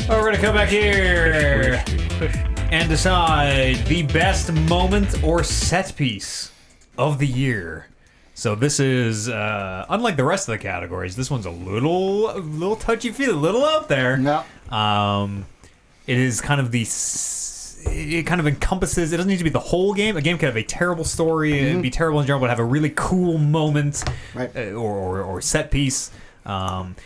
We're going to come back here and decide the best moment or set piece of the year. So this is, unlike the rest of the categories, this one's a little touchy-feely, a little out there. No. It is kind of it kind of encompasses, it doesn't need to be the whole game. A game can have a terrible story and be terrible in general, but have a really cool moment or set piece.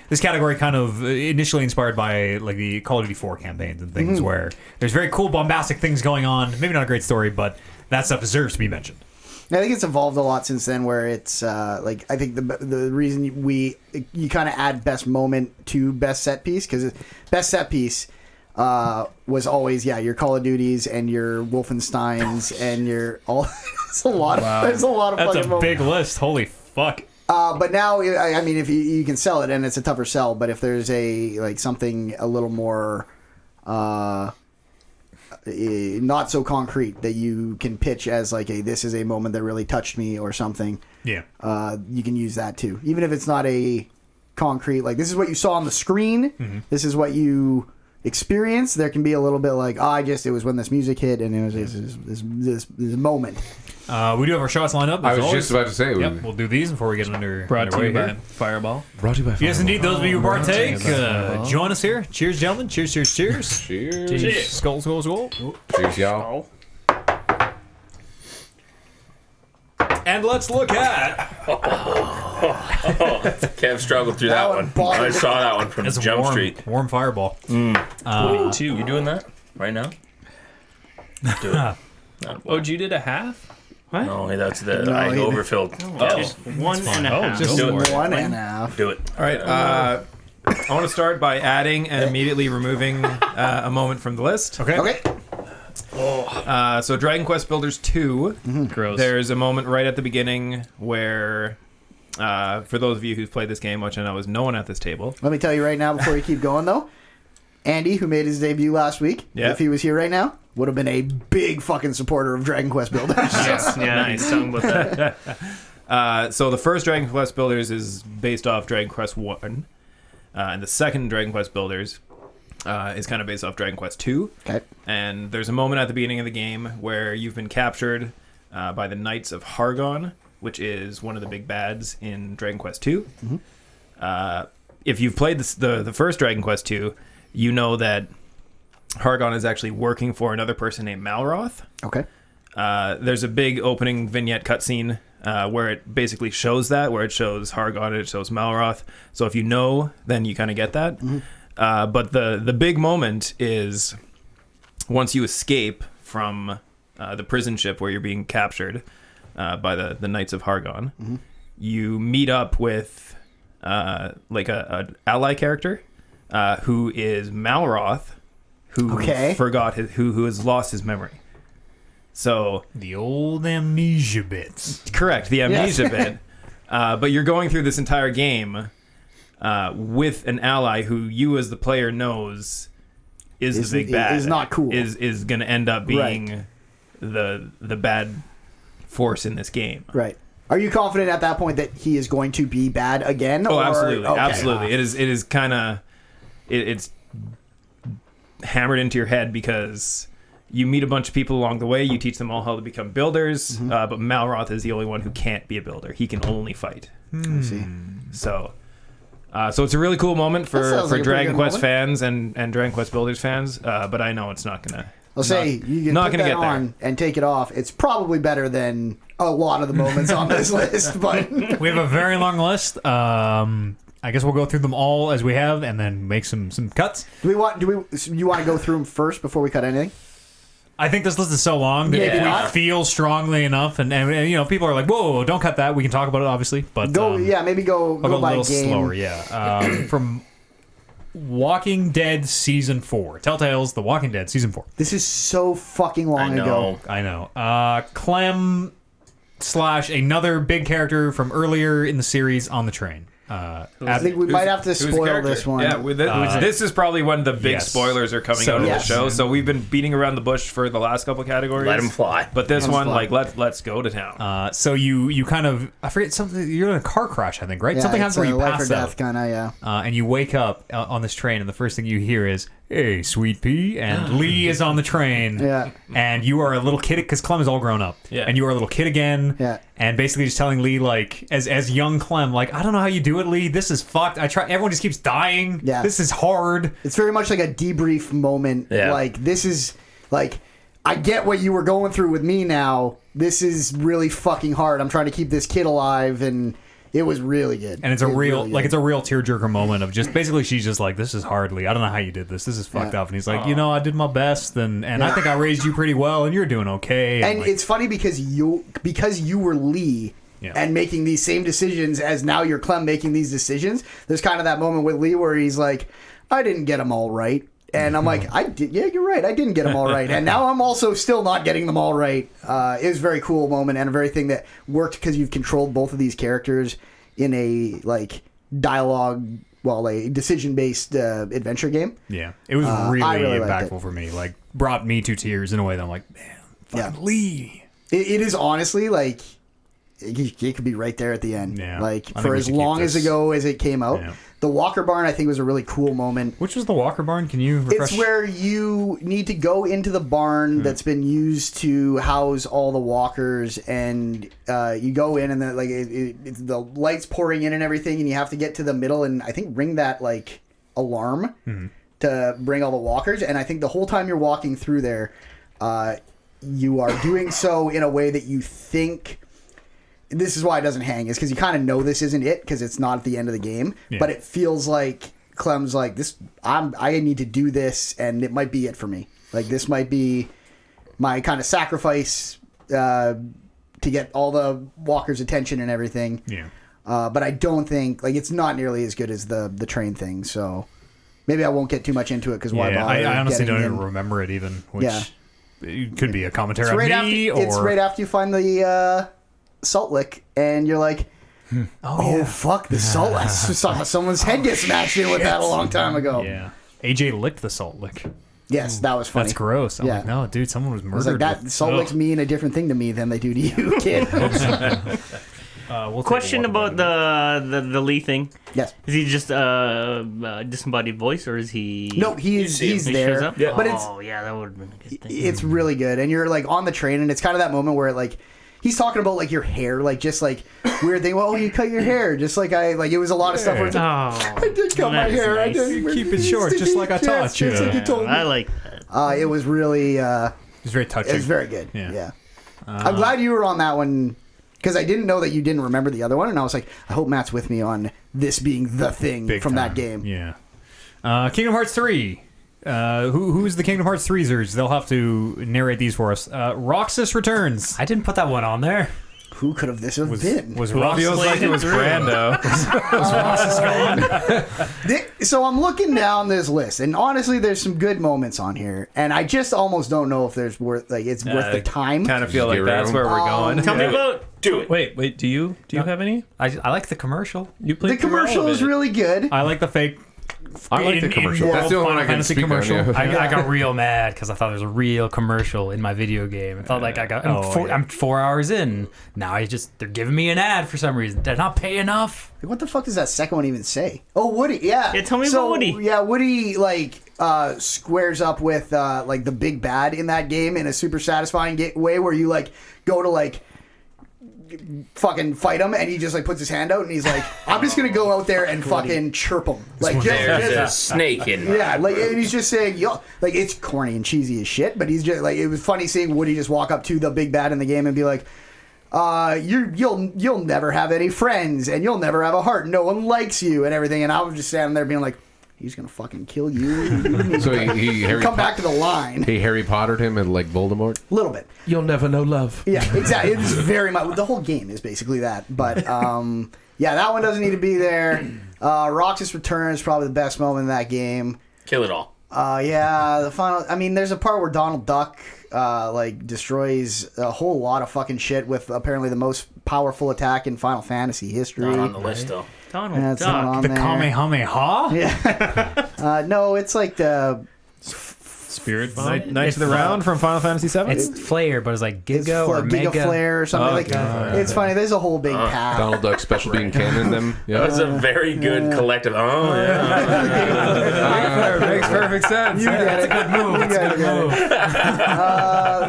This category kind of initially inspired by like the Call of Duty 4 campaigns and things where there's very cool bombastic things going on. Maybe not a great story, but that stuff deserves to be mentioned. I think it's evolved a lot since then where it's like I think the reason you kind of add best moment to best set piece because best set piece was always your Call of Duties and your Wolfensteins and your all. It's a lot. Wow. There's a lot of. That's a big moments. list. Holy fuck. But now, I mean, if you can sell it, and it's a tougher sell. But if there's something a little more not so concrete that you can pitch as like this is a moment that really touched me or something. Yeah. You can use that too, even if it's not a concrete. Like this is what you saw on the screen. Mm-hmm. This is what you experienced. There can be a little bit like it was when this music hit and it was this moment. We do have our shots lined up. I was just about to say. Yep, we'll do these before we get under. Brought to you by Fireball. Brought to you by Fireball. Yes, indeed. Those of you who partake, join us here. Cheers, gentlemen. Cheers, cheers, cheers. Cheers. Skull, skull, skull. Cheers, y'all. And let's look at... Kev struggled through that one. I saw that one from Jump Street. Warm Fireball. 22. You doing that right now? Do it. Oh, you did a half? What? No, that's I overfilled. One and a half. Just do it. one and a half. Do it. All right. I want to start by adding and immediately removing a moment from the list. Okay. So Dragon Quest Builders 2. Gross. There's a moment right at the beginning where, for those of you who've played this game, which I know is no one at this table. Let me tell you right now before you keep going though, Andy, who made his debut last week, if he was here right now, would have been a big fucking supporter of Dragon Quest Builders. Yes, nice. Talking about that. So the first Dragon Quest Builders is based off Dragon Quest 1. And the second Dragon Quest Builders is kind of based off Dragon Quest 2. Okay. And there's a moment at the beginning of the game where you've been captured by the Knights of Hargon, which is one of the big bads in Dragon Quest 2. Mm-hmm. If you've played the first Dragon Quest 2, you know that Hargon is actually working for another person named Malroth. Okay. There's a big opening vignette cutscene where it basically shows that, where it shows Hargon and it shows Malroth. So if you know, then you kind of get that. Mm-hmm. But the big moment is once you escape from the prison ship where you're being captured by the Knights of Hargon, you meet up with like a ally character who is Malroth, who forgot who has lost his memory. So the old amnesia bits. Correct, the amnesia bit. But you're going through this entire game with an ally who you as the player knows is the big bad. Is not cool. Is going to end up being the bad force in this game. Right. Are you confident at that point that he is going to be bad again? Oh, absolutely. Okay. Absolutely. It is kind of... It's hammered into your head because you meet a bunch of people along the way. You teach them all how to become builders. But Malroth is the only one who can't be a builder. He can only fight. I see. So it's a really cool moment for Dragon Quest fans and Dragon Quest Builders fans. But I know it's not going to... I'll say you can put that on and take it off. It's probably better than a lot of the moments on this list. But we have a very long list. I guess we'll go through them all as we have, and then make some cuts. You want to go through them first before we cut anything? I think this list is so long that if we feel strongly enough, and you know, people are like, "Whoa, don't cut that." We can talk about it, obviously, but maybe go by a little game. Slower. Yeah, from Walking Dead Season 4. Telltale's The Walking Dead Season 4. This is so fucking long ago. I know. Clem / another big character from earlier in the series on the train. I think we might have to spoil this one. Yeah, this is probably when the big spoilers are coming out of the show. So we've been beating around the bush for the last couple categories. Let them fly. But this one, let's go to town. So you kind of, I forget something. You're in a car crash, I think, right? Yeah, something happens where you life pass or death out, kind of, and you wake up on this train, and the first thing you hear is hey, sweet pea, and Lee is on the train. Yeah. And you are a little kid, because Clem is all grown up. Yeah. And you are a little kid again. Yeah. And basically just telling Lee, like, as young Clem, like, I don't know how you do it, Lee. This is fucked. Everyone just keeps dying. Yeah. This is hard. It's very much like a debrief moment. Yeah. Like, this is, like, I get what you were going through with me now. This is really fucking hard. I'm trying to keep this kid alive, and it was really good. And it's It a was real, really like, good. it's a real tearjerker moment of just, basically she's just like, this is hard, Lee. I don't know how you did this. This is fucked up. And he's like, I did my best, and I think I raised you pretty well, and you're doing okay. And like, it's funny because you were Lee and making these same decisions as now you're Clem making these decisions. There's kind of that moment with Lee where he's like, I didn't get them all right. And I'm like, I did. Yeah, you're right. I didn't get them all right. And now I'm also still not getting them all right. It was a very cool moment and a very thing that worked because you've controlled both of these characters in a like dialogue, a decision-based adventure game. Yeah, it was really impactful for me. Like, brought me to tears in a way that I'm like, man, fucking Lee. It is honestly like it could be right there at the end. Yeah, like I think for we as should keep long this. as ago as it came out. Yeah. The Walker Barn I think was a really cool moment. Which was the Walker Barn? Can you refresh? It's where you need to go into the barn that's been used to house all the walkers, and you go in, and then like it's the lights pouring in and everything, and you have to get to the middle and I think ring that like alarm to bring all the walkers. And I think the whole time you're walking through there, you are doing so in a way that you think. This is why it doesn't hang, is because you kind of know this isn't it because it's not at the end of the game, but it feels like Clem's like this. I need to do this, and it might be it for me. Like this might be my kind of sacrifice to get all the walkers' attention and everything. Yeah. But I don't think like it's not nearly as good as the train thing. So maybe I won't get too much into it because why bother? I honestly don't getting even in. remember it even. Which it could be a commentary It's on right me, after. or It's right after you find the salt lick, and you're like. Oh fuck! The salt! I saw someone's head get smashed in with that a long time ago. Yeah. AJ licked the salt lick. Yes, that was funny. That's gross. I'm Yeah. like, no, dude, someone was I was murdered. like, that salt licks mean a different thing to me than they do to you, kid. We'll Question about the Lee thing. Yes. Is he just a disembodied voice, or is he? No, he's He there. shows up? Yeah. But it's yeah, that would have been a good thing. it's really good, and you're like on the train, and it's kind of that moment where like he's talking about like your hair, like just like weird thing. Well, you cut your hair, just like it was a lot of stuff where it's like, I did cut my that's hair. I nice. did Keep it short, just like I taught you. Just like you told me. I like that. It was really. It's very touching. It was very good. Yeah. Yeah. I'm glad you were on that one because I didn't know that you didn't remember the other one, and I was like, I hope Matt's with me on this being the thing Big from that time. game. Yeah. Kingdom Hearts 3. Who's the Kingdom Hearts 3zers? They'll have to narrate these for us. Roxas returns. I didn't put that one on there. Who could have this have been? Was Roxas Feels like it was Brando. So I'm looking down this list, and honestly, there's some good moments on here, and I just almost don't know if there's worth worth the time. Kind of feel like Get that's rid of where we're going. Tell me about. Do it. Wait. Do you have any? I like the commercial. You played The commercial is really good. I like the fake. I like the commercial. That's the only one I can Fantasy speak commercial. on. Yeah. I got real mad because I thought there was a real commercial in my video game. I felt like I'm 4 hours in. Now they're giving me an ad for some reason. They're not paying enough. What the fuck does that second one even say? Oh, Woody. Yeah. Yeah, tell me about Woody. Yeah, Woody squares up with like the big bad in that game in a super satisfying way where you like go to like fucking fight him and he just like puts his hand out and he's like, I'm just gonna go out there and fucking chirp him. Like There's a just snake in. yeah, like and he's just saying, yo, like it's corny and cheesy as shit, but he's just like it was funny seeing Woody just walk up to the big bad in the game and be like, you'll never have any friends and you'll never have a heart. No one likes you and everything. And I was just standing there being like, he's gonna fucking kill you. So he Harry come back to the line. He Harry Pottered him and like Voldemort. A little bit. You'll never know love. Yeah, exactly. It's very much the whole game is basically that. But yeah, that one doesn't need to be there. Roxas Return is probably the best moment in that game. Kill it all. Yeah, the final. I mean, there's a part where Donald Duck like destroys a whole lot of fucking shit with apparently the most powerful attack in Final Fantasy history. Not on the list though. Donald Yeah, it's not Duck. on The there. Kamehameha? Yeah. No, it's like the Spirit Bomb. Knights of the Round from Final Fantasy VII. It's Flare, but it's like It's Giga or Giga Mega. Flare or something like that. It's funny. There's a whole big path. Donald Duck special being canon them. That Yeah. was a very good collective. Oh yeah. Makes perfect sense. That's a good move. That's a good move.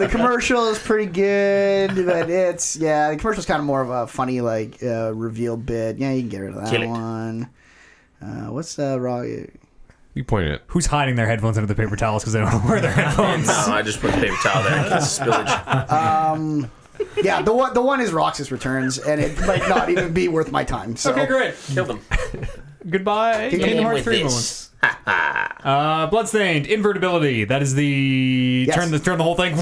The commercial is pretty good, but the commercial's kind of more of a funny like reveal bit. Yeah, you can get rid of that Kill it. one. What's wrong? You pointed it. Who's hiding their headphones under the paper towels because they don't wear their headphones? No, I just put the paper towel there in case of spillage. Yeah, the one is Roxas Returns, and it might not even be worth my time. So. Okay, great. Kill them. Goodbye. Kingdom Hearts with 3 this. moments. Bloodstained Invertibility. That is the Yes. turn the whole thing.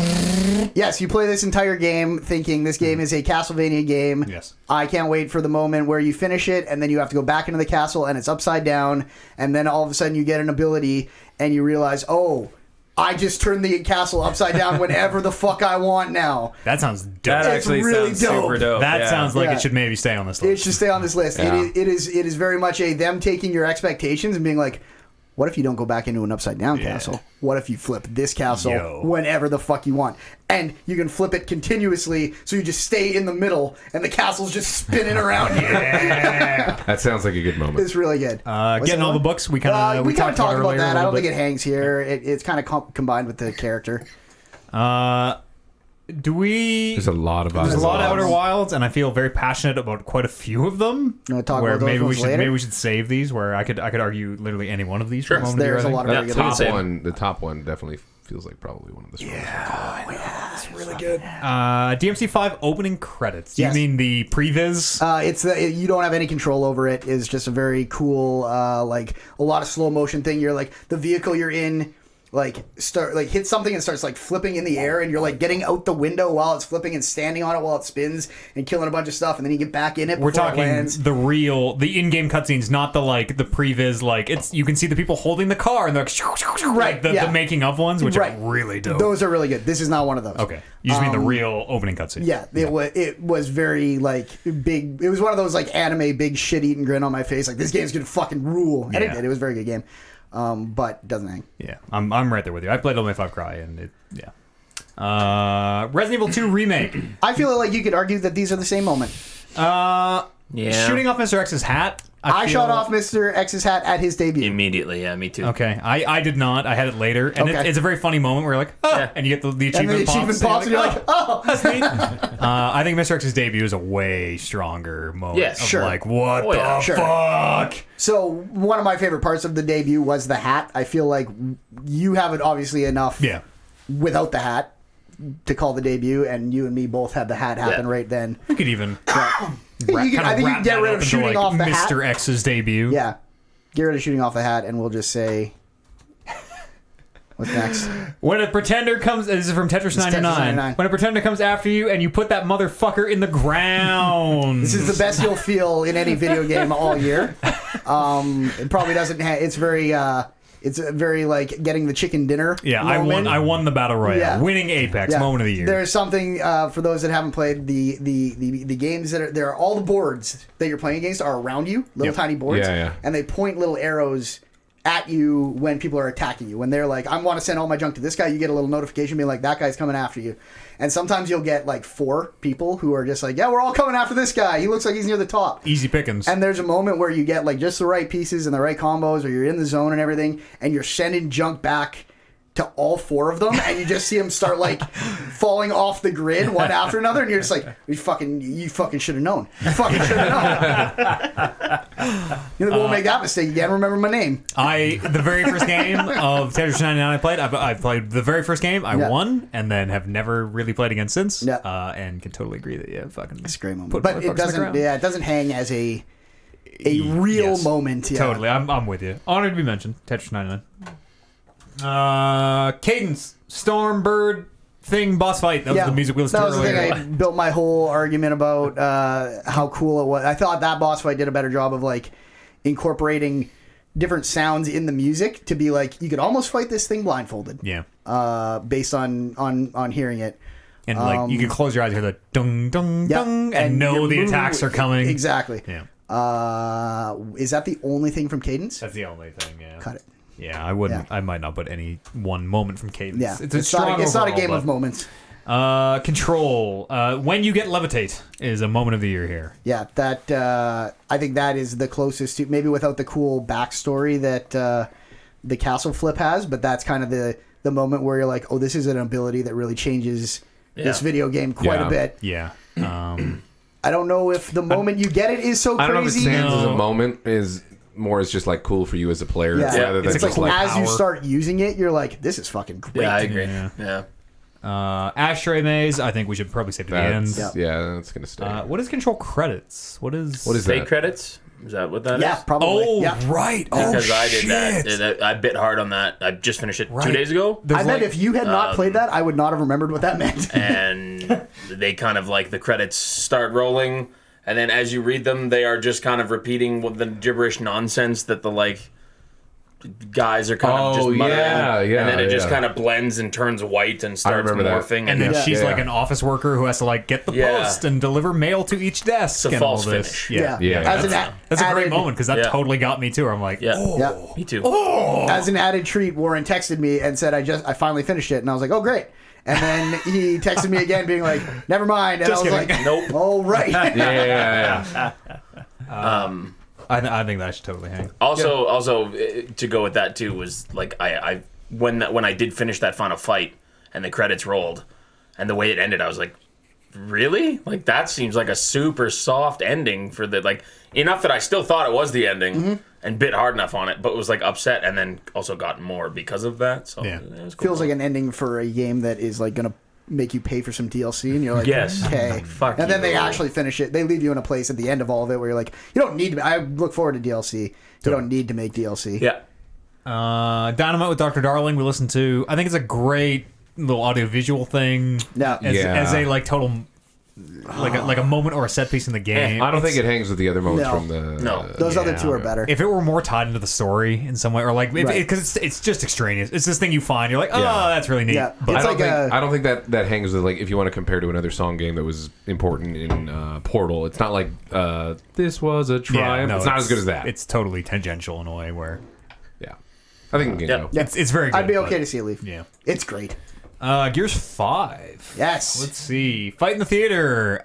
Yes, you play this entire game thinking this game is a Castlevania game. Yes. I can't wait for the moment where you finish it and then you have to go back into the castle and it's upside down and then all of a sudden you get an ability and you realize, oh, I just turned the castle upside down whenever the fuck I want now. That sounds dope. That It's actually really sounds dope. super dope. That yeah. sounds like Yeah. it should maybe stay on this It list. should stay on this list. Yeah. It is very much a them taking your expectations and being like, what if you don't go back into an upside down castle? What if you flip this castle Yo. whenever the fuck you want? And you can flip it continuously so you just stay in the middle and the castle's just spinning around you. That sounds like a good moment. It's really good. What's Getting that all the one? books. We kind of we kind of talked about earlier that. a I don't little think it hangs here. It's kind of combined with the character. Do we? There's a lot of There's a lot of Outer Outer Wilds, and I feel very passionate about quite a few of them. You wanna talk where about those maybe we ones should later? maybe we should save these. Where I could argue literally any one of these. For a moment There's here, a I lot think. of The very good top ones. one, the top one definitely feels like probably one of the strongest. It's really good. DMC5 opening credits. Do Yes. you mean the previs? You don't have any control over it. It's just a very cool, like a lot of slow motion thing. You're like the vehicle you're in, hits something and starts like flipping in the air, and you're like getting out the window while it's flipping and standing on it while it spins and killing a bunch of stuff, and then you get back in it. We're before it talking lands. the in-game cutscenes, not the previs. Like it's you can see the people holding the car and they're like, Right, the yeah. making of ones, which Right. are really dope. Those are really good. This is not one of those. Okay, you just mean the real opening cutscene. Yeah, it was very like big. It was one of those like anime big shit eating grin on my face. Like this game's gonna fucking rule, and it Yeah. did. It was a very good game, but doesn't hang. Yeah, I'm right there with you. I played Devil May 5 Cry, and Resident Evil 2 remake. I feel like you could argue that these are the same moment. Yeah. Shooting off Mr. X's hat. I feel- shot off Mr. X's hat at his debut. Immediately, yeah, me too. Okay, I did not. I had it later, and Okay. it's a very funny moment where you're like, oh, Yeah. and you get the and achievement the achievement pops, and you're like, oh. that's neat. I think Mr. X's debut is a way stronger moment. Yes, of sure. Like, what Oh, the yeah, sure. fuck? So one of my favorite parts of the debut was the hat. I feel like you have it obviously enough Yeah. without the hat to call the debut, and you and me both had the hat happen Yeah. right then. We could even. I think you can get rid of shooting off the hat. Mr. X's debut. Yeah. Get rid of shooting off the hat, and we'll just say, what's next? When a pretender comes, this is from Tetris 99. 99. When a pretender comes after you and you put that motherfucker in the ground. This is the best you'll feel in any video game all year. It probably doesn't. It's very like getting the chicken dinner. Yeah, moment. I won the battle royale, Yeah. winning Apex, Yeah. moment of the year. There's something for those that haven't played the games that are there. All the boards that you're playing against are around you, little Yep. tiny boards, Yeah. and they point little arrows at you when people are attacking you. When they're like, I want to send all my junk to this guy, you get a little notification being like, that guy's coming after you. And sometimes you'll get like 4 people who are just like, yeah, we're all coming after this guy. He looks like he's near the top. Easy pickings. And there's a moment where you get like just the right pieces and the right combos, or you're in the zone and everything, and you're sending junk back to all 4 of them, and you just see them start like falling off the grid one after another, and you're just like, you fucking should have known. You fucking should have known. You won't make that mistake again. Remember my name. The very first game of Tetris 99 I played, I played the very first game, I Yeah. won, and then have never really played again since. Yeah. And can totally agree that, yeah, fucking. It's a great moment, put but motherfuckers it in the doesn't. ground. Yeah, it doesn't hang as a real Yes. moment. Yeah. Totally, I'm with you. Honored to be mentioned. Tetris 99. Cadence, Stormbird thing, boss fight. That was the music we listened that to was earlier. the thing I built my whole argument about how cool it was. I thought that boss fight did a better job of like incorporating different sounds in the music to be like you could almost fight this thing blindfolded. Yeah. Based on hearing it. And like you can close your eyes, hear the dung dung Yeah, dung, and know you're the moving attacks are coming. Exactly. Yeah. Is that the only thing from Cadence? That's the only thing. Yeah. Cut it. Yeah, I wouldn't. I might not put any one moment from Cadence. Yeah, it's not a game of moments. Control. When you get levitate is a moment of the year here. Yeah, that I think that is the closest to, maybe without the cool backstory that the castle flip has, but that's kind of the moment where you're like, oh, this is an ability that really changes this video game quite a bit. Yeah. I don't know if the moment you get it is so crazy. I don't know if it stands as a moment, is more as just like cool for you as a player, rather than it's just like as power. you start using it, you're like, this is fucking great. Yeah, I agree. Yeah. Ashtray Maze, I think we should probably say to the end. Yeah, that's gonna stay. What is control credits? What is Fake that? credits? Is that what that is? Yeah, probably. Oh, yeah. right. Oh, Because I did shit. that. I bit hard on that. I just finished it 2 Right. days ago. I bet if you had not played that, I would not have remembered what that meant. And they kind of like the credits start rolling, and then as you read them, they are just kind of repeating what the gibberish nonsense that the like guys are kind of just muttering. And then it just kind of blends and turns white and starts morphing. And then she's like an office worker who has to like get the post and deliver mail to each desk. It's a and false all this. finish. That's a great moment because that totally got me too. I'm like, me too. As an added treat, Warren texted me and said, I finally finished it. And I was like, oh, great. And then he texted me again being like, never mind. And Just I was kidding. like, Nope. oh, right. I think that should totally hang. Also, to go with that too was like when I did finish that final fight and the credits rolled and the way it ended, I was like, really? Like that seems like a super soft ending for the like enough that I still thought it was the ending and bit hard enough on it, but was like upset and then also got more because of that. So it was cool. Feels like an ending for a game that is like gonna make you pay for some DLC, and you're like, yes, okay. Fuck and then you. they actually finish it. They leave you in a place at the end of all of it where you're like, you don't need to. I look forward to DLC. You don't need to make DLC. Yeah. Dynamite with Dr. Darling. We listened to. I think it's a great little audio-visual thing. As a like total. Like a moment or a set piece in the game. I don't think it hangs with the other moments from the. Those other two are better. If it were more tied into the story in some way, or like because it's just extraneous. It's this thing you find. You're like, oh, that's really neat. Yeah. But I don't think that hangs with like if you want to compare to another song game that was important in Portal. It's not like this was a triumph. It's not as good as that. It's totally tangential in a way where. Yeah, I think it can go. Yeah. It's very good. I'd be okay to see it leave. Yeah, it's great. Gears 5. Yes. Let's see. Fight in the theater.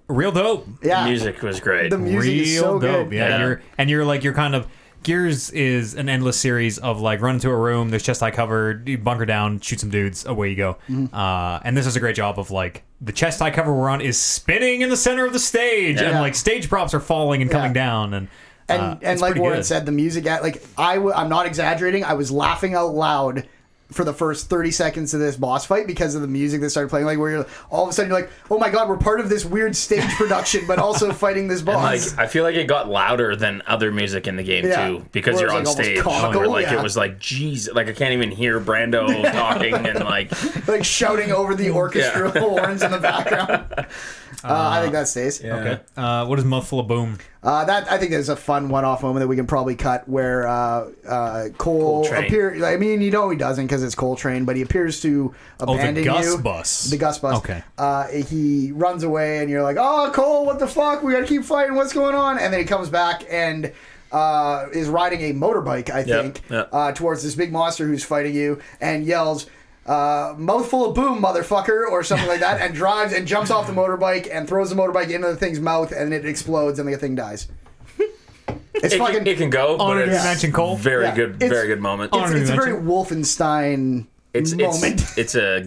Real dope. Yeah. The music was great. The music is so dope. good. Yeah. You're kind of. Gears is an endless series of like run into a room, there's chest high cover, you bunker down, shoot some dudes, away you go. And this is a great job of like the chest high cover we're on is spinning in the center of the stage, and like stage props are falling and coming down, and like Warren said, the music like I'm not exaggerating. I was laughing out loud for the first 30 seconds of this boss fight because of the music that started playing, like where you're all of a sudden you're like, oh my god, we're part of this weird stage production but also fighting this boss. And like I feel like it got louder than other music in the game too because you're on stage where like it was like geez, like I can't even hear Brando talking and like shouting over the orchestral horns in the background. I think that stays. Okay. What is Mouthful of Boom? That I think is a fun one-off moment that we can probably cut where Cole appears. I mean, he doesn't because it's Coltrane, but he appears to abandon the Gus you. Bus. The Gus Bus. Okay. He runs away, and you're like, "Oh, Cole, what the fuck? We gotta keep fighting. What's going on?" And then he comes back and is riding a motorbike, I think, towards this big monster who's fighting you, and yells, mouthful of boom, motherfucker, or something like that, and drives and jumps off the motorbike and throws the motorbike into the thing's mouth, and it explodes, and the thing dies. It can go, but Honor to it's mention Cole. Very good moment. It's a very Wolfenstein moment. It's a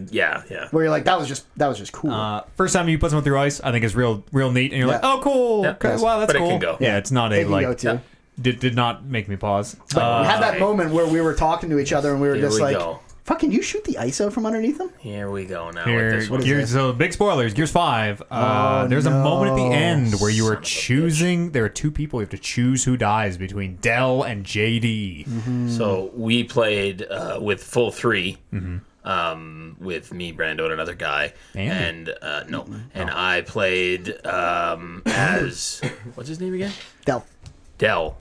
where you're like, that was just cool. First time you put someone through ice, I think is real neat, and you're like, oh, cool. Okay, wow, that's but cool. It can go. Yeah, it's not it can go too. Did not make me pause. We had that moment where we were talking to each other and we were just like, go. fuck, can you shoot the ice out from underneath them? Here we go now Here, with this one. Gears, so big spoilers. Gears 5. There's a moment at the end where you are choosing. There are two people. You have to choose who dies between Dell and JD. Mm-hmm. So we played with full 3. With me, Brando, and another guy, and I played as what's his name again? Dell.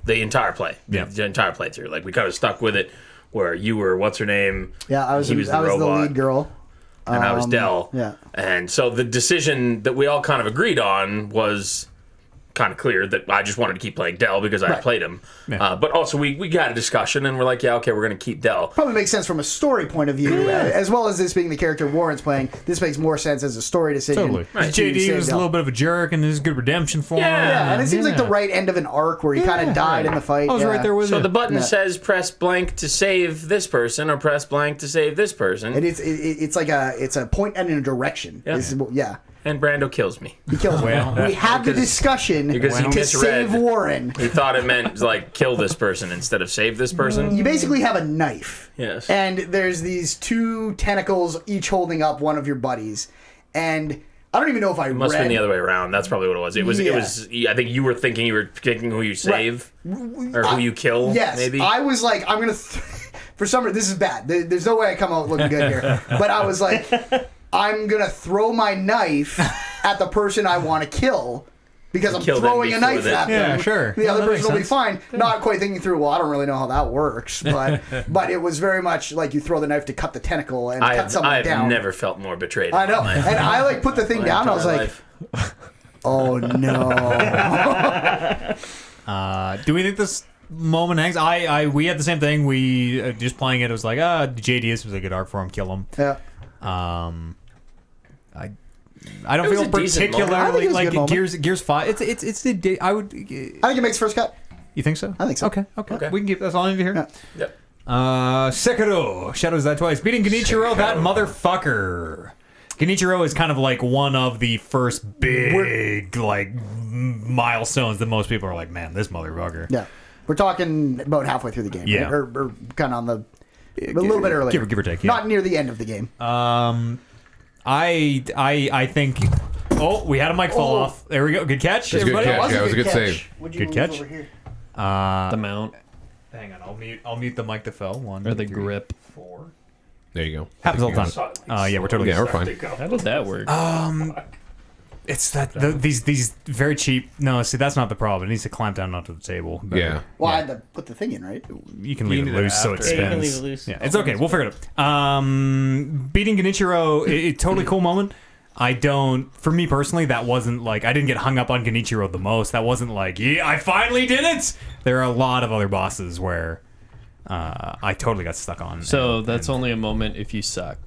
The entire play, the entire playthrough. Like we kind of stuck with it, where you were what's her name? Yeah, I was the lead girl, and I was Dell. Yeah, and so the decision that we all kind of agreed on was kind of clear that I just wanted to keep playing Dell because I played him. Yeah. But also we got a discussion and we're like, yeah, okay, we're going to keep Dell. Probably makes sense from a story point of view, as well as this being the character Warren's playing. This makes more sense as a story decision. Totally. Right. JD was a little bit of a jerk, and there's good redemption for him. Yeah, and it seems like the right end of an arc where he kind of died in the fight. I was right there with So you. the button says press blank to save this person or press blank to save this person. And it's like a point and a direction. Yeah. And Brando kills me. He kills me. We had the discussion because he to misread. save Warren. He thought it meant like kill this person instead of save this person. You basically have a knife. Yes. And there's these two tentacles each holding up one of your buddies. And I don't even know if I Must read... have been the other way around. That's probably what it was. It was. I think you were picking who you save or who you kill. Yes. Maybe. I was like, I'm going to... For some reason, this is bad. There's no way I come out looking good here. But I was like, I'm going to throw my knife at the person I want to kill because I'm throwing a knife at them. Yeah, sure. The other that person will be makes fine. Not quite thinking through, well, I don't really know how that works. But it was very much like you throw the knife to cut the tentacle and cut someone down. I've never felt more betrayed. I know. And I like put the thing down and I was like, oh no. Do we think this moment hangs? We had the same thing. We just playing it. It was like, JDS was a good arc for him. Kill him. Yeah. I don't It was feel a decent moment. I think particularly it was a like good moment. Gears 5. It's the I would. I think it makes first cut. You think so? I think so. Okay. Okay. We can keep that's all I need to hear. Yeah. Yep. Sekiro Shadows Die Twice beating Genichiro, that motherfucker. Genichiro is kind of like one of the first big milestones that most people are like, man, this motherfucker. Yeah. We're talking about halfway through the game. Yeah. Right? Or kind of on the... A little bit earlier. Give or take, yeah. Not near the end of the game. I think. Oh, we had a mic fall off. There we go. Good catch, That's a good everybody. catch. Yeah, it was a good save. What'd you Good move catch. over here? The mount Hang on, I'll mute the mic that fell. 1, or the 2, 3, grip. 4. There you go. Happens all the time. Yeah, we're totally. Yeah, we're fine. How did that work? It's that these very cheap. No, see, that's not the problem. It needs to clamp down onto the table. Better. Yeah. Well, I had to put the thing in, right? You can leave it loose so it Yeah, you can leave spins. it loose. Yeah, it's okay. We'll figure it out. Beating Genichiro, totally cool moment. For me personally, that wasn't like, I didn't get hung up on Genichiro the most. That wasn't like, yeah, I finally did it. There are a lot of other bosses where I totally got stuck on. So that's only a moment if you suck.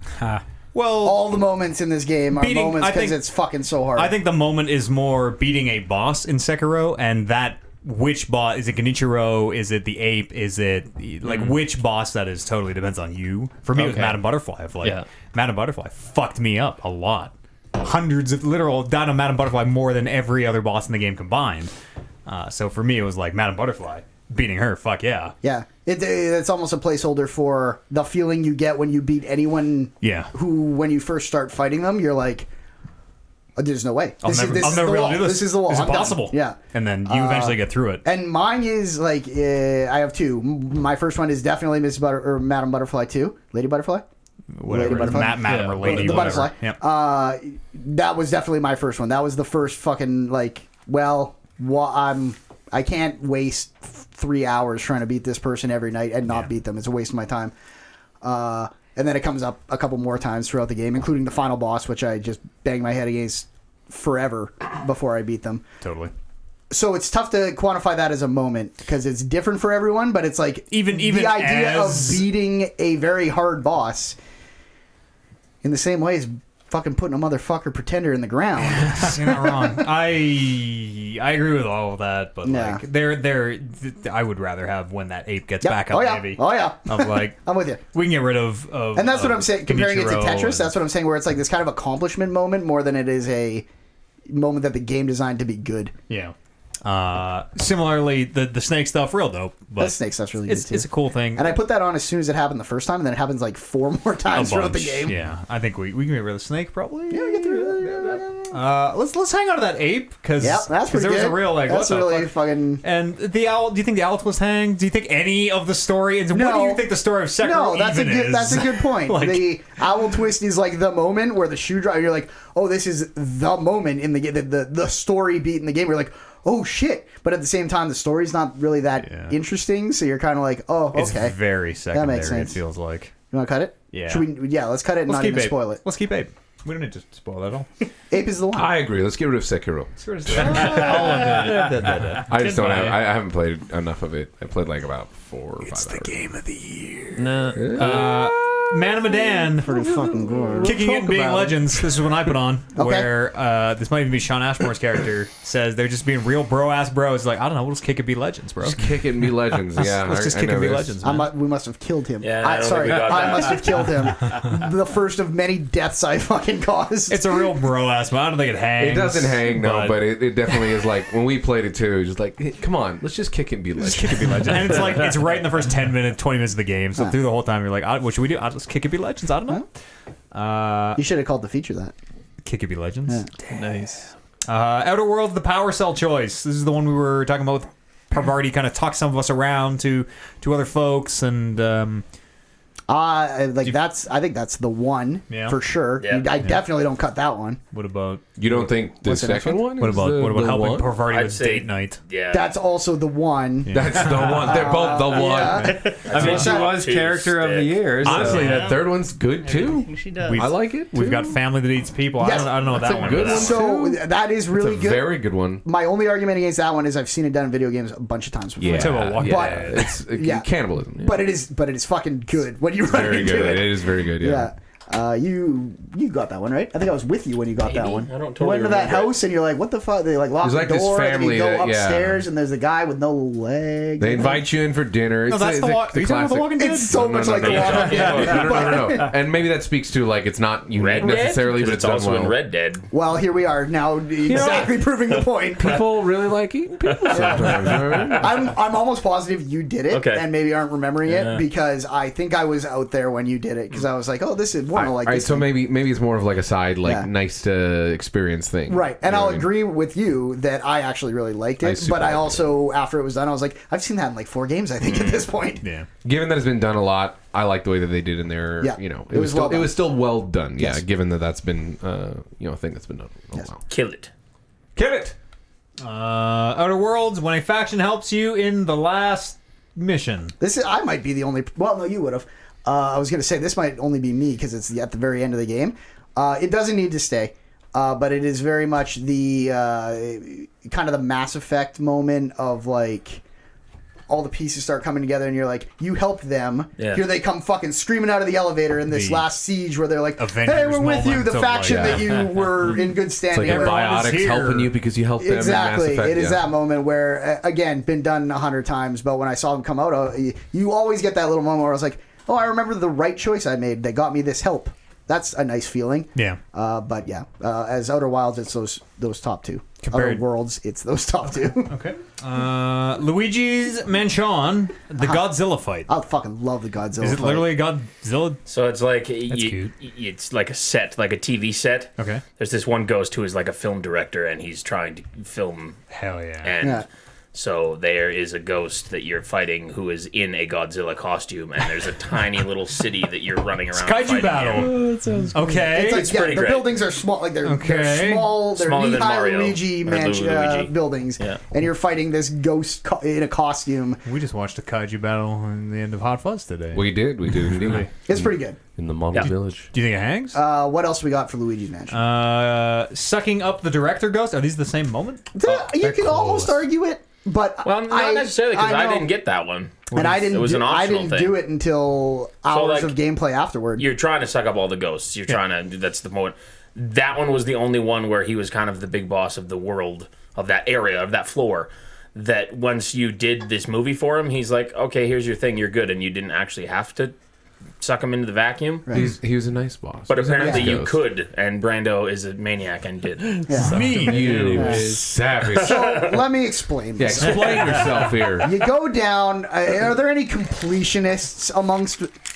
Well, All the moments in this game are moments because it's fucking so hard. I think the moment is more beating a boss in Sekiro, and that which boss is it? Genichiro? Is it the ape? Is it like which boss that is? Totally depends on you. For me, it was Okay. Madame Butterfly. Madame Butterfly fucked me up a lot. Hundreds of literal died on Madame Butterfly more than every other boss in the game combined. So for me, it was like Madame Butterfly beating her. Fuck yeah. Yeah. It's almost a placeholder for the feeling you get when you beat anyone who, when you first start fighting them, you're like, oh, there's no way. I'll never be able to do this. This is the wall. It's I'm done. impossible. Yeah. And then you eventually get through it. And mine is like, I have two. My first one is definitely Madame Butterfly 2. Lady Butterfly? Whatever. Lady Butterfly? Madame or Lady. The whatever. Butterfly. Yep. That was definitely my first one. That was the first fucking, I can't waste 3 hours trying to beat this person every night and not beat them. It's a waste of my time. And then it comes up a couple more times throughout the game, including the final boss, which I just bang my head against forever before I beat them. Totally. So it's tough to quantify that as a moment because it's different for everyone, but it's like even the idea as... of beating a very hard boss in the same way as fucking putting a motherfucker pretender in the ground. You're not wrong. I agree with all of that, but Yeah. like I would rather have when that ape gets back up maybe. Oh yeah. Of like I'm with you. we can get rid of And that's what I'm saying. Comparing it to Genichiro Tetris, and- that's what I'm saying. Where it's like this kind of accomplishment moment more than it is a moment that the game designed to be good. Yeah. Similarly, the snake stuff, real dope. But That snake stuff's really good too. it's a cool thing. And I put that on as soon as it happened the first time, and then it happens like 4 more A times throughout the bunch. game. Yeah, I think we can get rid of the snake probably. Yeah, we get through it. Let's hang on to that ape because Yeah, that's pretty there was good. a real like That's what the really fuck? fucking. And the owl. Do you think the owl was hanged? Do you think any of the story? And what do you think the story of Sekiro No, that's even a good. is? That's a good point. Like- the owl twist is like the moment where the shoe drop. You're like, oh, this is the moment in the story beat in the game. You're like, oh shit! But at the same time, the story's not really that interesting. So you're kind of like, oh, okay. It's very secondary. makes sense. It feels like. You want to cut it? Yeah. Should we? Yeah, let's cut it and not even ape. spoil it. Let's keep ape. We don't need to spoil that all. Ape is the one. I agree. Let's get rid of Sekiro. all of it. I just don't have. I haven't played enough of it. I played like about 4 or 5 hours. game of the year. No. Man of Medan. Pretty fucking good. Kicking It and Being Legends. This is one I put on. Okay. Where this might even be Sean Ashmore's character says they're just being real bro ass bros. Like, I don't know, we'll just kick it be Legends, bro. Just kick it and be Legends. Yeah, Let's just kick it be Legends, man. We must have killed him. Yeah, I don't sorry, think we got I that. must have killed him. The first of many deaths I fucking caused. It's a real bro ass, but I don't think it hangs. It doesn't hang, no, but it definitely is like when we played it too. Just like, hey, come on, let's just kick it and be Legends. Just kick it be Legends. And it's like, it's right in the first 10 minutes, 20 minutes of the game. So through the whole time, you're like, what should we do? I'll just kick it be Legends. I don't know. You should have called the feature that. Kick it be Legends. Yeah. Nice. Outer Worlds, the Power Cell choice. This is the one we were talking about with Parvardi. Kind of talked some of us around to other folks, and I think that's the one for sure. Yeah. I definitely don't cut that one. what about You don't think the What's the next second one? one? what is about the helping one? Parvardi I'd with say- date night? Yeah. That's also the one. That's the one. They're both the one. Yeah. I mean, she was character of the year. So. Honestly, Yeah. that third one's good too. She does. We've- I like it. We've too. got Family That Eats People. Yes. I don't know what That's that a one good is. one. So that is really It's a good. very good one. My only argument against that one is I've seen it done in video games a bunch of times before. Yeah, Talk about Walking yeah. Dead. It's Yeah. cannibalism. Yeah. But it is fucking good when you run very into good. it. It is very good. Yeah. You got that one, right? I think I was with you when you got that Maybe. one. I don't You totally went into that remember it. house and you're like, what the fuck? They like lock There's the like this door and then family you go that- yeah. upstairs and there's a guy with no legs. They invite you in for dinner. No, It's that's a- the it's a- Walking the Dead. Are you talking about The classic. Walking Dead? It's so much like the no, Walking Dead. No. And maybe that speaks to like it's not unique Red necessarily, Dead? but 'Cause it's it's done also well. in Red Dead. Well, here we are now, exactly proving the point. People really like eating people sometimes. You know what I mean? I'm almost positive you did it Okay. and maybe aren't remembering it because I think I was out there when you did it because I was like, oh, this is one like All right, this. so thing. maybe it's more of like a side, like Yeah. nice to experience thing. Right, and You know I'll what I mean? agree with you that I actually really liked I it, super but I liked also, after it was done, I was like, I've seen that in like 4 games, I think, at this point. Yeah. Given that it's been done a lot, I like the way that they did in there. Yeah. You know, It was well it was done. still well done. Yes. Yeah, given that that's been a thing that's been done a Yes. while. Kill it. Kill it. Outer Worlds, when a faction helps you in the last mission. I might be the only. Well, no, you would have. I was going to say this might only be me because it's at the very end of the game. It doesn't need to stay, but it is very much the kind of the Mass Effect moment of like all the pieces start coming together, and you're like, you helped them. Yeah. Here they come, fucking screaming out of the elevator in this The last siege where they're like, Avengers "Hey, we're with you, moment the of, faction like, that you were in good It's standing like with." biotics here. helping you because you helped them. Exactly, In Mass Effect, it is yeah. that moment where, again, been done 100 times, but when I saw them come out, you always get that little moment where I was like, oh, I remember the right choice I made that got me this help. That's a nice feeling. Yeah. But yeah, as Outer Wilds, it's those top 2. Compared- Outer Worlds, it's those top 2. Okay. Luigi's Mansion, the Godzilla fight. I fucking love the Godzilla. Is it fight. literally a Godzilla? So it's like cute. it's like a set, like a TV set. Okay. There's this one ghost who is like a film director, and he's trying to film. Hell yeah. And Yeah. so there is a ghost that you're fighting who is in a Godzilla costume, and there's a tiny little city that you're running around. Kaiju fighting battle. in. Okay. It's like, It's yeah, pretty the great. buildings are small, like they're Okay. small, they're Smaller than knee-high Mario Luigi or mansion Luigi. buildings, Yeah. and you're fighting this ghost in a costume. We just watched a kaiju battle in the end of Hot Fuzz today. We did indeed. It's pretty good. In the Monkey Yeah. Village. Do you think it hangs? What else we got for Luigi's Mansion? Sucking up the director ghost? Are these the same moment? You they're can almost close. argue it, but Well, not necessarily because I know. didn't get that one. And I didn't. It was an I optional didn't thing. do it until hours like, of gameplay afterward. You're trying to suck up all the ghosts. You're trying to. That's the moment. That one was the only one where he was kind of the big boss of the world, of that area, of that floor. That once you did this movie for him, he's like, okay, here's your thing, you're good, and you didn't actually have to suck him into the vacuum. Right. He was a nice boss. But He was a apparently nice you ghost. could, and Brando is a maniac and did. Yeah. You savage. So let me explain Yeah, this. explain yourself here. You go down. Are there any completionists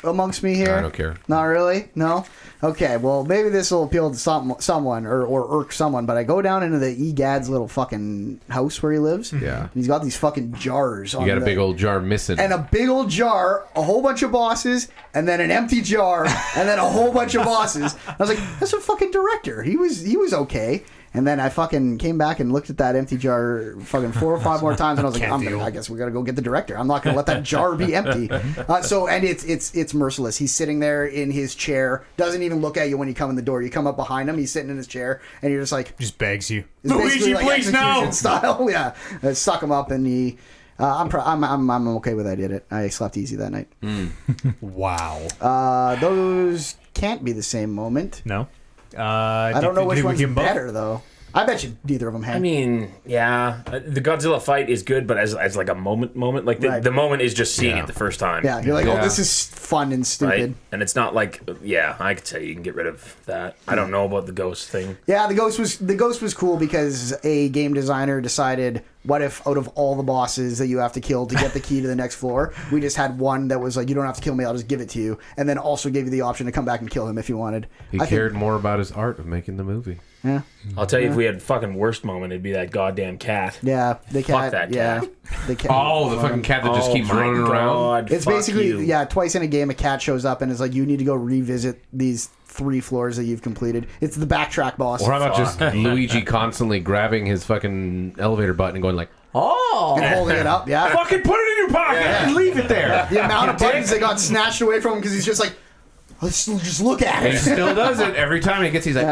amongst me here? I don't care. Not really. No. Okay. Well, maybe this will appeal to someone or irk someone. But I go down into the Egad's little fucking house where he lives. Yeah. He's got these fucking jars. You got a big old jar missing. and a big old jar, a whole bunch of bosses, and then an empty jar, and then a whole bunch of bosses. I was like, that's a fucking director. He was okay. And then I fucking came back and looked at that empty jar fucking 4 or 5 more times, and I was like, I guess we gotta go get the director. I'm not gonna let that jar be empty. And it's merciless. He's sitting there in his chair, doesn't even look at you when you come in the door. You come up behind him, he's sitting in his chair, and you're just like, just begs you, Luigi, like please no style. Yeah, suck him up, and he. I'm okay with it. I did it. I slept easy that night. Wow. Those can't be the same moment. No. I don't know which one's better though. I bet you neither of them have. I mean, yeah, the Godzilla fight is good, but as like a moment, like the moment is just seeing it the first time. Yeah, you're like, oh, this is fun and stupid. Right? And it's not like, I could say you can get rid of that. I don't know about the ghost thing. Yeah, the ghost was cool because a game designer decided, what if out of all the bosses that you have to kill to get the key to the next floor, we just had one that was like, you don't have to kill me, I'll just give it to you, and then also gave you the option to come back and kill him if you wanted. He cared more about his art of making the movie. Yeah. I'll tell you, if we had fucking worst moment, it'd be that goddamn cat. Yeah, the cat. Fuck that cat. The cat. Oh, the fucking cat that just keeps running around. It's basically, twice in a game a cat shows up and is like, you need to go revisit these 3 floors that you've completed. It's the backtrack boss. Or how about just Luigi constantly grabbing his fucking elevator button and going like, and holding it up, fucking put it in your pocket and leave it there. The amount of buttons that got snatched away from him because he's just like, let's just look at it. He still does it every time he gets. He's like,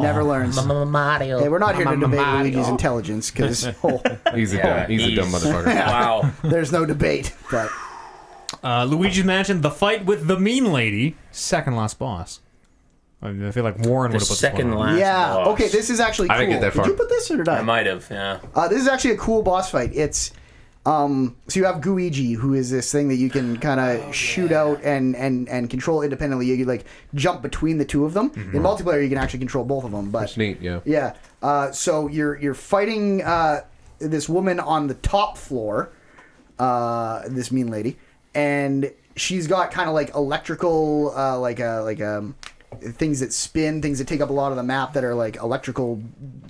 never learns. Mario. Hey, we're not here to debate Luigi's intelligence because he's a dumb motherfucker. Wow. There's no debate. But Luigi's Mansion: The Fight with the Mean Lady, second last boss. I feel like Warren would have put second this one last. yeah, boss. okay, this is actually cool. I didn't get that far. Did you put this or did I? I might have. Yeah. This is actually a cool boss fight. It's so you have Guigi, who is this thing that you can kind of shoot out and control independently. You can like jump between the two of them. In multiplayer, you can actually control both of them. But That's neat, yeah. Yeah. So you're fighting this woman on the top floor, this mean lady, and she's got kind of like electrical, things that spin, things that take up a lot of the map that are like electrical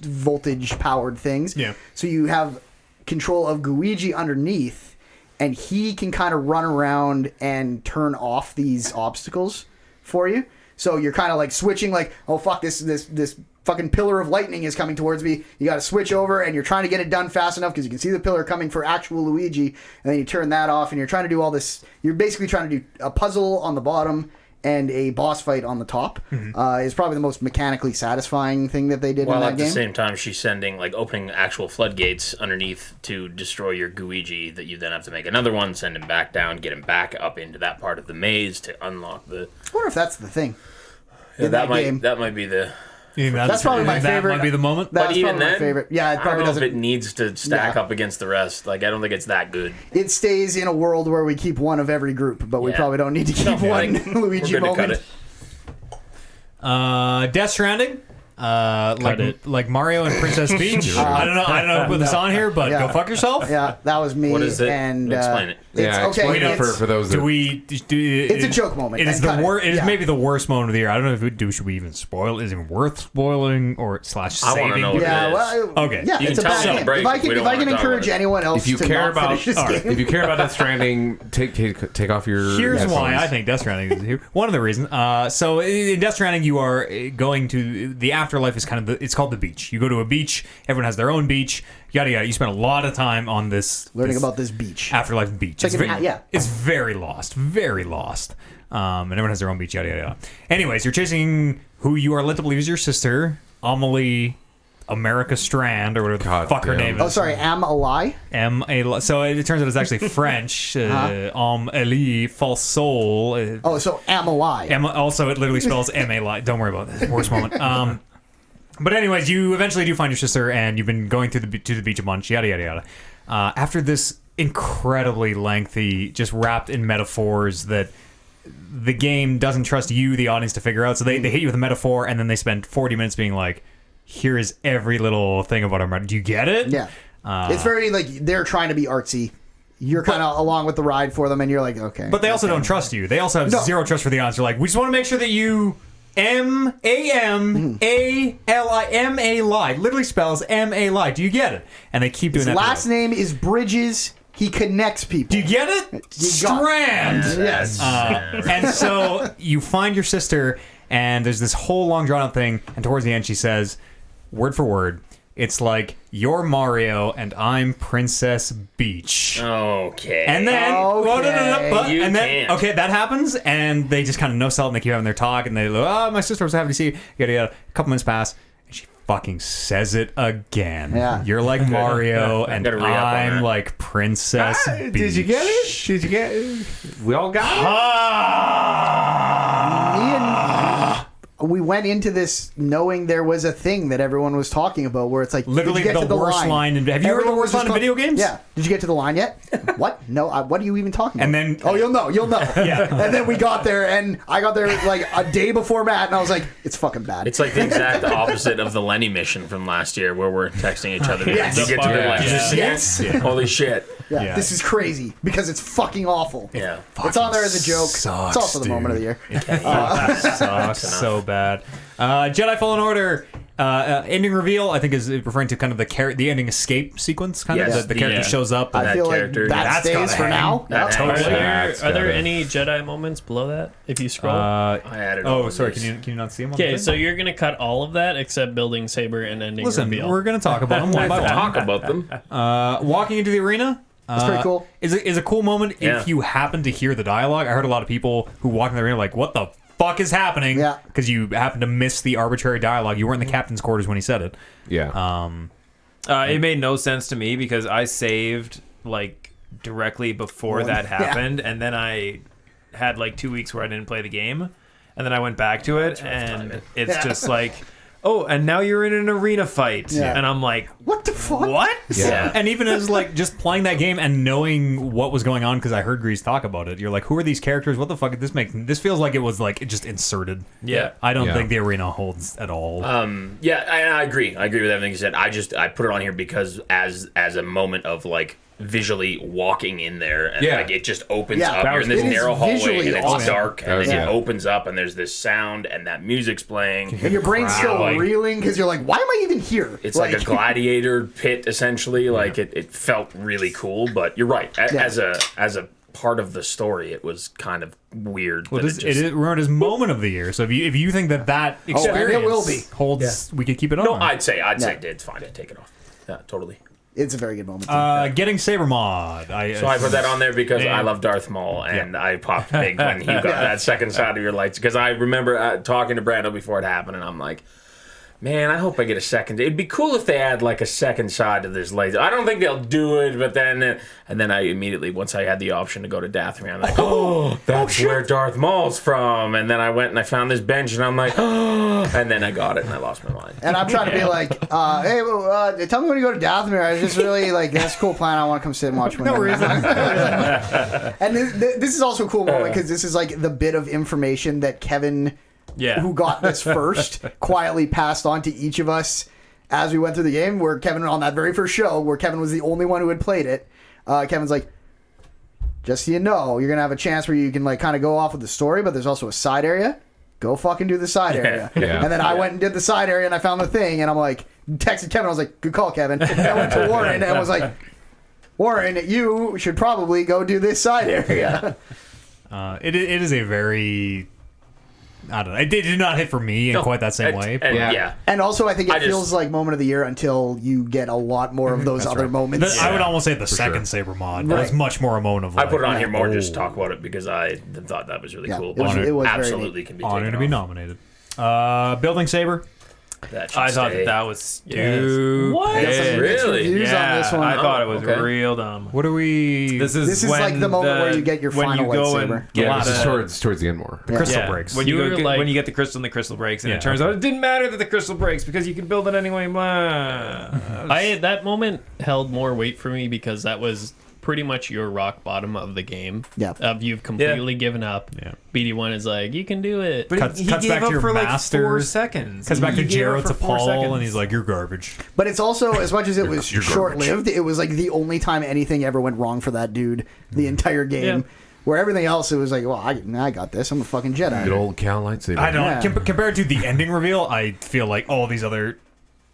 voltage powered things. Yeah. So you have control of Guigi underneath, and he can kind of run around and turn off these obstacles for you. So you're kind of like switching, like, oh fuck, this fucking pillar of lightning is coming towards me. You got to switch over, and you're trying to get it done fast enough because you can see the pillar coming for actual Luigi, and then you turn that off, and you're trying to do all this. You're basically trying to do a puzzle on the bottom and a boss fight on the top. Is probably the most mechanically satisfying thing that they did in that at game. the same time, she's opening actual floodgates underneath to destroy your Guigi that you then have to make another one, send him back down, get him back up into that part of the maze to unlock the... I wonder if that's the thing. Yeah, that might be the... That's probably my favorite. That might be the moment. That's but even probably then, my favorite. Yeah, it probably I don't know doesn't. if it needs to stack up against the rest. Like, I don't think it's that good. It stays in a world where we keep one of every group, but we probably don't need to keep one Luigi moment. Death Stranding. Like Mario and Princess Peach. I don't know to put this on here, but go fuck yourself. Yeah, that was me. What is it? And explain it. Explain it for those. It's a joke moment. It is the worst. It is maybe the worst moment of the year. I don't know if should we even spoil? Is it even worth spoiling or /saving? I want to know what it is. Okay. Yeah, it's a bad game. If I can encourage anyone else to not finish this game. If you care about Death Stranding, take off your. Here's why I think Death Stranding is here. One of the reasons. So in Death Stranding, you are going to the afterlife is kind of it's called the beach. You go to a beach. Everyone has their own beach. Yada yada. You spend a lot of time on this learning about this beach, afterlife beach. It's very lost, very lost. And everyone has their own beach. Yada yada. Anyways, you're chasing who you are led to believe is your sister, Amelie America Strand, or whatever the fuck her name is. Oh, sorry, Amelie. So it turns out it's actually French. Amélie False Soul. So Amelie. Also, it literally spells M-A-L-I. Don't worry about this. Worst moment. But anyways, you eventually do find your sister, and you've been going to the beach a bunch, yada, yada, yada. After this incredibly lengthy, just wrapped in metaphors that the game doesn't trust you, the audience, to figure out. So they hit you with a metaphor, and then they spend 40 minutes being like, here is every little thing about our... Do you get it? Yeah. It's very, like, they're trying to be artsy. You're kind of along with the ride for them, and you're like, okay. But they also don't trust you. They also have zero trust for the audience. They're like, we just want to make sure that you... M-A-M-A-L-I literally spells M-A-L-I. Do you get it? And they keep doing that. His last name is Bridges. He connects people. Do you get it? Strand. Yes. And so you find your sister, and there's this whole long drawn out thing, and towards the end she says, word for word. It's like you're Mario and I'm Princess Peach. Okay. And then, Okay. that happens, and they just kind of no sell it, and they keep having their talk, and they go, "Oh, my sister was happy to see you." Yada yada. A couple minutes pass, and she fucking says it again. Yeah. You're like Mario, and gotta re-up on I'm that. like Princess Peach. Did you get it? Did you get it? We all got Me and we went into this knowing there was a thing that everyone was talking about where it's like, Literally did you get the to the worst line in- have you heard the Everyone worst was line in just video games? Yeah. Did you get to the line yet? What? No. What are you even talking about? And then- oh, you'll know. Yeah. And then we got there, and I got there like a day before Matt, and I was like, it's fucking bad. It's like the exact opposite of the Lenny mission from last year, where we're texting each other. Yes. Did you get to the line? Yes. Holy shit! yeah, Yeah. This is crazy because it's fucking awful. Yeah. It's on there as a joke. Sucks, it's also the dude. moment of the year. Sucks so bad. Jedi Fallen Order ending reveal, I think, is referring to kind of the ending escape sequence. Kind Yes. of the character Yeah. shows up. I And feel like character, that that's stays gotta for hang. now. That Yeah. hangs. Are That's there gotta- any Jedi moments below that? If you scroll. I added. all oh, of sorry. these. Can you not see them? On the Okay, thing? so you're gonna cut all of that except building saber and ending Listen, reveal. we're gonna talk about them one by Talk one. about them. Walking into the arena. That's pretty cool. Is a cool moment Yeah. if you happen to hear the dialogue. I heard a lot of people who walk in the arena like, "What the fuck is happening?" Yeah. Because you happen to miss the arbitrary dialogue. You weren't in the captain's quarters when he said it. Yeah. It made no sense to me because I saved like directly before that happened, and then I had like 2 weeks where I didn't play the game, and then I went back to it, and it's just like, oh, and now you're in an arena fight, Yeah. and I'm like, What the fuck? what? Yeah. And even as like just playing that game and knowing what was going on, because I heard Grease talk about it, you're like, who are these characters? What the fuck did this make? This feels like it was like just inserted. Yeah. I don't Yeah. think the arena holds at all. Yeah, I agree. I agree with everything you said. I put it on here because as a moment of like visually walking in there, and Yeah. like it just opens Yeah, up. that You're was- in this it is narrow hallway, and visually it's awesome. dark, and was- then yeah. it opens up, and there's this sound, and that music's playing. And your brain's still Like- reeling because you're like, why am I even here? It's like a gladiator pit, essentially. Like it felt really cool, but you're right. As a part of the story, it was kind of weird. Well, that it is ruined his moment of the year. So if you think that experience it will be. holds, we could keep it on. no, I'd say it's fine. I'd take it off. Yeah, totally. It's a very good moment. Getting Saber Mod. So I put that on there because I love Darth Maul, and I popped big when he got that second side of your lights. Because I remember talking to Brando before it happened, and I'm like, man, I hope I get a second. It'd be cool if they add like a second side to this laser. I don't think they'll do it, but then I immediately, once I had the option to go to Dathomir, I'm like, oh, that's where Darth Maul's from. And then I went and I found this bench, and I'm like, oh, and then I got it, and I lost my mind. And I'm trying to be like, hey, tell me when you go to Dathomir. I was just really like, that's a cool plan. I want to come sit and watch. No reason. And this is also a cool moment because this is like the bit of information that Kevin, who got this first, quietly passed on to each of us as we went through the game. Where Kevin, on that very first show, where Kevin was the only one who had played it, Kevin's like, just so you know, you're gonna have a chance where you can like kind of go off with the story, but there's also a side area. Go fucking do the side area. Yeah. And then I went and did the side area, and I found the thing, and I'm like, texted Kevin. I was like, good call, Kevin. And I went to Warren and was like, Warren, you should probably go do this side area. It is a very, I don't know. It did not hit for me in quite that same way. And, Yeah. yeah. And also, I think it I just- feels like moment of the year until you get a lot more of those other moments. I would almost say the second Saber Mod was much more a moment of I like, put it on here more just to talk about it because I thought that was really Yeah, cool. it was- But it was very absolutely neat. can be honor taken to be off. nominated. Building Saber. That should I thought stay. that was stupid. What? I got some mixed Really? reviews Yeah, on this one. I thought it was okay. real dumb. What are we? This This is when like the moment where you get your when final you go lightsaber. and get Yeah, this is the- towards the end more. crystal yeah, breaks. when You you, were get, like- when you get the crystal and the crystal breaks, and Yeah, it turns out it didn't matter that the crystal breaks because you can build it anyway. Blah. That moment held more weight for me because that was pretty much your rock bottom of the game. Yeah. Of you've completely given up. Yeah. BD1 is like, you can do it. But Cuts he back gave to up your for like 4 masters. seconds. Cuts back He to gave up Jarrett for to 4 Paul, seconds. and he's like, "You're garbage." But it's also, as much as it was you're short lived, it was like the only time anything ever went wrong for that dude the entire game. Yeah. Where everything else, it was like, well, I got this. I'm a fucking Jedi. Good old Cal lightsaber. I don't. Yeah. Compared to the ending reveal, I feel like all these other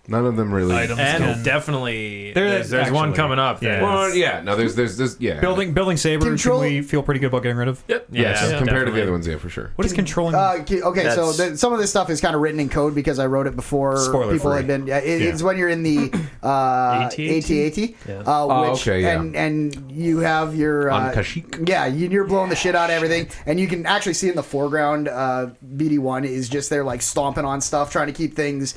None of them really. Items And definitely, There's there's one actually- coming up. yeah. that Well, is- yeah. No, there's yeah. Building saber. Control- Can we feel pretty good about getting rid of? Yep. Yes, Yeah, compared to the definitely. other ones, yeah, for sure. What is controlling? Okay, so That's- some of this stuff is kind of written in code because I wrote it before Spoiler people free. had been. It's when you're in the AT-AT, Yeah. which okay, yeah. and you have your On Kashyyyk? yeah, you're blowing the shit out of everything, and you can actually see in the foreground, BD1 is just there like stomping on stuff, trying to keep things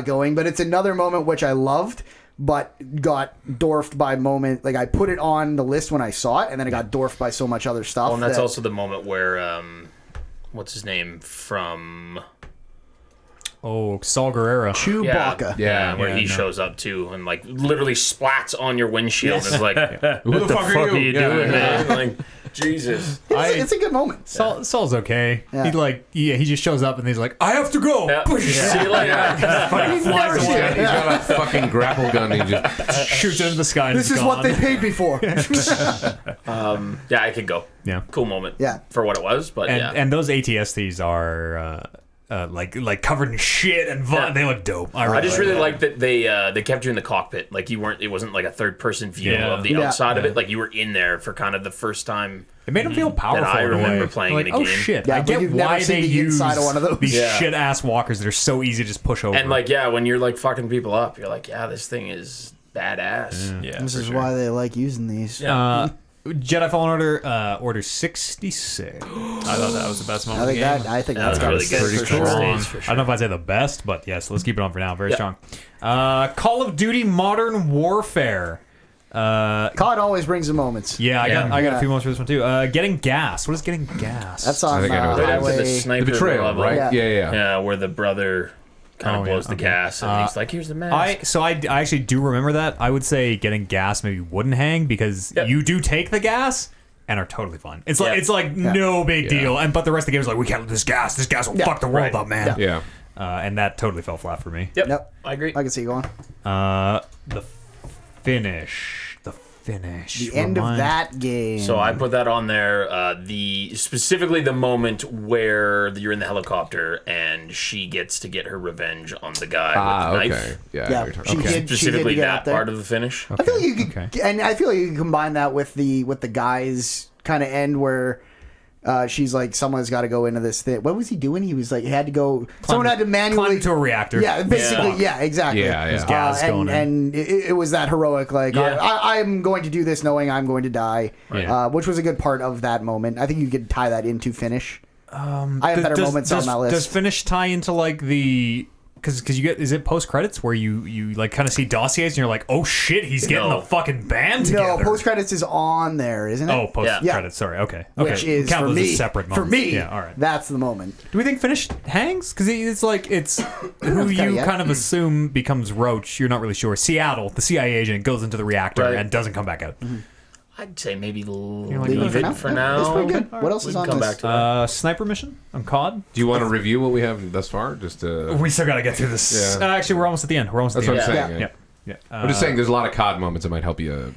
going. But it's another moment which I loved, but got dwarfed by moment. Like I put it on the list when I saw it, and then it got dwarfed by so much other stuff. Well, and that's that- also the moment where what's his name from Saul Guerrero. Chewbacca. Yeah, where he no. shows up too and like literally splats on your windshield. Yes. It's like, Who the fuck are you Yeah, doing, yeah. man? Like, Jesus. It's a good moment. Saul's okay. Yeah. He just shows up and he's like, I have to go. Yeah. See you later. Fucking flies Never away. He's got a fucking grapple gun and he just Shoots it into the sky. And This is is what gone. they paid me for. Yeah, I could go. Yeah. Cool moment. Yeah. For what it was, but And yeah. and those ATSTs are like covered in shit and they look dope. I just really like that they kept you in the cockpit. Like it wasn't like a third person view Yeah. of the Yeah. outside of it. Like you were in there for kind of the first time. It made them feel powerful. I in a remember way. playing like, in a oh game. shit! Yeah, I but get you've never why seen they the use inside of one of those. these Yeah. shit ass walkers that are so easy to just push over. And like, yeah, when you're like fucking people up, you're like, yeah, this thing is badass. Yeah, This for is sure. why they like using these. Jedi Fallen Order, Order 66. I thought that was the best moment I of think the game. that. I think That that's was got really to good. stay For for sure. sure. Stays for I don't know if I'd say the best, but yes, let's keep it on for now. Very Yeah. strong. Call of Duty Modern Warfare. COD always brings the moments. Yeah, I got Yeah. a few moments for this one too. Getting gas. What is getting gas? That's on think I know what Right that after the highway. sniper the betrayal, level. right? Yeah. Yeah. Yeah, where the brother kind of blows the gas and he's like, here's the mask. I actually do remember that. I would say getting gas maybe wouldn't hang because Yep. you do take the gas and are totally fine. It's like Yep. no big Yeah. deal. But the rest of the game is like we can't let this gas. This gas will fuck the world Right. up, man. Yeah. And that totally fell flat for me. Yep. Yep. I agree. I can see you going. The finish. The end of that game. So I put that on there. Specifically the moment where you're in the helicopter and she gets to get her revenge on the guy with the Okay. knife. Yeah. I know Yeah, what you're talking she about. did. Specifically get that up there. part of the finish. I feel like you could, and I feel like you can combine that with the guys kind of end where. She's like, someone's got to go into this thing. What was he doing? He was like, he had to go. Someone had to manually climb to a reactor. Yeah, basically, Yeah. yeah, exactly. Yeah, yeah. There's gas going in. and it was that heroic, like, Yeah. I'm going to do this knowing I'm going to die, Right. which was a good part of that moment. I think you could tie that into finish. I have better moments on my list. Does finish tie into like the because you get is it post credits where you like kind of see dossiers and you're like, oh shit, he's getting No. the fucking band no, together. post credits is on there, isn't it? Oh, post Yeah. credits. Sorry. Okay. Which is Count for those as me. separate For moments. me, Yeah. All right. that's the moment. Do we think finish hangs? Because it's like it's who kinda you yet. kind of assume becomes Roach. You're not really sure. Seattle, the CIA agent, goes into the reactor Right. and doesn't come back out. I'd say maybe like, leave okay. it for Yeah, now. that's pretty good. What else We is can on come this? back to that. Sniper mission on COD. Do you want to review what we have thus far? Just to. We still got to get through this. Yeah. Actually, we're almost at the end. We're almost That's at what the I'm end. saying. Yeah. Yeah. I'm just saying, there's a lot of COD moments that might help you.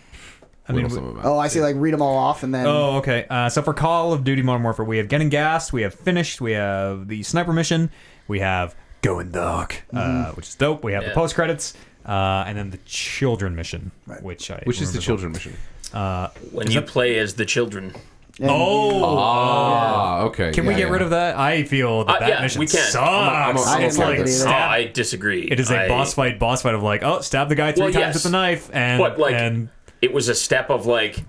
Whittle some of them out. Oh, I see. Like read them all off and then. Oh, okay. So for Call of Duty Modern Warfare, we have Getting Gassed, we have Finished, we have the Sniper Mission, we have Going Dark, which is dope. We have the Yeah. post credits, and then the Children Mission, which Which is the children mission? When you play as the children. Ah, okay. Can we get rid of that? I feel that that yeah, mission we can. sucks. I It's didn't like like it either. Oh, stab- I disagree. it is a I- boss fight of like, oh, stab the guy three Well, times yes. with the knife, and But like, and it was a step of like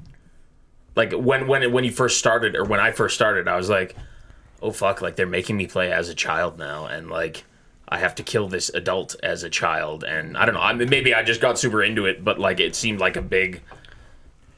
when you first started, or when I first started, I was like, oh fuck, like they're making me play as a child now, and like I have to kill this adult as a child, and I don't know. I mean, maybe I just got super into it, but like it seemed like a big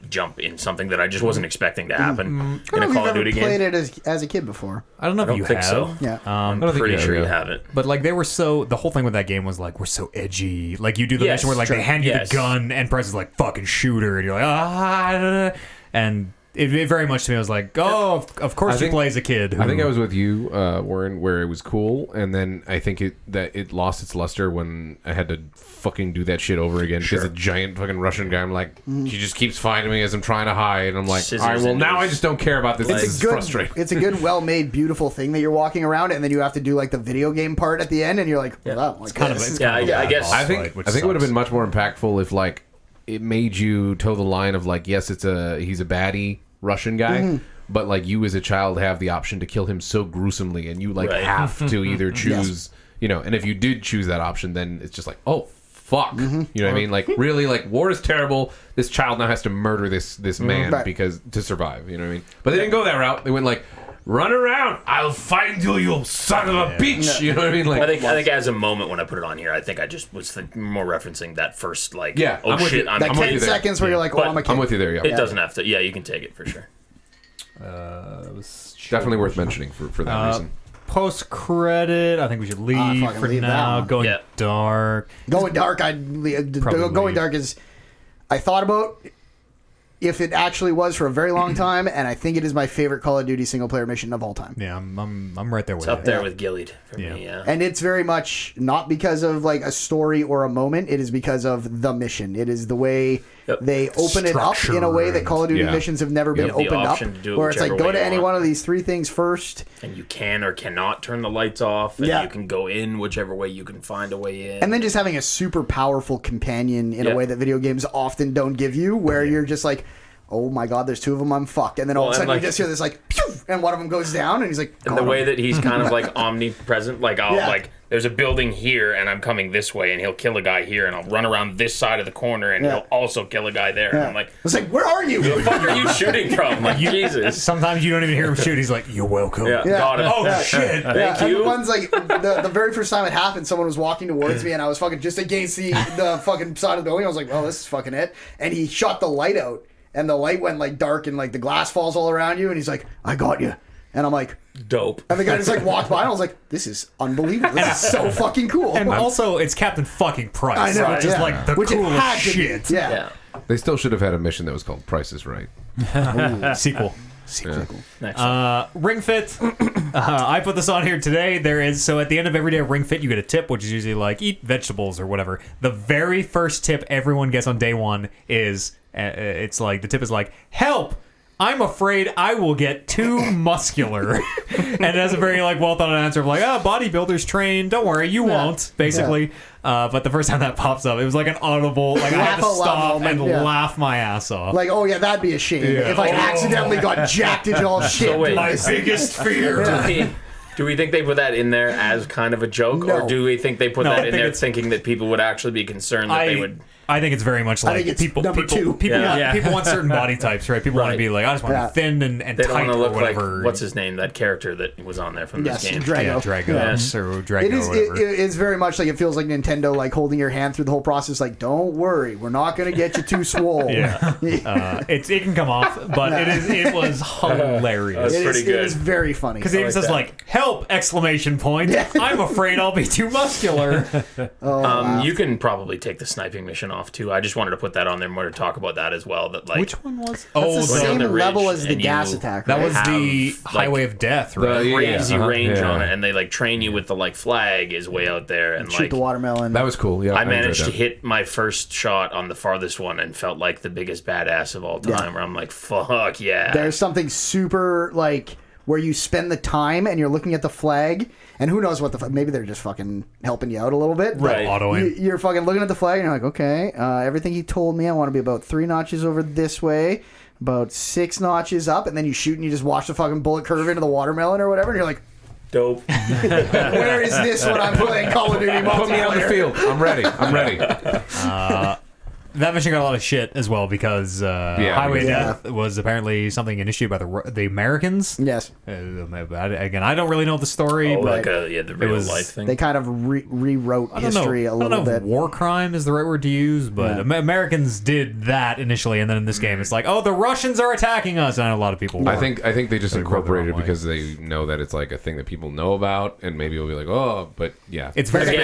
jump in something that I just wasn't expecting to happen I in don't a know if Call you've of Duty ever played game. it as a kid before. I don't know I if don't you think have. so. Yeah. I'm think pretty you sure have, you yeah. have it. But like they were so the whole thing with that game was like we're so edgy. Like you do the Yes, mission where like they sure. hand you Yes. the gun and Price is like fucking shoot her and you're like and it very much to me, I was like, oh, of course you play as a kid. I think I was with you, Warren, where it was cool, and then I think it lost its luster when I had to fucking do that shit over again because a giant fucking Russian guy. I'm like, he just keeps finding me as I'm trying to hide, and I'm like, all right, well now I just don't care about this. This is frustrating. It's a good, well-made, beautiful thing that you're walking around, and then you have to do like the video game part at the end, and you're like, well, like, kind of. I guess. I think it would have been much more impactful if like it made you toe the line of like, yes, he's a baddie Russian guy, but like you as a child have the option to kill him so gruesomely, and you like have to either choose, and if you did choose that option, then it's just like, oh fuck, you know what I mean? Like really, like war is terrible. This child now has to murder this man because to survive, you know what I mean? But they didn't go that route. They went like, run around, I'll find you, you son of a bitch. You know what I mean? Like, I think as a moment when I put it on here, I think I just was more referencing that first like, I'm shit, you. I'm that 10 seconds where you're like, oh, I'm a kid. I'm with you there. Yeah, it doesn't have to. Yeah, you can take it for sure. It was definitely worth mentioning for that reason. Post credit, I think we should leave for now. Going dark. Going dark. Going dark is. I thought about if it actually was for a very long time, and I think it is my favorite Call of Duty single player mission of all time. Yeah, I'm right there with it. It's up there with Gilead for me, yeah. And it's very much not because of like a story or a moment, it is because of the mission. It is the way they open it up in a way that Call of Duty missions have never been opened up. Where it's like, go to any one of these three things first. And you can or cannot turn the lights off, and you can go in whichever way you can find a way in. And then just having a super powerful companion in a way that video games often don't give you, where you're just like, oh my god, there's two of them, I'm fucked. And then all of a sudden you just hear this like, pew, and one of them goes down, and he's like, and the way that he's kind of like omnipresent, like like there's a building here, and I'm coming this way, and he'll kill a guy here, and I'll run around this side of the corner, and he'll also kill a guy there. And I'm like, it's like, where are you? Where the fuck are you shooting from? Like, Jesus. Sometimes you don't even hear him shoot. He's like, you're welcome. Got it. Oh shit. Thank you. And the one's like, the very first time it happened, someone was walking towards me, and I was fucking just against the fucking side of the building. I was like, well, this is fucking it. And he shot the light out. And the light went like dark, and like the glass falls all around you, and he's like, I got you. And I'm like, dope. And the guy just like walked by, and I was like, this is unbelievable. This is so fucking cool. And also, it's Captain fucking Price. I know, which is like the coolest shit. Yeah. They still should have had a mission that was called Price is Right. Sequel. Yeah. Ring Fit. I put this on here today. So at the end of every day of Ring Fit, you get a tip, which is usually like eat vegetables or whatever. The very first tip everyone gets on day one is it's like the tip is like, help, I'm afraid I will get too muscular. And it has a very like well thought out answer of like, bodybuilders train, don't worry, you won't, basically. But the first time that pops up, it was like an audible, like I had to stop and laugh my ass off. Like, oh yeah, that'd be a shame if I accidentally got jacked into all shit. So wait, my biggest fear. Do we think they put that in there as kind of a joke, or do we think they put that in there thinking that people would actually be concerned that they would? I think it's very much like people want certain body types, right? People want to be like, I just want to be thin and they tight don't want to look or whatever. like, what's his name? That character that was on there from this game. Drago. Yes. Or Drago it is, or whatever. It's very much like it feels like Nintendo like holding your hand through the whole process, like, don't worry, we're not going to get you too swole. It can come off, but it was hilarious. That's pretty good. It is very funny. Because it even says like, help, exclamation point. I'm afraid I'll be too muscular. You can probably take the sniping mission off too. I just wanted to put that on there more to talk about that as well. That like, which one was? That's the same level as the gas attack. That was the Highway of Death, right? Crazy range on it, and they like train you with the like flag is way out there, and shoot like the watermelon. That was cool. Yeah, I managed to hit my first shot on the farthest one and felt like the biggest badass of all time. Where I'm like, fuck yeah. There's something super like where you spend the time and you're looking at the flag, and who knows what maybe they're just fucking helping you out a little bit. Right. Autoing. You're fucking looking at the flag and you're like, okay, everything he told me, I want to be about 3 notches over this way, about 6 notches up, and then you shoot and you just watch the fucking bullet curve into the watermelon or whatever, and you're like, dope. where is this when I'm playing Call of Duty multiplayer? Put me on the field. I'm ready. I'm ready. That mission got a lot of shit as well because Highway of Death was apparently something initiated by the Americans. Yes. Again, I don't really know the story, but the real life thing. They kind of rewrote history a little bit. I don't know if war crime is the right word to use, but Americans did that initially, and then in this game, it's like, oh, the Russians are attacking us, and a lot of people. I think they just incorporated it because they know that it's like a thing that people know about, and maybe it'll be like, oh, but yeah, it's very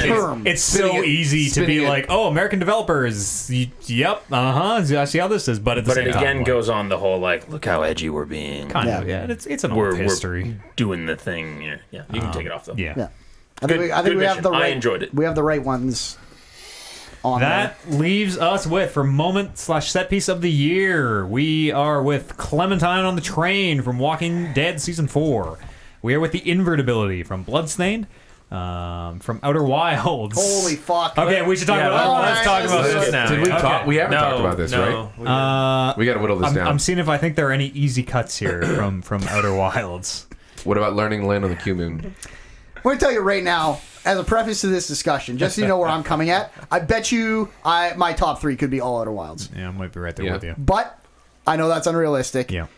it's so easy to be like, oh, American developers. yep, I see how this is, but at the same it time, again like, goes on the whole like, look how edgy we're being. kind of, yeah. It's an old history. We're doing the thing. Yeah, you can take it off though. Yeah. I think we have the right. I enjoyed it. We have the right ones. On that there. leaves us with, for moment/set piece of the year, we are with Clementine on the Train from Walking Dead Season 4. We are with the Invertibility from Bloodstained, from Outer Wilds. Holy fuck. Okay, we should talk about let's talk about this now. Did we talk? We haven't talked about this, right? We got to whittle this down. I'm seeing if I think there are any easy cuts here from Outer Wilds. What about learning to land on the Q-Moon? I'm going to tell you right now, as a preface to this discussion, just so you know where I'm coming at, I bet you my top 3 could be all Outer Wilds. Yeah, I might be right there with you. But I know that's unrealistic. Yeah.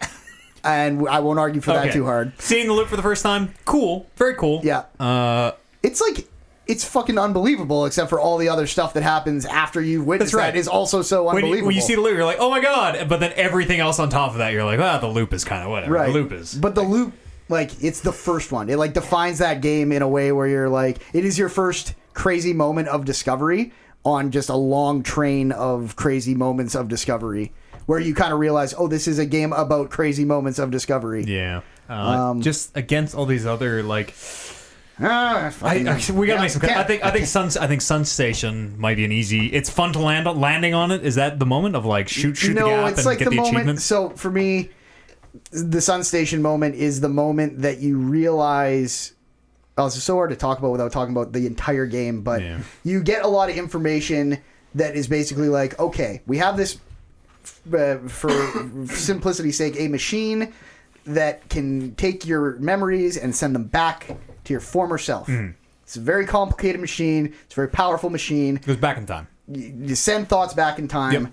And I won't argue for that too hard. Seeing the loop for the first time, cool. Very cool. Yeah. It's fucking unbelievable, except for all the other stuff that happens after you've witnessed that is also so unbelievable. When you see the loop, you're like, oh my god. But then everything else on top of that, you're like, the loop is kind of whatever. Right. The loop is. But the loop, like, it's the first one. It, like, defines that game in a way where you're like, it is your first crazy moment of discovery on just a long train of crazy moments of discovery, where you kind of realize, oh, this is a game about crazy moments of discovery. Yeah. Just against all these other, like... we gotta make some. I think Sun Station might be an easy. It's fun to landing on it. Is that the moment of like shoot the gap it's and like get the moment, achievement? So for me, the Sun Station moment is the moment that you realize. Oh, it's so hard to talk about without talking about the entire game, but you get a lot of information that is basically like, okay, we have this for simplicity's sake, a machine that can take your memories and send them back to your former self. It's a very complicated machine. It's a very powerful machine. It goes back in time. You send thoughts back in time.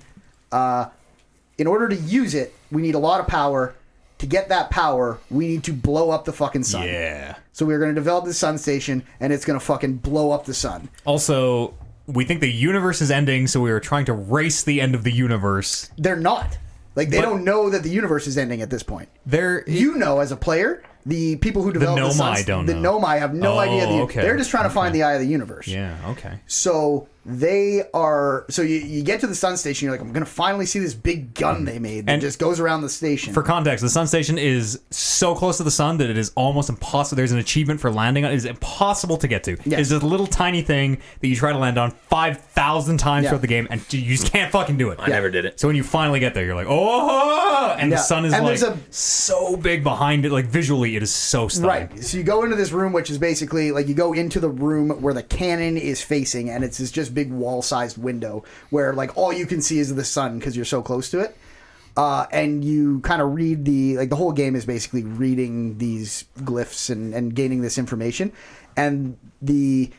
In order to use it, we need a lot of power. To get that power, we need to blow up the fucking sun. Yeah. So we're going to develop this Sun Station, and it's going to fucking blow up the sun. Also, we think the universe is ending, so we are trying to race the end of the universe. They're not. Like, they don't know that the universe is ending at this point. You know, as a player, the people who develop the Nomai don't know. The Nomai have no idea. They're just trying to find the eye of the universe. Yeah, okay. So they are. So you get to the Sun Station. You're like, I'm going to finally see this big gun they made that just goes around the station. For context, the Sun Station is so close to the sun that it is almost impossible. There's an achievement for landing on it. It is impossible to get to. Yes. It's a little tiny thing that you try to land on 5,000 times throughout the game, and you just can't fucking do it. I never did it. So when you finally get there, you're like, oh! And the sun is and like so big behind it. Like visually, it is so stunning. Right. So you go into this room, which is basically like you go into the room where the cannon is facing, and it's this just big wall-sized window where like all you can see is the sun because you're so close to it. And you kind of read the whole game is basically reading these glyphs and gaining this information. And the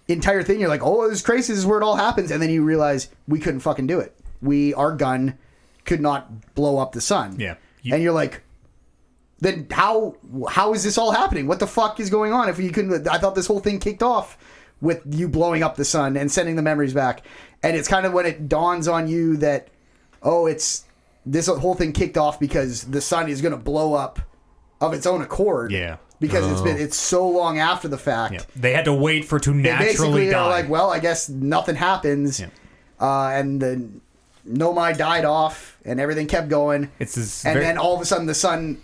entire thing, you're like, oh, this is crazy. This is where it all happens. And then you realize we couldn't fucking do it. Our gun could not blow up the sun. Yeah. And you're like, then how is this all happening? What the fuck is going on? If you couldn't, I thought this whole thing kicked off with you blowing up the sun and sending the memories back. And it's kind of when it dawns on you that, oh, this whole thing kicked off because the sun is going to blow up of its own accord. Yeah. Because it's so long after the fact. Yeah. They had to wait for it to naturally basically die. Are like, well, I guess nothing happens. Yeah. And the Nomai died off and everything kept going. Then all of a sudden the sun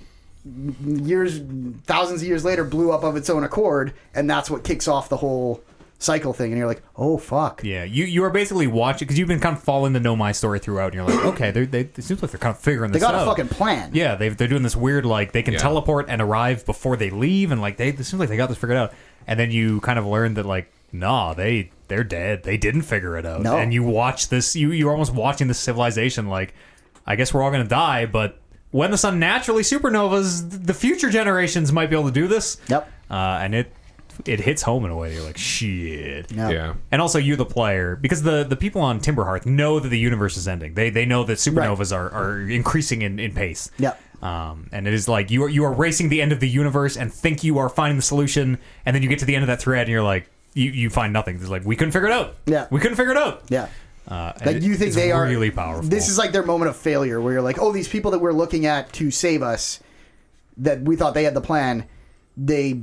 thousands of years later blew up of its own accord, and that's what kicks off the whole cycle thing. And you're like, oh fuck. Yeah, you are basically watching because you've been kind of following the Nomai story throughout, and you're like, okay, it seems like they're kind of figuring this out. They got a fucking plan. Yeah, they're doing this weird like they can teleport and arrive before they leave, and like it seems like they got this figured out. And then you kind of learn that like, nah, they're dead. They didn't figure it out. No. And you watch this. You're almost watching this civilization. Like, I guess we're all gonna die, but when the sun naturally supernovas, the future generations might be able to do this. Yep. And it hits home in a way. You're like, shit. Yep. Yeah. And also you, the player, because the people on Timberhearth know that the universe is ending. They know that supernovas are increasing in pace. Yep. And it is like you are racing the end of the universe and think you are finding the solution, and then you get to the end of that thread and you're like, you find nothing. It's like, we couldn't figure it out. Yeah. We couldn't figure it out. Yeah. Like you think they are really powerful. This is like their moment of failure, where you're like, oh, these people that we're looking at to save us, that we thought they had the plan, they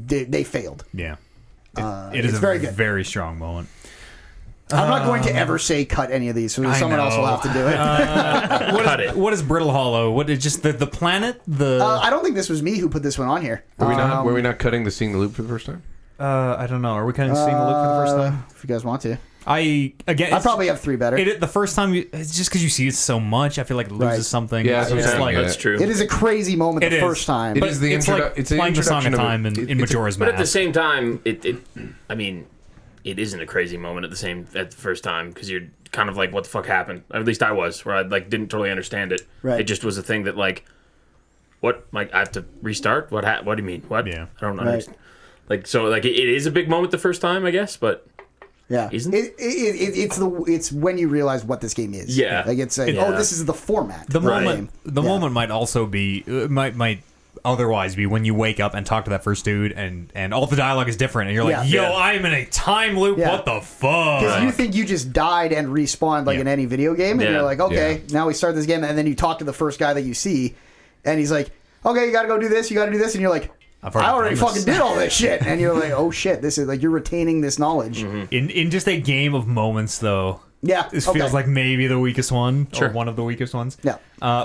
failed. Yeah, it is it's a very good. very strong moment. I'm not going to ever say cut any of these, so someone else will have to do it. What is Brittle Hollow? What is just the planet? I don't think this was me who put this one on here. Were we not cutting the Seeing the Loop for the first time? I don't know. Are we kind of seeing the loop for the first time? If you guys want to. I probably have 3 better. The first time, it's just because you see it so much, I feel like it loses something. Yeah, it's just like that's true. It is a crazy moment the first time. It is the it's like it's the playing the Song introduction of of Time in Majora's Mask. But at the same time, I mean, it isn't a crazy moment at the first time because you're kind of like, what the fuck happened? At least I was, where I like didn't totally understand it. Right. It just was a thing that like, what? Like I have to restart? What do you mean? What? Yeah. I don't understand. Like so, like it is a big moment the first time, I guess, but. Yeah, Isn't it's when you realize what this game is. Yeah. Like it's like, oh, this is the format. The of the moment, game. the moment might also be might otherwise be when you wake up and talk to that first dude, and all the dialogue is different, and you're like, yo, I'm in a time loop. Yeah. What the fuck? Because you think you just died and respawned like in any video game, and you're like, okay, now we start this game, and then you talk to the first guy that you see, and he's like, okay, you got to go do this, and you're like, I already fucking did all this shit, and you're like, oh shit, this is like you're retaining this knowledge. In just a game of moments, though. Yeah, this feels like maybe the weakest one, or one of the weakest ones. Yeah,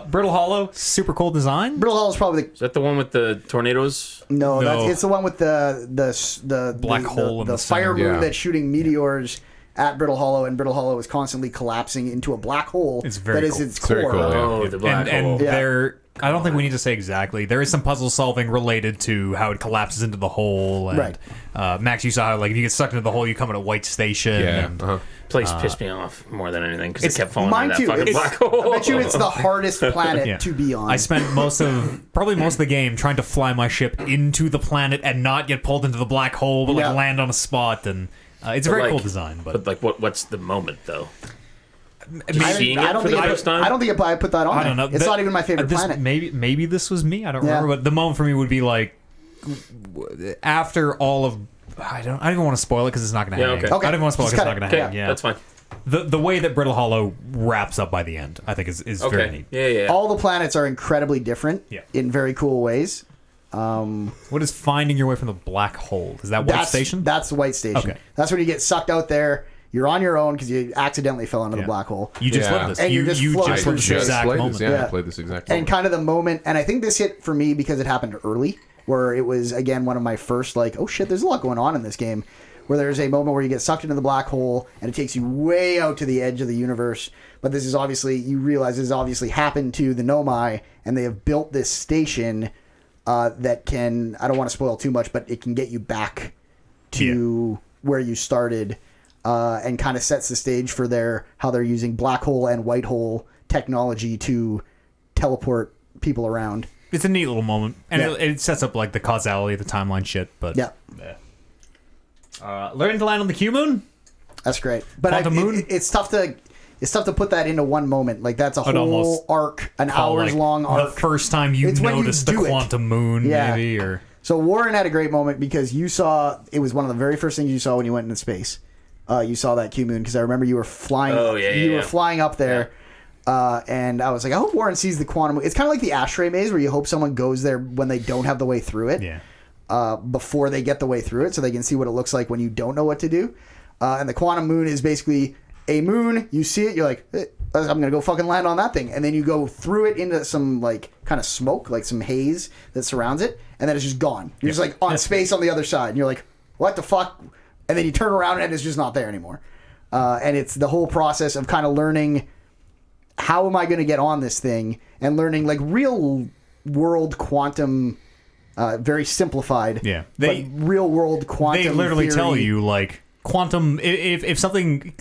Brittle Hollow, super cool design. Brittle Hollow is probably Is that the one with the tornadoes? No. It's the one with the black hole in the the fire center. moon that's shooting meteors at Brittle Hollow, and Brittle Hollow is constantly collapsing into a black hole. It's very that is cool. its It's very core. cool, yeah. Oh, the black hole. And there, I don't think we need to say exactly. There is some puzzle solving related to how it collapses into the hole. And, Right. Max, you saw how like if you get sucked into the hole, you come at a white station. Yeah. And, Place pissed me off more than anything because it kept falling Mine into that too. fucking black hole. I bet you it's the hardest planet Yeah. to be on. I spent probably most of the game trying to fly my ship into the planet and not get pulled into the black hole, but like land on a spot. And it's a very cool design. But like, what's the moment though? I Seeing don't it for think the first time? I don't think I put that on. I don't know. It's not even my favorite planet. Maybe this was me. I don't remember. But the moment for me would be like after all of. I don't even want to spoil it because it's not going to hang. Okay. I don't even want to spoil it because it's not going to hang. Yeah, that's fine. The way that Brittle Hollow wraps up by the end, I think, is very neat. Yeah. All the planets are incredibly different in very cool ways. What is finding your way from the black hole? Is that White Station? That's the White Station. Okay. That's when you get sucked out there. You're on your own because you accidentally fell into the black hole. You just lived this. And you just just floating lived through this space. exact moment. I played this exact moment. And kind of the moment, and I think this hit for me because it happened early, where it was, again, one of my first, like, oh shit, there's a lot going on in this game, where there's a moment where you get sucked into the black hole, and it takes you way out to the edge of the universe, but this is obviously, you realize this has obviously happened to the Nomai, and they have built this station that can, I don't want to spoil too much, but it can get you back to where you started, and kind of sets the stage for how they're using black hole and white hole technology to teleport people around. It's a neat little moment, and it sets up like the causality of the timeline shit. But learning to land on the Q Moon. That's great, but Moon? it's tough to put that into one moment. Like that's a whole almost arc, an hours long arc. The first time you noticed the quantum moon, maybe, or so Warren had a great moment because you saw it was one of the very first things you saw when you went into space. You saw that Q Moon because I remember you were flying. You were flying up there. And I was like, I hope Warren sees the quantum. It's kind of like the ashtray maze where you hope someone goes there when they don't have the way through it. Before they get the way through it, so they can see what it looks like when you don't know what to do. And the quantum moon is basically a moon. You see it, you're like, I'm gonna go fucking land on that thing, and then you go through it into some like kind of smoke, like some haze that surrounds it, and then it's just gone. You're just like on space on the other side, and you're like, what the fuck? And then you turn around and it's just not there anymore. And it's the whole process of kind of learning, how am I going to get on this thing, and learning like real world quantum, very simplified. But real world quantum. They literally theory. tell you like quantum. If something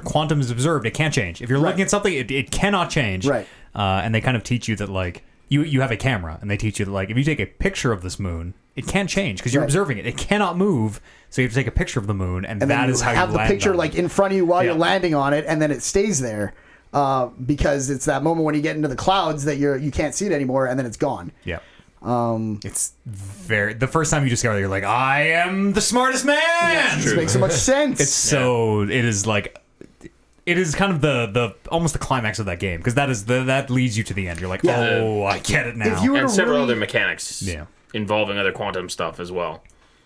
quantum is observed, it can't change. If you're looking at something, it cannot change. Right. And they kind of teach you that like you have a camera, and they teach you that like if you take a picture of this moon, it can't change because you're observing it. It cannot move. So you have to take a picture of the moon, and that is how you have the land picture on like in front of you while you're landing on it, and then it stays there. Because it's that moment when you get into the clouds that you can't see it anymore, and then it's gone. Yeah. It's the first time you discover that, you're like, I am the smartest man. This makes so much sense. It's it is kind of the almost the climax of that game, because that leads you to the end. You're like, I get it now. If you were and several really, other mechanics involving other quantum stuff as well.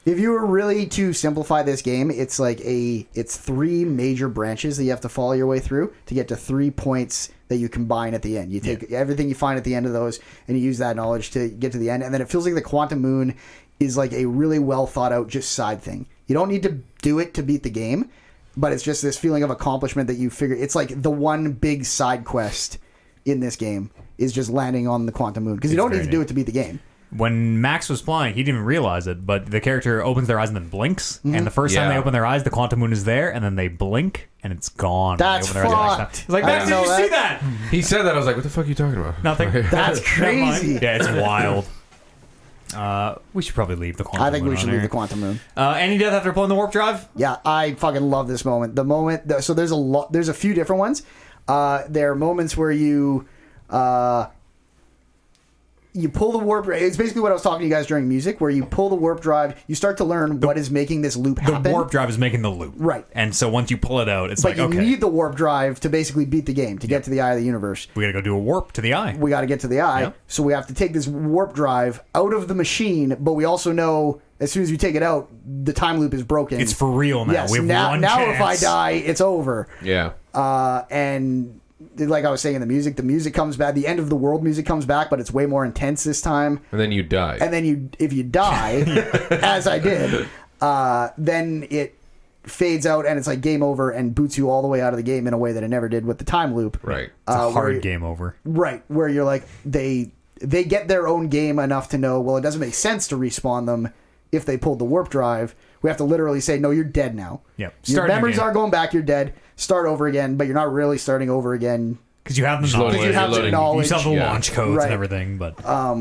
If you were really to simplify this game, it's like it's 3 major branches that you have to follow your way through to get to 3 points that you combine at the end. You take everything you find at the end of those and you use that knowledge to get to the end. And then it feels like the Quantum Moon is like a really well thought out just side thing. You don't need to do it to beat the game, but it's just this feeling of accomplishment that you figure. It's like the one big side quest in this game is just landing on the Quantum Moon because you don't need to do it to beat the game. When Max was flying, he didn't even realize it, but the character opens their eyes and then blinks. Mm-hmm. And the first time they open their eyes, the Quantum Moon is there, and then they blink, and it's gone. That's fucked. He's like, Max, did you see that? He said that. I was like, what the fuck are you talking about? Nothing. That's crazy. Yeah, it's wild. We should probably leave the Quantum Moon. I think we should leave the Quantum Moon. Any death after pulling the warp drive? Yeah, I fucking love this moment. So there's a few different ones. There are moments where you pull the warp. It's basically what I was talking to you guys during music, where you pull the warp drive, you start to learn what is making this loop happen. The warp drive is making the loop. Right. And so once you pull it out, it's but like, okay. you need the warp drive to basically beat the game, to get to the eye of the universe. We gotta go do a warp to the eye. We gotta get to the eye. Yep. So we have to take this warp drive out of the machine, but we also know as soon as you take it out, the time loop is broken. It's for real now. Yes, we have one now chance. if I die, it's over. Yeah. And like I was saying in the music comes back. The end of the world music comes back, but it's way more intense this time. And then you die. And then if you die, as I did, then it fades out and it's like game over and boots you all the way out of the game in a way that it never did with the time loop. Right. It's a hard game over. Right, where you're like they get their own game enough to know, well, it doesn't make sense to respawn them if they pulled the warp drive. We have to literally say, no, you're dead now. Yep. Your memories aren't going back. You're dead. Start over again, but you're not really starting over again. Because you have the knowledge. You have the knowledge. You have the launch codes Right. and everything, but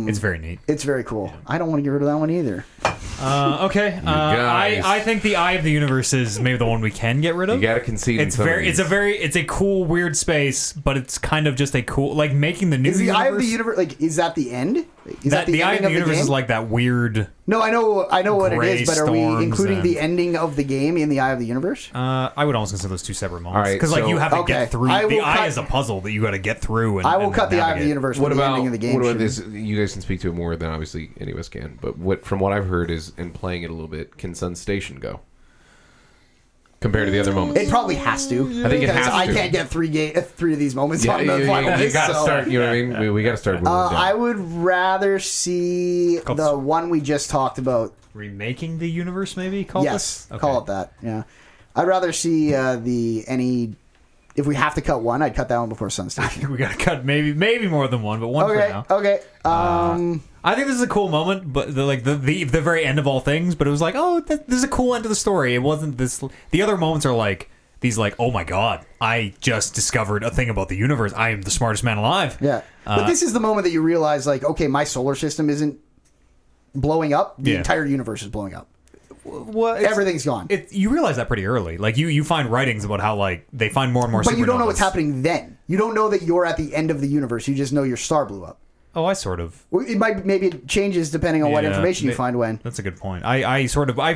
it's very neat. It's very cool. Yeah. I don't want to get rid of that one either. Okay. I think the Eye of the Universe is maybe the one we can get rid of. You gotta concede. It's a cool, weird space, but it's kind of just a cool, like making the new. Is the universe, Eye of the Universe like? Is that the end? Is that the Eye of the Universe game? is like that weird. No, I know what it is, but are we storms including the ending of the game in the Eye of the Universe? I would almost consider those two separate moments Right, because like you have to get through. The Eye is a puzzle that you got to get through. And, I will cut the Eye of the Universe. What with about the ending of the game? What about this? You guys can speak to it more than obviously any of us can. But from what I've heard is, and playing it a little bit, can Sun Station go compared to the other moments? It probably has to. I think it has to. I can't get three of these moments on the you final disc. got to start. You know what I mean? We got to start moving down. I would rather see the one we just talked about. Remaking the universe, maybe? Call it that. Yeah, I'd rather see if we have to cut one, I'd cut that one before Sun Station. I think we got to cut maybe more than one, but one for now. Okay. I think this is a cool moment, but the very end of all things. But it was like, oh, this is a cool end to the story. It wasn't this. The other moments are like these, like, oh my god, I just discovered a thing about the universe. I am the smartest man alive. Yeah, but this is the moment that you realize, like, okay, my solar system isn't blowing up. The entire universe is blowing up. Well, everything's gone. You realize that pretty early. Like you find writings about how like they find more and more. But you don't know what's happening then. You don't know that you're at the end of the universe. You just know your star blew up. Oh, I sort of. Maybe it changes depending on what information you find when. That's a good point. I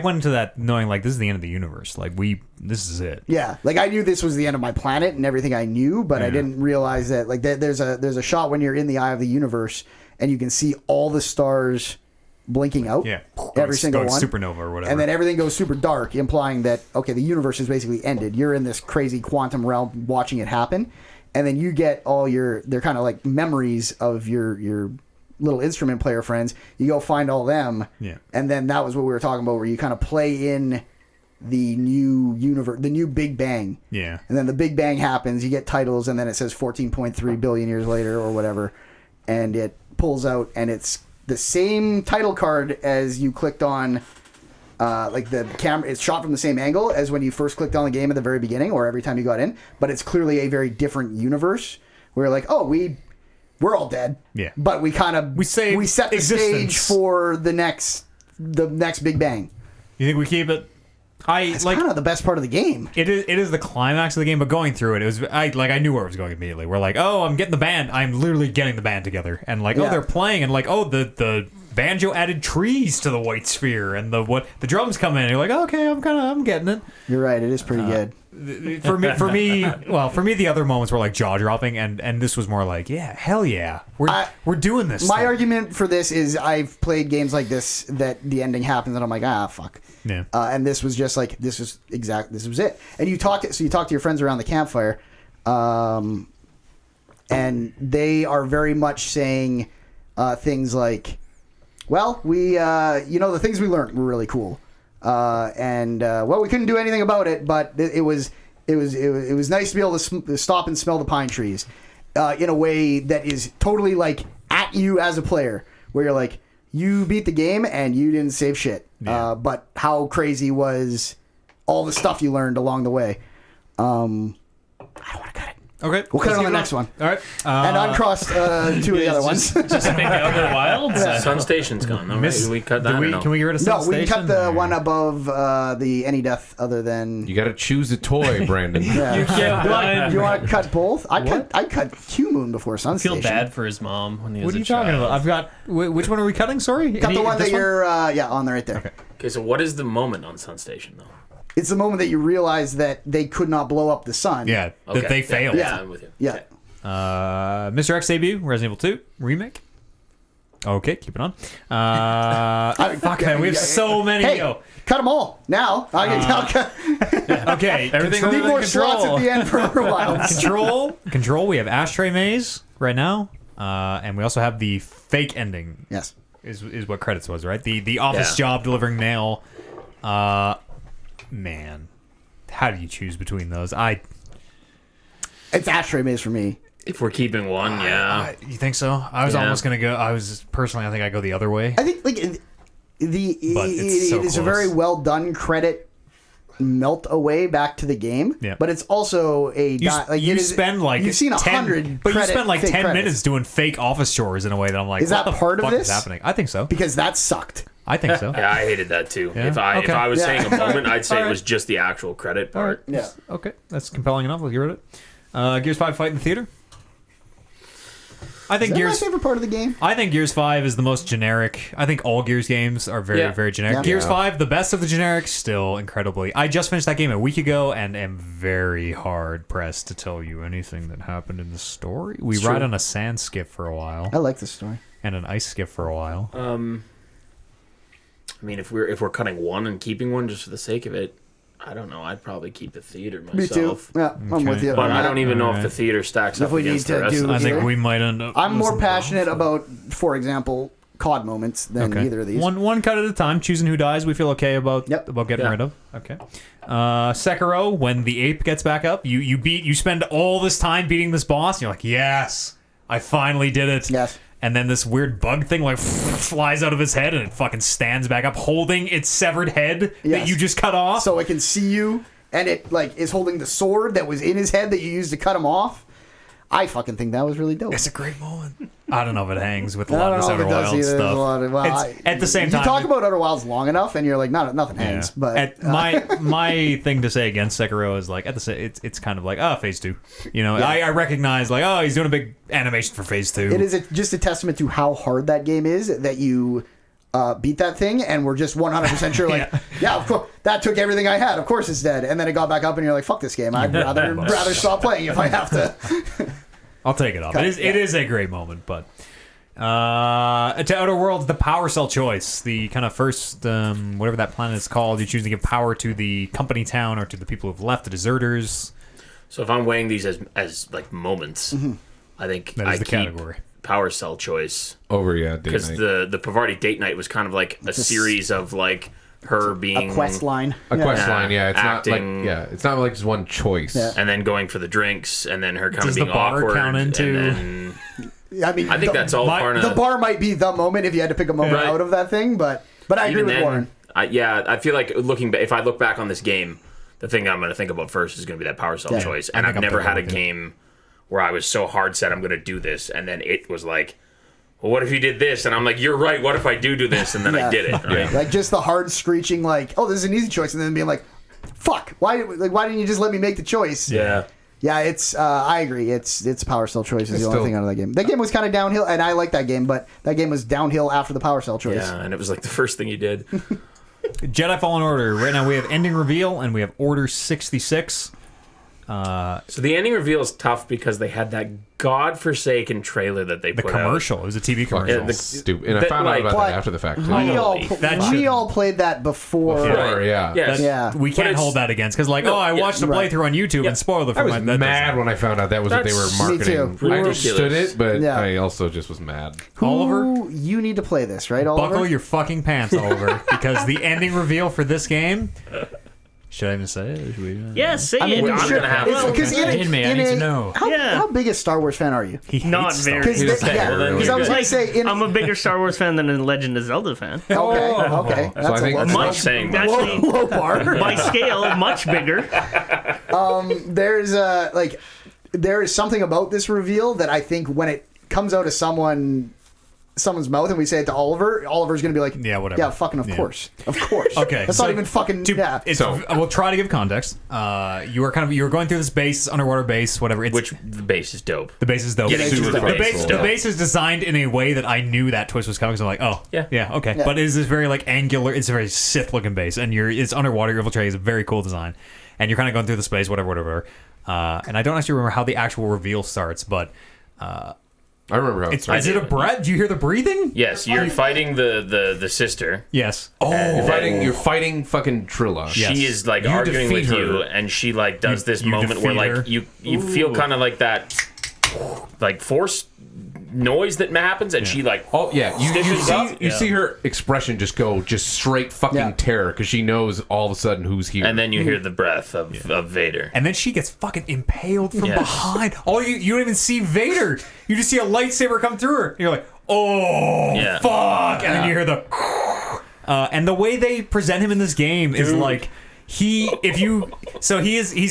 went into that knowing like this is the end of the universe. Like this is it. Yeah, like I knew this was the end of my planet and everything I knew, but I didn't realize that like there's a shot when you're in the eye of the universe and you can see all the stars blinking out. Yeah, every single one. Supernova or whatever. And then everything goes super dark, implying that okay, the universe is basically ended. You're in this crazy quantum realm watching it happen. And then you get all they're kind of like memories of your little instrument player friends. You go find all them. Yeah. And then that was what we were talking about, where you kind of play in the new universe, the new Big Bang. Yeah. And then the Big Bang happens, you get titles, and then it says 14.3 billion years later or whatever. And it pulls out, and it's the same title card as you clicked on. Like the camera, it's shot from the same angle as when you first clicked on the game at the very beginning, or every time you got in. But it's clearly a very different universe. Where like, oh, we're all dead. Yeah. But we set the stage for the next Big Bang. You think we keep it? It's kind of the best part of the game. It is the climax of the game, but going through it, I knew where it was going immediately. We're like, oh, I'm getting the band. I'm literally getting the band together, and like, oh, they're playing, and like, oh, the Banjo added trees to the white sphere, and the drums come in. And you're like, okay, I'm getting it. You're right. It is pretty good. For me, the other moments were like jaw dropping, and this was more like, yeah, hell yeah, we're doing this. My thing. argument for this is I've played games like this that the ending happens, and I'm like, fuck. Yeah. And this was just like this was it. And you talk to your friends around the campfire, and they are very much saying things like, well, we the things we learned were really cool. We couldn't do anything about it, but it was nice to be able to stop and smell the pine trees in a way that is totally like at you as a player, where you're like, you beat the game and you didn't save shit. Yeah. But how crazy was all the stuff you learned along the way? I don't want to cut it. Okay, We'll cut it on the next one. All right, and uncrossed 2 of the other ones. Just pick Outer Wilds. Sun Station's gone. All right, do we cut that? or no? Can we get rid of Sun No, we Station, cut the or- one above the any death other than. You got to choose a toy, Brandon. Yeah. You can't blind. You want to cut both? I cut Q Moon before Sun I feel Station. bad for his mom when he was What are a you talking child. about? I've got. Which one are we cutting? Sorry, Cut the one that you're on there right there. Okay. Okay, so what is the moment on Sun Station though? It's the moment that you realize that they could not blow up the sun. Yeah, Okay, that they failed. Yeah. I'm with you. Yeah. Mr. X debut, Resident Evil 2 remake. Okay, keep it on. Fuck man, we have so many. Hey, Oh, cut them all now. okay, Everything Need other more than slots Control. at the end for Outer Wilds. Control. We have Ashtray Maze right now, and we also have the fake ending. Yes. Is what credits was, right? The office Yeah. job delivering mail. Man, how do you choose between those? It's Ashtray Maze for me. If we're keeping one, yeah. You think so? I was Yeah. almost gonna go. I think I go the other way. I think like it so is a close. very well done credit melt away back to the game. Yeah. But it's also a You spend like you've seen 10, but you spend like 10 minutes doing fake office chores in a way that I'm like, Is what that the part of fuck this? is happening? I think so. because that sucked. I think so. Yeah, I hated that too. Yeah? If I Okay. was Yeah. saying a moment, I'd say All it was just the actual credit part. Yeah. Okay, that's compelling enough. We'll get rid of it. Gears 5 fight in the theater. I think Is that Gears. my favorite part of the game? I think Gears 5 is the most generic. I think all Gears games are very, Yeah. very generic. Yeah. Gears Yeah. 5, the best of the generics, still incredibly. I just finished that game a week ago and am very hard pressed to tell you anything that happened in the story. We ride on a sand skiff for a while I like this story. and an ice skiff for a while. I mean, if we're cutting one and keeping one just for the sake of it, I don't know. I'd probably keep the theater Me too. myself. Yeah, I'm with you. But on I that. don't even know if Alright. the theater stacks If up we against need the to rest do- of I the think either. we might end up. I'm more losing passionate both. about, for example, COD moments than Okay. either of these. One cut at a time, choosing who dies. We feel okay about Yep. getting Yeah. rid of. Okay. Sekiro, when the ape gets back up, you spend all this time beating this boss. And you're like, yes, I finally did it. Yes. And then this weird bug thing like flies out of his head and it fucking stands back up, holding its severed head that Yes. you just cut off. So it can see you, and it like is holding the sword that was in his head that you used to cut him off. I fucking think that was really dope. It's a great moment. I don't know if it hangs with a I lot don't of this know if Outer it does Wild either. There's stuff. a lot of- well, It's- at the same time, you talk about Outer Wilds long enough, and you're like, nothing hangs. But my thing to say against Sekiro is like it's kind of like phase 2. You know, Yeah. I recognize like he's doing a big animation for phase 2. it is just a testament to how hard that game is that you beat that thing, and we're just 100% sure. Like, yeah, of course, that took everything I had. Of course, it's dead. And then it got back up, and you're like, fuck this game. I'd rather stop playing if I have to. I'll take it off. It is a great moment, but to Outer Worlds, the power cell choice, the kind of first whatever that planet is called, you choose to give power to the company town or to the people who've left, the deserters. So if I'm weighing these as like moments, I think That is I the keep category. Power Cell choice Over, yeah, date because night. the Pavarti date night was kind of like a series of like her being A quest line. A quest Yeah. line, yeah. It's Acting. not like it's not like just one choice. Yeah. and then going for the drinks and then her kind Does of the being bar awkward. count into- And then, I mean, I think that's all part of the bar might be the moment if you had to pick a moment Right. out of that thing, but I agree even with then, Warren. I feel like if I look back on this game, the thing I'm going to think about first is going to be that Power Cell Yeah. choice. I And think I've I'm never had a thinking about it. game where I was so hard set I'm going to do this, and then it was like, well, what if you did this? And I'm like, you're right. What if I do this? And then Yeah. I did it. Right? Like just the hard screeching, like, oh, this is an easy choice, and then being like, fuck, why didn't you just let me make the choice? Yeah. Yeah, it's. I agree. It's Power Cell choice is the only thing out of that game. That game was kind of downhill, and I like that game, but that game was downhill after the Power Cell choice. Yeah, and it was like the first thing you did. Jedi Fallen Order. Right now we have ending reveal and we have Order 66. So the ending reveal is tough because they had that godforsaken trailer that they The put commercial. out. It was a TV commercial. Yeah, Stupid. And I found out about that after the fact, too. We all played that before. Yeah. Yes. Yeah. We can't it's- hold that against because, I watched the Right. playthrough on YouTube and spoiled it for I was my. that mad doesn't- when I found out that was what they were That's- marketing. Me too. I understood Ridiculous. it, but Yeah. I also just was mad. Oliver? You need to play this, right, Oliver? Buckle your fucking pants, Oliver, because the ending reveal for this game. Should I even say it? Or should we, Yeah, say it. I'm Sure. gonna have Well, to. Because Hit me, I need to know. How big a Star Wars fan are you? He hates Not Star very. Wars. Because Okay, well, then I was you're going good. to say, I'm a bigger Star Wars fan than a Legend of Zelda fan. okay. That's I think a that's low, not Much, saying much. actually, low bar. by scale, much bigger. There's there is something about this reveal that I think when it comes out of someone's mouth and we say it to Oliver's going to be like, Yeah, whatever. Yeah, fucking of Yeah. course. Of course. Okay, That's so not even fucking, yeah. We'll try to give context. You were going through this base, underwater base, whatever. Which the base is dope. The base is dope. Getting through the the base is The dope. base is designed in a way that I knew that twist was coming. So I'm like, okay. Yeah. But it is this very angular. It's a very Sith looking base, and it's underwater. You're infiltrating. It's a very cool design, and you're kind of going through the space, whatever. And I don't actually remember how the actual reveal starts, but I remember how it started. is it a breath? Do you hear the breathing? Yes, you're fighting the sister. Yes. You're fighting fucking Trilla. Yes. She is You arguing with defeat you, her. and she does this you moment where defeat her. you feel kind of like that force noise that happens, and she Oh yeah, you stitches up. see her expression just go straight fucking Yeah. terror because she knows all of a sudden who's here. and then you hear the breath of Vader. And then she gets fucking impaled from Yes. behind. You don't even see Vader. You just see a lightsaber come through her. And you're like, oh, Yeah. fuck. And then you hear the... and the way they present him in this game is like... He's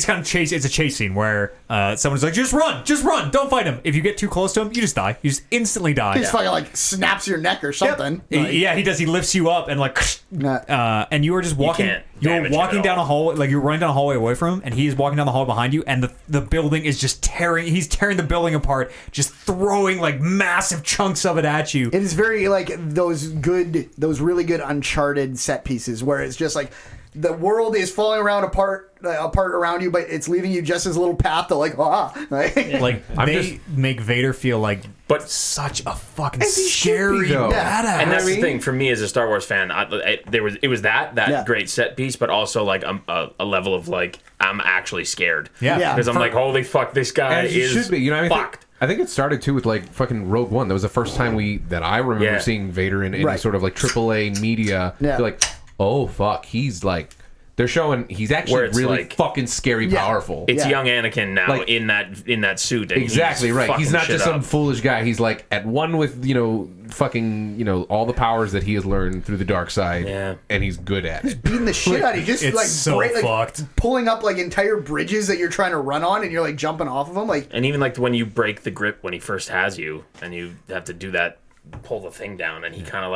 kind of chase. It's a chase scene where someone's like, just run, don't fight him. If you get too close to him, you just die. You just instantly die. He just fucking snaps your neck or something. Yeah, he does. He lifts you up and and you were just walking. can't You were damage him walking at down all. a hallway, you're running down a hallway away from him, and he's walking down the hallway behind you, and the building is just tearing. He's tearing the building apart, just throwing massive chunks of it at you. It is very those really good Uncharted set pieces where it's just the world is falling apart around you, but it's leaving you just as a little path to They make Vader feel But such a fucking As he should be, scary though. badass. And that's the thing for me as a Star Wars fan. It was that Yeah. great set piece, but also a level of I'm actually scared. Yeah. Yeah. Because I'm holy fuck, this guy As you is should be. fucked. I think it started too with fucking Rogue One. That was the first time that I remember Yeah. seeing Vader in any Right. sort of AAA media. Yeah. They're oh fuck, he's they're showing he's Where actually it's really fucking scary, Yeah. powerful. It's Yeah. young Anakin now in that suit. And Exactly he's right. He's fucking not shit just some up. foolish guy. He's at one with fucking all the powers that he has learned through the dark side. Yeah. And he's good at it. beating the shit out of you. Just it's so fucked. pulling up entire bridges that you're trying to run on, and you're jumping off of them. And even when you break the grip when he first has you, and you have to do that, pull the thing down, and he kind of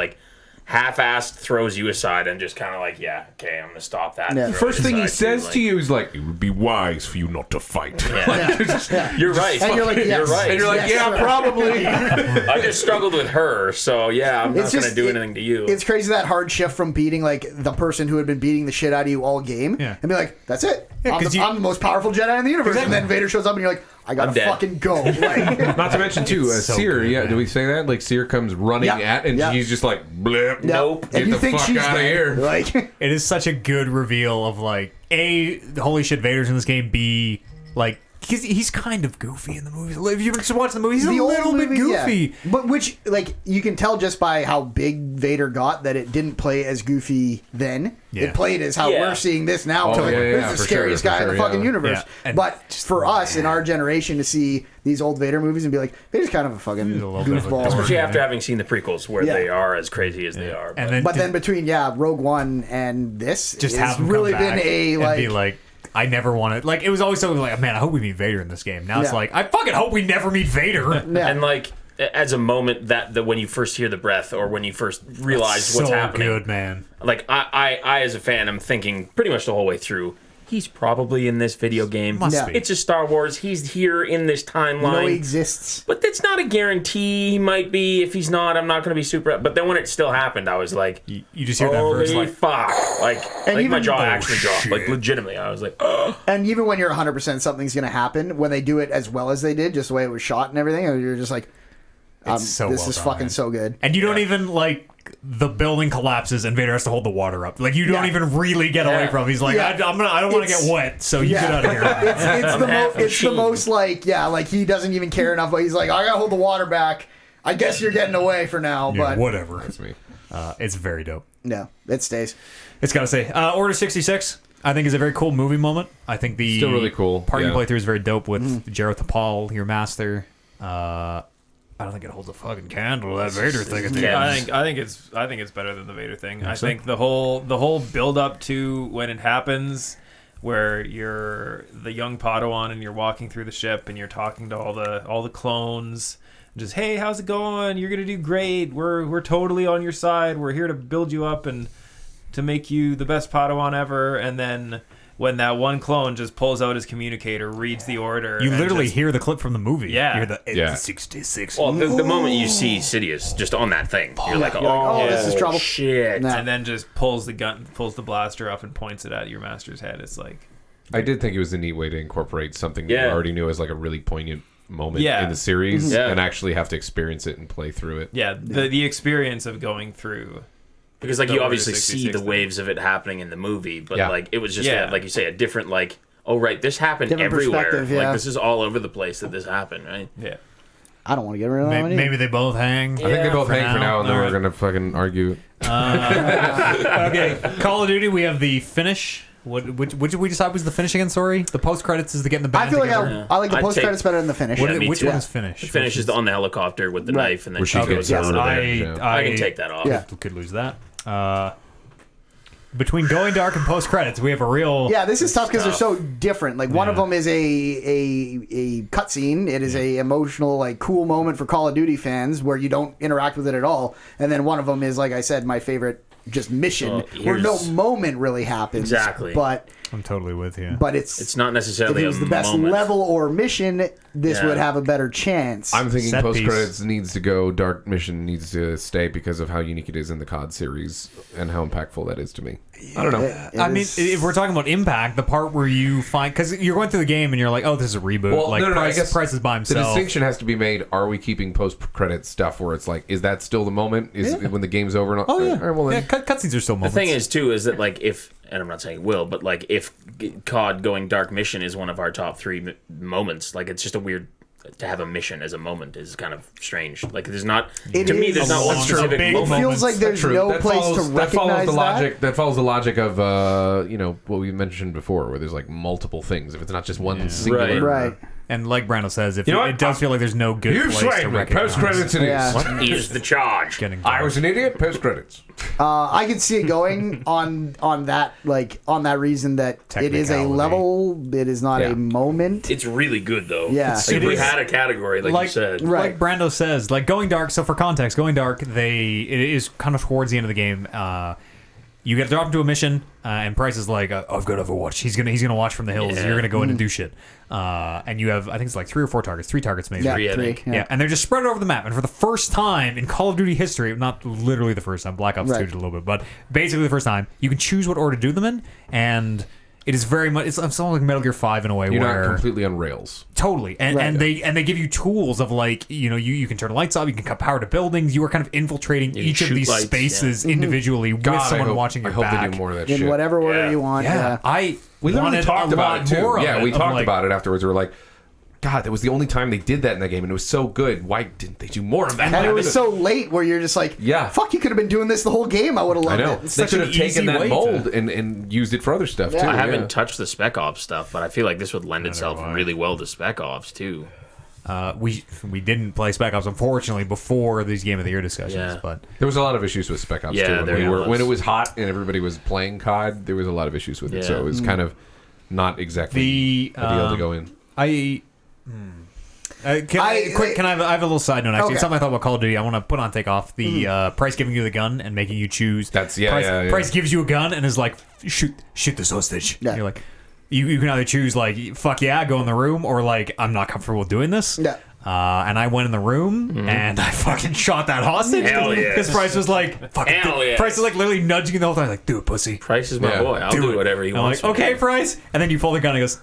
half-assed throws you aside and just kind of okay, I'm gonna stop that. Yeah. and throw First it thing he aside, says too, to you is it would be wise for you not to fight. Yeah. You're right. And you're like, yes. You're right. And you're like, Yes, yeah, sir. probably. I just struggled with her, so yeah, I'm not It's gonna just- do anything to you. It's crazy that hard shift from beating the person who had been beating the shit out of you all game, Yeah. and be like, that's it. Yeah, I'm 'cause the most powerful Jedi in the universe, and then Vader shows up, and you're like, I gotta I'm dead. fucking go. Not to mention too, It's so Seer. good, Yeah, man. do we say that? Seer comes running Yeah. at, and Yeah. he's just blip. Nope. Get and you the think fuck she's out of dead. here. It is such a good reveal of A, holy shit, Vader's in this game. B, he's kind of goofy in the movies. If you just watch the movie, he's a old little bit movie, yeah. goofy. But which, you can tell just by how big Vader got that it didn't play as goofy then. Yeah. It played as how Yeah. we're seeing this now. Oh, This yeah, is yeah, the for scariest sure, guy for in the sure, fucking yeah. universe. Yeah, and But for us in our generation to see these old Vader movies and be like, Vader's kind of a fucking He's a little bit of a goofball. dork. Especially after having seen the prequels, where Yeah. they are as crazy as they are. And But then between Rogue One and this, just it's have him really come back been a and be I never wanted. It was always something man, I hope we meet Vader in this game. Now it's Yeah. I fucking hope we never meet Vader. Yeah. And as a moment that when you first hear the breath or when you first realize what's so happening, good, man. I as a fan, I'm thinking pretty much the whole way through, he's probably in this video game. Must be. It's a Star Wars. He's here in this timeline. he exists. But that's not a guarantee. He might be. If he's not, I'm not going to be super. But then when it still happened, I was like, You just hear that verse holy like, fuck. Like my even- jaw oh, actually dropped. Like, legitimately. I was like, oh. And even when you're 100% something's going to happen, when they do it as well as they did, just the way it was shot and everything, you're just like, it's so this well is done, fucking man. so good. And you don't even like the building collapses and Vader has to hold the water up. Like you don't Yeah. even really get away from him. He's like, Yeah. I don't want to get wet, so you get out of here. It's the most like he doesn't even care enough. But he's like, I gotta hold the water back. I guess you're getting away for now, Yeah, but whatever. That's me. It's very dope. no, it stays. It's got to say, Order 66. I think is a very cool movie moment. I think the Still really cool, part you yeah. play through is very dope with Jareth Tapal, your master. I don't think it holds a fucking candle to that Vader thing. At the Yeah. end. I think it's better than the Vader thing. I think the whole build up to when it happens, where you're the young Padawan and you're walking through the ship and you're talking to all the clones, just hey, how's it going? You're gonna do great. We're totally on your side. We're here to build you up and to make you the best Padawan ever. And then when that one clone just pulls out his communicator, reads the order, You and literally just- hear the clip from the movie. Yeah. You hear the Yeah. 66. Well, the moment you see Sidious just on that thing, you're like, oh, this is trouble. shit. Nah. and then just pulls the blaster up and points it at your master's head. It's like, I did think it was a neat way to incorporate something Yeah. you already knew as like a really poignant moment Yeah. in the series Yeah. and actually have to experience it and play through it. yeah, the experience of going through. Because like The you Order obviously see 66 the thing. waves of it happening in the movie, but Yeah. like it was just Yeah. like you say, a different like, oh right, this happened Different everywhere. perspective, yeah. Like this is all over the place that this happened, right? Yeah. I don't want to get rid of that one Maybe, either. they both hang. I think they both for hang for now, and then All we're right. gonna fucking argue. Okay, Call of Duty, we have the finish. Which did we decide was the finish again? Sorry, the post credits is the getting the band I feel like together. I like the I'd post credits take- better than the finish. What- Yeah, me which too. one is finish? The finish is on the helicopter with the Right. knife, and then Where she she goes gets out out of of there. there. Yeah. I can take that off. Yeah. Could lose that. Between Going Dark and post credits, we have a real. Yeah, this is tough because they're so different. Like one of them is a cutscene. It is a emotional, like cool moment for Call of Duty fans where you don't interact with it at all. And then one of them is, like I said, my favorite just mission Well, where no here's- moment really happens. Exactly. But I'm totally with you. it's not if necessarily it was a the best moment. level or mission, this Yeah. would have a better chance. I'm thinking Set post piece. credits needs to go. Dark Mission needs to stay because of how unique it is in the COD series and how impactful that is to me. I don't know. It I mean, is- if we're talking about impact, the part where you find because you're going through the game and you're like, oh, this is a reboot. Like Price is by the himself. distinction has to be made. Are we keeping post credit stuff where it's like, is that still the moment? Is when the game's over? And Oh yeah, all right, well, then, cutscenes are still The moments. thing is too is that like if, and I'm not saying it will, but like if COD Going Dark Mission is one of our top 3 moments, like it's just a weird to have a mission as a moment is kind of strange. Like there's not It to me is there's not one a specific big moment. it feels like there's True. no That place follows- to that follows recognize the that. logic. That follows the logic of what we mentioned before, where there's like multiple things. If it's not just one singular, Right. And like Brando says, if You know it what? does feel like there's no good You place swayed to me. recognize. Post credits it is. Yeah. Is the charge. Getting I was an idiot. Post credits. I could see it going on that reason that it is a Technicality. level. It is not Yeah. a moment. It's really good though. Yeah. If It we is. had a category like you said. Right. Like Brando says, like Going Dark. So for context, Going Dark, it is kind of towards the end of the game. You get dropped into a mission, and Price is like, "I've got Overwatch. He's gonna watch from the hills. Yeah. You're gonna go in and do shit." And you have, I think it's like 3 or 4 targets, 3 targets maybe. Yeah, Three, I three. think. Yeah, and they're just spread over the map. And for the first time in Call of Duty history, not literally the first time, Black Ops 2 Right. did a little bit, but basically the first time, you can choose what order to do them in, and it is very much, it's almost like Metal Gear 5 in a way You're where... not completely on rails. Totally, and Right. they give you tools of like you can turn lights off, you can cut power to buildings. You are kind of infiltrating You each of shoot these lights, spaces individually with God, someone I hope, watching your I hope back. they do more of that In shit. whatever order Yeah. you want. Yeah, Yeah. We literally wanted talked a about lot it too. more of Yeah, it, we of talked like- about it afterwards. We were like, God, that was the only time they did that in that game, and it was so good. Why didn't they do more of that? And it was so late where you're just like, Yeah. fuck, you could have been doing this the whole game. I would have I loved know. it. It's They such could an have taken easy that way mold to- and used it for other stuff Yeah. too. I haven't yeah. touched the Spec Ops stuff, but I feel like this would lend itself why. really well to Spec Ops too. We didn't play Spec Ops unfortunately before these Game of the Year discussions, Yeah. but There was a lot of issues with Spec Ops Yeah, too. there was. When it was hot and everybody was playing COD, there was a lot of issues with it. So Yeah. it was kind of not exactly the ideal to go in. Can I have a little side note actually? Okay. It's something I thought about Call of Duty. I want to put on take off the Price giving you the gun and making you choose. That's- yeah, Price, yeah, yeah. Price gives you a gun and is like shoot this hostage. Yeah. And you're like, you can either choose like fuck yeah, go in the room, or like I'm not comfortable doing this. Yeah. And I went in the room and I fucking shot that hostage. Hell yes. Because Price was like, fucking. Hell yes. Price was like literally nudging you the whole time, like, do it, pussy. Price is my Yeah. boy. I'll do whatever he And I'm wants. like, okay, Price. And then you pull the gun and it goes,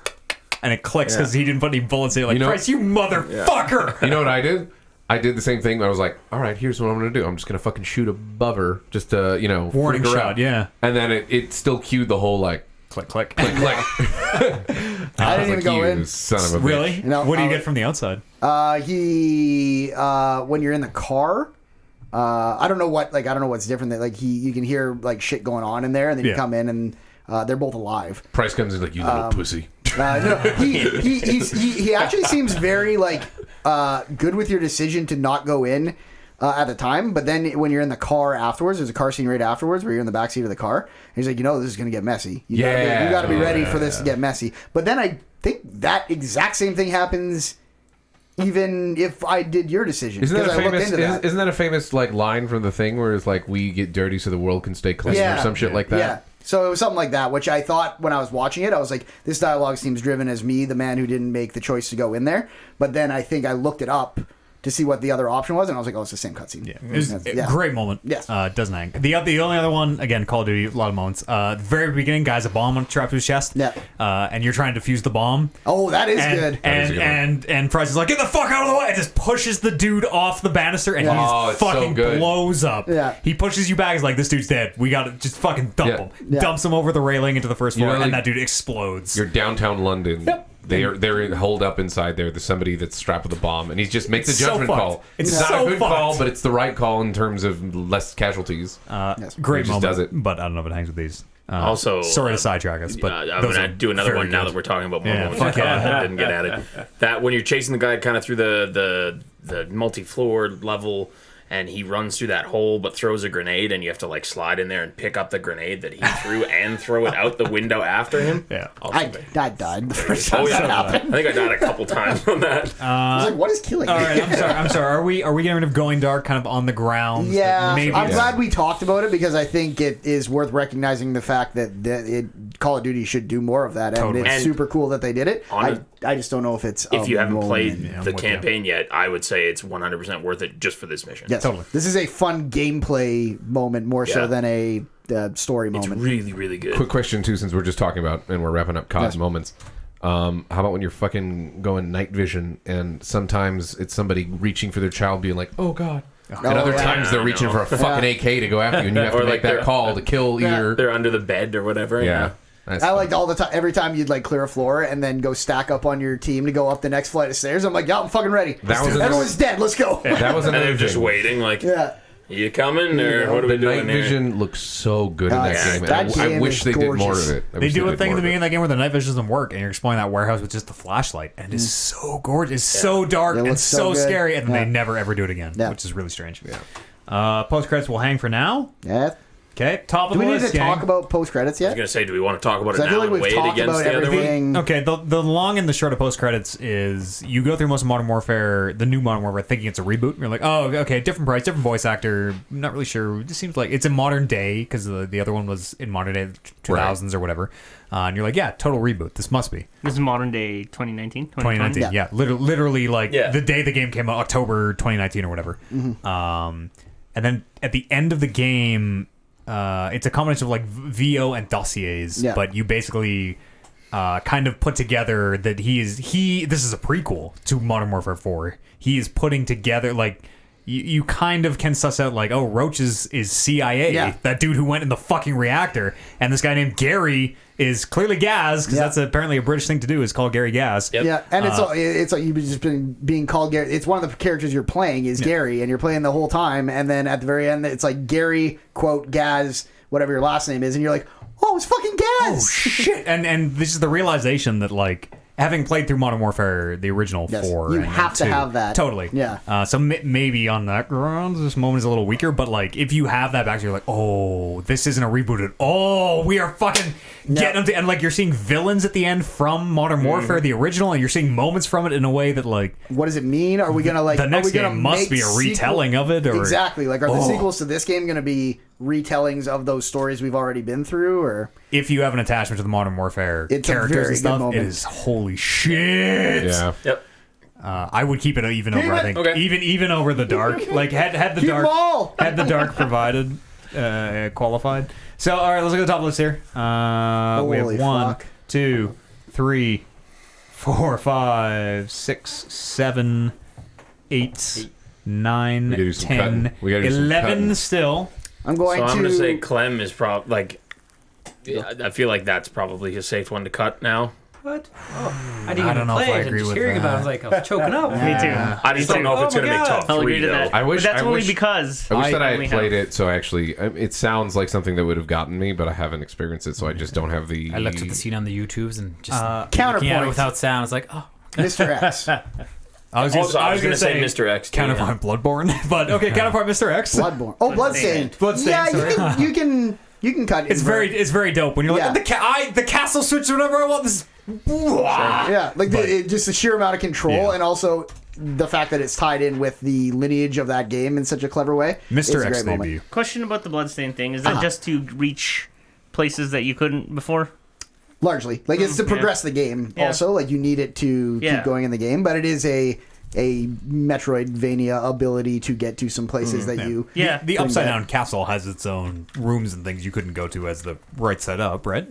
and it clicks because he didn't put any bullets in it. Like, You know- Price, you motherfucker. You know what I did? I did the same thing. I was like, all right, here's what I'm going to do. I'm just going to fucking shoot above her. Just to, Warning freak her shot, out. yeah. And then it still cued the whole, like, Click, click. click, click. I didn't even go in. Son of a bitch. Really? No, What do you I- get from the outside? When you're in the car, I don't know what's different. That like you can hear like shit going on in there, and then you Yeah. come in and they're both alive. Price comes in like, you little pussy. No, he actually seems very like good with your decision to not go in at the time, but then when you're in the car afterwards, there's a car scene right afterwards where you're in the backseat of the car. And he's like, this is gonna get messy. You gotta be ready for this to get messy. But then I think that exact same thing happens. Even if I did your decision, Isn't that because a I looked famous? into that. Isn't that a famous like line from the thing where it's like we get dirty so the world can stay clean or some shit like that? Yeah. So it was something like that, which I thought when I was watching it, I was like, this dialogue seems driven as me, the man who didn't make the choice to go in there. But then I think I looked it up to see what the other option was, and I was like, it's the same cutscene. Yeah, it was a great moment. Yes. Doesn't hang. The only other one, again, Call of Duty, a lot of moments. The very beginning, guy's a bomb trapped to his chest. Yeah. And you're trying to defuse the bomb. Oh, that is and, good. And, is a good one. and Price is like, get the fuck out of the way! And just pushes the dude off the banister, and Yeah. he Oh, just it's so fucking good. blows up. Yeah. He pushes you back. He's like, this dude's dead. We gotta just fucking dump Yeah. him. Yeah. Dumps him over the railing into the first floor, know, like, and that dude explodes. You're downtown London. Yep. They're holed up inside there. There's somebody that's strapped with a bomb, and he just makes It's a so judgment fucked. call. It's not so a good fucked. call, but it's the right call in terms of less casualties. Great He just moment, does it. but I don't know if it hangs with these. Also, sorry to sidetrack us, but I'm those gonna are do another very one now good. that we're talking about more Yeah, moments fuck yeah. that didn't get added. That when you're chasing the guy kind of through the multi-floor level, and he runs through that hole but throws a grenade, and you have to like slide in there and pick up the grenade that he threw and throw it out the window after him. Yeah. Also I died the first time Oh that yeah, happened. I think I died a couple times on that. I was like, what is killing All me? right, I'm sorry. Are we getting rid of going dark kind of on the ground? Yeah, Maybe I'm glad we talked about it because I think it is worth recognizing the fact that Call of Duty should do more of that, and Totally. it's And super cool that they did it. on I just don't know if it's If you haven't played I'm the with you. campaign yet, I would say it's 100% worth it just for this mission. Yes, Totally. This is a fun gameplay moment more so Yeah. than a story It's moment. really, really good. Quick question too, since we're just talking about and we're wrapping up COD's Yes. moments. How about when you're fucking going night vision and sometimes it's somebody reaching for their child, being like, "Oh God." And other yeah. times they're I reaching know. for a fucking AK to go after you, and you have Or to like make that they're- call to kill either. They're under the bed or whatever. Yeah, That's I fun. liked all the time. Every time you'd like clear a floor and then go stack up on your team to go up the next flight of stairs. I'm like, yeah, I'm fucking ready. That was another- Everyone's dead. Let's go. That was And another they're just thing. waiting, like, Yeah. you coming or what are we The night doing here? vision looks so good in Oh, that yeah, game. that And I game wish is they did more gorgeous. of it. I They wish do a did thing in more the of beginning it. of that game where the night vision doesn't work, and you're exploring that warehouse with just the flashlight, and it's so gorgeous, it's so dark, It and looks so so good. scary, and Yeah. they never ever do it again, Yeah. which is really strange. Post credits will hang for now. Yeah. Okay, top of Do we the need list, to gang. talk about post credits I was yet? going to say, do we want to talk about it 'Cause I feel now like and we've weigh it talked against about the other one? everything. Okay, the long and the short of post credits is you go through most of Modern Warfare, the new Modern Warfare, thinking it's a reboot. You're like, oh, okay, different price, different voice actor. Not really sure. It just seems like it's in modern day because the other one was in modern day 2000s or whatever. And you're like, yeah, total reboot. This must be This is modern day 2019. 2019. Yeah, literally like Yeah. the day the game came out, October 2019 or whatever. And then at the end of the game, it's a combination of like VO and dossiers, Yeah. but you basically kind of put together that this is a prequel to Modern Warfare 4. He is putting together like you kind of can suss out like, oh, Roach is CIA, Yeah. that dude who went in the fucking reactor, and this guy named Gary is clearly Gaz, because Yeah. that's apparently a British thing to do, is call Gary Gaz. Yep. Yeah, and it's like you've just been being called Gary. It's one of the characters you're playing is Gary, and you're playing the whole time, and then at the very end, it's like Gary quote Gaz, whatever your last name is, and you're like, oh, it's fucking Gaz. Oh shit! And this is the realization that like having played through Modern Warfare, the original Yes, 4, you and have to 2, have that. totally. Yeah. So maybe on that ground, this moment is a little weaker, but like if you have that back, you're like, oh, this isn't a reboot at all. We are fucking getting them to, and like you're seeing villains at the end from Modern Warfare, the original, and you're seeing moments from it in a way that like What does it mean? Are we gonna like the next are we gonna game must make be a retelling of it, or Exactly. Like, are the sequels to this game going to be retellings of those stories we've already been through, or if you have an attachment to the Modern Warfare it's characters and stuff, moment. it is holy shit. Yeah. Yep. I would keep it even over. I think Okay. even over the dark. Like had the Keep dark 'em all. had the dark provided qualified. So all right, let's look at the top list here. We have Holy 1, fuck. 2, 3, 4, 5, 6, 7, 8, 9, We gotta do some 10, cutting. We gotta do some 11 cutting. still. I'm going So I'm to gonna say Clem is probably like. I feel like that's probably a safe one to cut now. What? Oh, I didn't I even don't know if play I it. agree Just with hearing about it, I that. was like, I was choking up. Me too. I just don't know if it's Oh gonna my make God. top I'll 3 agree to though. that. I wish. But that's I only wish, because I wish that I only had played have- it. So actually, it sounds like something that would have gotten me, but I haven't experienced it, so I just don't have the. I looked at the scene on the YouTubes and just looking at it counterpoint. without sound. It's like, oh, Mr. X. I was Also, I was gonna gonna say Mr. X. too, counterpart Bloodborne, but okay, counterpart Mr. X. Bloodborne. Oh, Bloodstained. Bloodstained, Yeah, sorry. you can cut. It's very dope when you're Yeah. like the castle switch whenever I want this. Yeah, like just the sheer amount of control, Yeah. and also the fact that it's tied in with the lineage of that game in such a clever way. It's Mr. a X great moment. debut. Question about the bloodstain thing: is that just to reach places that you couldn't before? Largely, like it's to progress the game. Yeah. Also, like you need it to Yeah. keep going in the game, but it is a Metroidvania ability to get to some places that you. Yeah. The Bring upside back. down castle has its own rooms and things you couldn't go to as the right side up, right?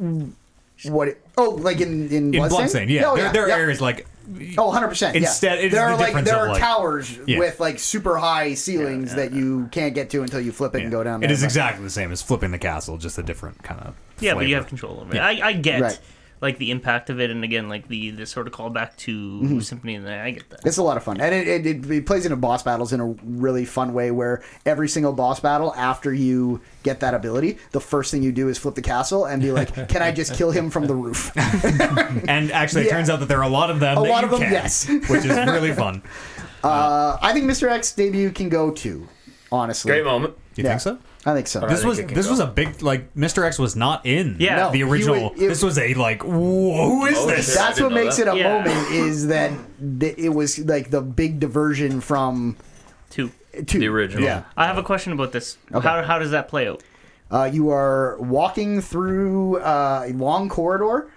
What? Like in In Bloodstained? Bloodstained, yeah. Oh, There are yeah. areas like Oh, 100%. Instead, yeah. it's there the are like difference there of, are like- towers Yeah. with like super high ceilings that you can't get to until you flip it and go down. It there, is but- exactly the same as flipping the castle, just a different kind of. Yeah, but you flavor. have control over it. Yeah. I get Right. like the impact of it, and again, like the sort of callback to Symphony, and I get that. It's a lot of fun, and it plays into boss battles in a really fun way. Where every single boss battle, after you get that ability, the first thing you do is flip the castle and be like, "Can I just kill him from the roof?" And actually, it Yeah. turns out that there are a lot of them. A that lot you of them, can, yes. which is really fun. I think Mr. X debut can go too. Honestly, Great moment. You Yeah. think so? I think so. This think was it can this go. was a big like Mr. X was not in Yeah. No, the original. he this was a like who is Oh, this? shit. I That's didn't what know makes that. it a Yeah. moment is that it was like the big diversion from Too. The original. Yeah. I have a question about this. Okay. How does that play out? You are walking through a long corridor.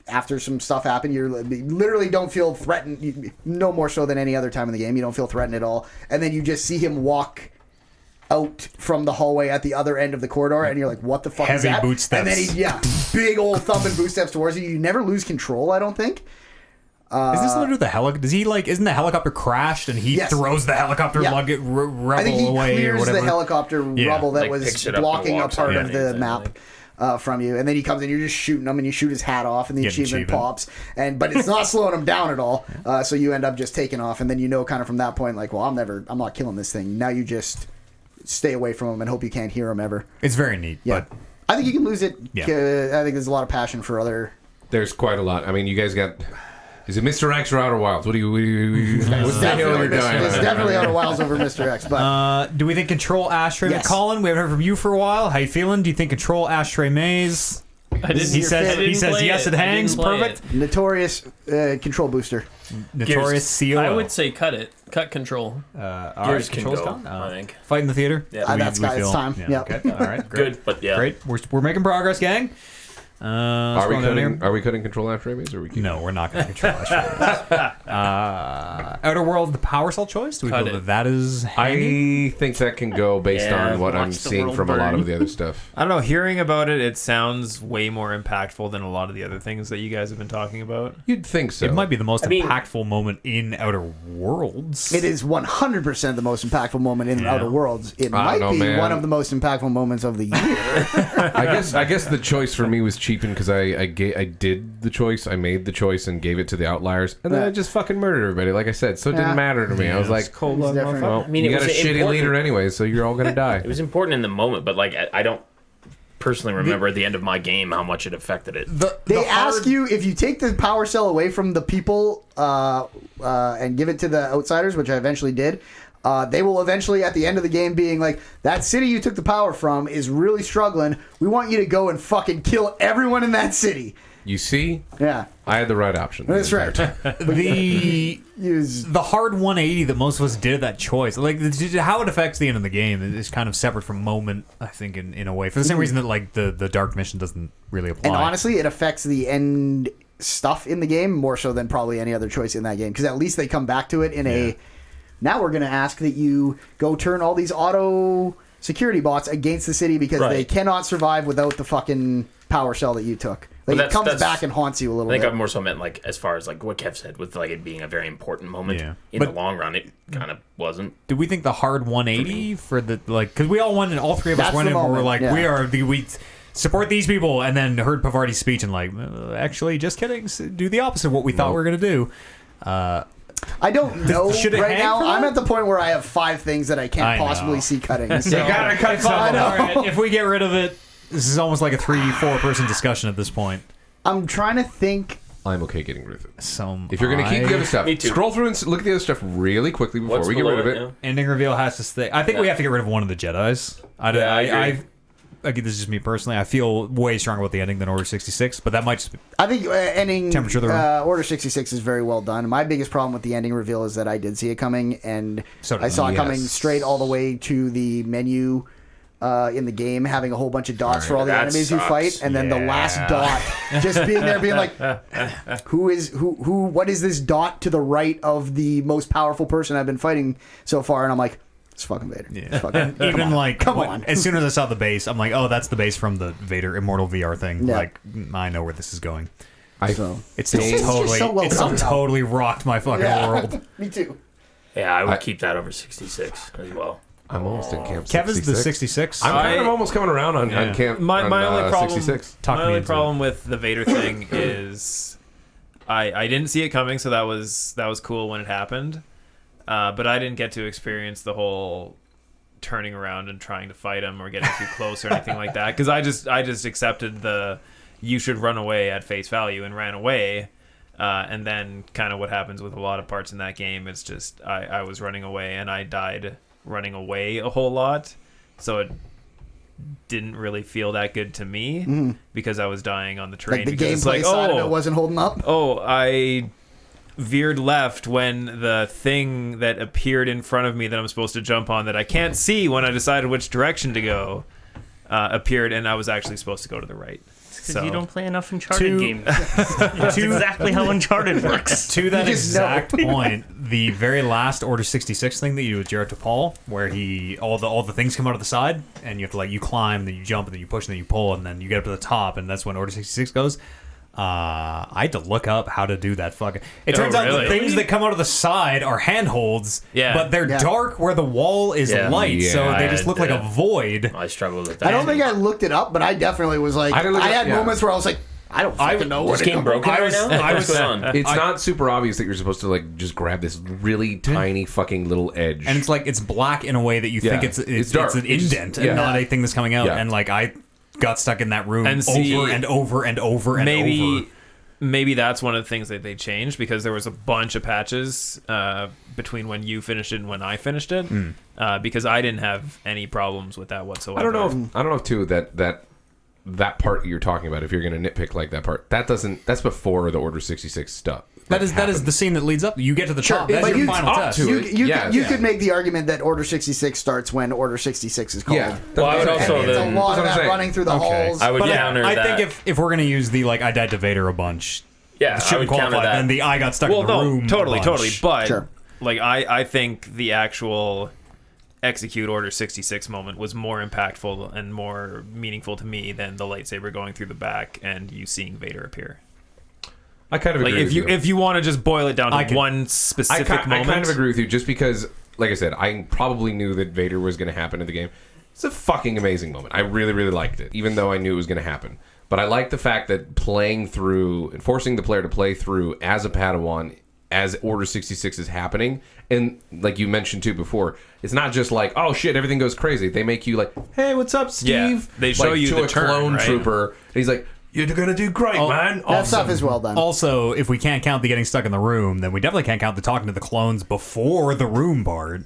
After some stuff happened, you literally don't feel threatened. No more so than any other time in the game. You don't feel threatened at all. And then you just see him walk out from the hallway at the other end of the corridor, and you're like, "What the fuck is Heavy that?" boot steps. And then big old thumping boot steps towards you. You never lose control, I don't think. Is this something to do with the helicopter? Does he like? Isn't the helicopter crashed and he Yes. throws the helicopter Yeah. rebel I think he away or clears whatever? the helicopter Yeah. rubble that Like, was picks it up and blocking a walks part of underneath the it, map from you, and then he comes in. You're just shooting him, and you shoot his hat off, and the Get an achievement achievement. pops. But it's not slowing him down at all. So you end up just taking off, and then you know, kind of from that point, like, well, I'm not killing this thing. Now you just stay away from him and hope you can't hear him ever. It's very neat. Yeah, But I think you can lose it. Yeah. I think there's a lot of passion for other. There's quite a lot. I mean, you guys got. Is it Mr. X or Outer Wilds? What do you? What's the hell Definitely, you're doing? it's definitely Outer Wilds over Mr. X, but do we think Control Ashtray? Yes. Colin, we haven't heard from you for a while. How you feeling? Do you think Control Ashtray Maze? I didn't. He says I didn't play yes. It I hangs. didn't play Perfect. notorious control booster. Notorious seal. I would say cut it. Cut control. Gears can go, I think. Fight in the theater. Yeah. That's it's time. Yeah, Yep. okay. All right. Great. Good, but yeah. Great. We're making progress, gang. Are we scrolling down cutting? here. Are we cutting Control After Rabies, or are we? No, we're not going to control that. Outer World, the Power Cell choice. Do we Cut feel it. that is handy? I think that can go based Yeah, on what I'm watch the seeing world from a lot burn. of the other stuff. I don't know. Hearing about it, it sounds way more impactful than a lot of the other things that you guys have been talking about. You'd think so. It might be the most I mean- impactful moment in Outer Worlds. It is 100% the most impactful moment in Yeah. Outer Worlds. It I might don't know, be man. one of the most impactful moments of the year. I guess the choice for me was cheapened because I did the choice, I made the choice and gave it to the outliers, and then Yeah. I just fucking murdered everybody. Like I said, so it Yeah. didn't matter to me. I was like, cold It's different. well, I mean, you it got a was shitty important. leader anyway, so you're all gonna die. It was important in the moment, but like I don't personally remember at the end of my game how much it affected it. They ask you if you take the power cell away from the people and give it to the outsiders, which I eventually did. They will eventually, at the end of the game, being like, that city you took the power from is really struggling. We want you to go and fucking kill everyone in that city. You see? Yeah. I had the right option. That's right. The hard 180 that most of us did that choice, like how it affects the end of the game is kind of separate from moment, I think, in a way, for the same reason that like the dark mission doesn't really apply. And honestly, it affects the end stuff in the game more so than probably any other choice in that game, because at least they come back to it in a, now we're going to ask that you go turn all these auto security bots against the city because they cannot survive without the fucking power cell that you took. Like, it comes back and haunts you a little bit. I think I more so meant, like, as far as like what Kev said, with like it being a very important moment. In the long run, it kind of wasn't. Did we think the hard 180 for the, like, because we all went in, all three of us went in, where we're like, we support these people, and then heard Pavardi's speech and like, actually, just kidding, do the opposite of what we thought we were gonna do. I don't know right now. I'm at the point where I have 5 things that I can't possibly see cutting. So. You gotta cut 5. All right, if we get rid of it, this is almost like a 3-4 person discussion at this point. I'm trying to think. I'm okay getting rid of it. If you're going to keep the other stuff, scroll through and look at the other stuff really quickly before we get rid of it. Ending reveal has to stay. I think we have to get rid of one of the Jedis. Again, this is just me personally. I feel way stronger about the ending than Order 66, but that might just be... I think ending temperature of the room. Order 66 is very well done. My biggest problem with the ending reveal is that I did see it coming, and I saw it coming straight all the way to the menu in the game, having a whole bunch of dots for all the enemies you fight, and then the last dot just being there, being like, what is this dot to the right of the most powerful person I've been fighting so far? And I'm like, it's fucking Vader. Yeah. Come on. As soon as I saw the base, I'm like, oh, that's the base from the Vader Immortal VR thing. Yeah. Like, I know where this is going. It's still totally rocked my fucking world. Me too. Yeah, I would keep that over 66 as well. I'm almost in camp 66. Kev is the 66. I'm kind of almost coming around on camp my only problem, 66. My only problem with the Vader thing is I didn't see it coming, so that was cool when it happened. But I didn't get to experience the whole turning around and trying to fight him or getting too close or anything like that, because I just accepted the you should run away at face value and ran away. And then kind of what happens with a lot of parts in that game, it's just I was running away and I died running away a whole lot, so it didn't really feel that good to me because I was dying on the terrain. Like the gameplay side of it wasn't holding up. I veered left when the thing that appeared in front of me that I'm supposed to jump on that I can't see when I decided which direction to go appeared, and I was actually supposed to go to the right. Because you don't play enough Uncharted games. That's exactly how Uncharted works. To that exact point, the very last Order 66 thing that you do with Jared Paul, where all the things come out of the side, and you have to you climb, then you jump, and then you push, and then you pull, and then you get up to the top, and that's when Order 66 goes. I had to look up how to do that fucking... It turns out the things that come out of the side are handholds, but they're dark where the wall is light, so they just look like a void. I struggled with that. I don't think I looked it up, but I definitely was like... I had moments where I was like, I don't fucking know what this game broken right now? It's not super obvious that you're supposed to just grab this really tiny fucking little edge. And it's black in a way way that you think it's an indent and not a thing that's coming out. And I got stuck in that room over and over and over and over. Maybe that's one of the things that they changed, because there was a bunch of patches between when you finished it and when I finished it, because I didn't have any problems with that whatsoever. I don't know too that part that you're talking about, if you're going to nitpick like that part, that's before the Order 66 stuff. That is the scene that leads up. You get to the top. That's your final test. You could make the argument that Order 66 starts when Order 66 is called. Yeah. Well, I would also... It's a lot of that running through the halls. I would counter that. I think if we're going to use the, I died to Vader a bunch, I would counter that. Then the I got stuck in the room totally. But, sure. I think the actual execute Order 66 moment was more impactful and more meaningful to me than the lightsaber going through the back and you seeing Vader appear. I kind of agree with you. If you want to just boil it down to one specific moment. I kind of agree with you, just because, like I said, I probably knew that Vader was going to happen in the game. It's a fucking amazing moment. I really, really liked it, even though I knew it was going to happen. But I like the fact that playing through and forcing the player to play through as a Padawan as Order 66 is happening, and like you mentioned too before, it's not just like, oh shit, everything goes crazy. They make you like, hey, what's up, Steve? Yeah, they show you to the a turn, clone right? trooper, and he's like, you're gonna do great, man. Awesome. That stuff is well done. Also, if we can't count the getting stuck in the room, then we definitely can't count the talking to the clones before the room part.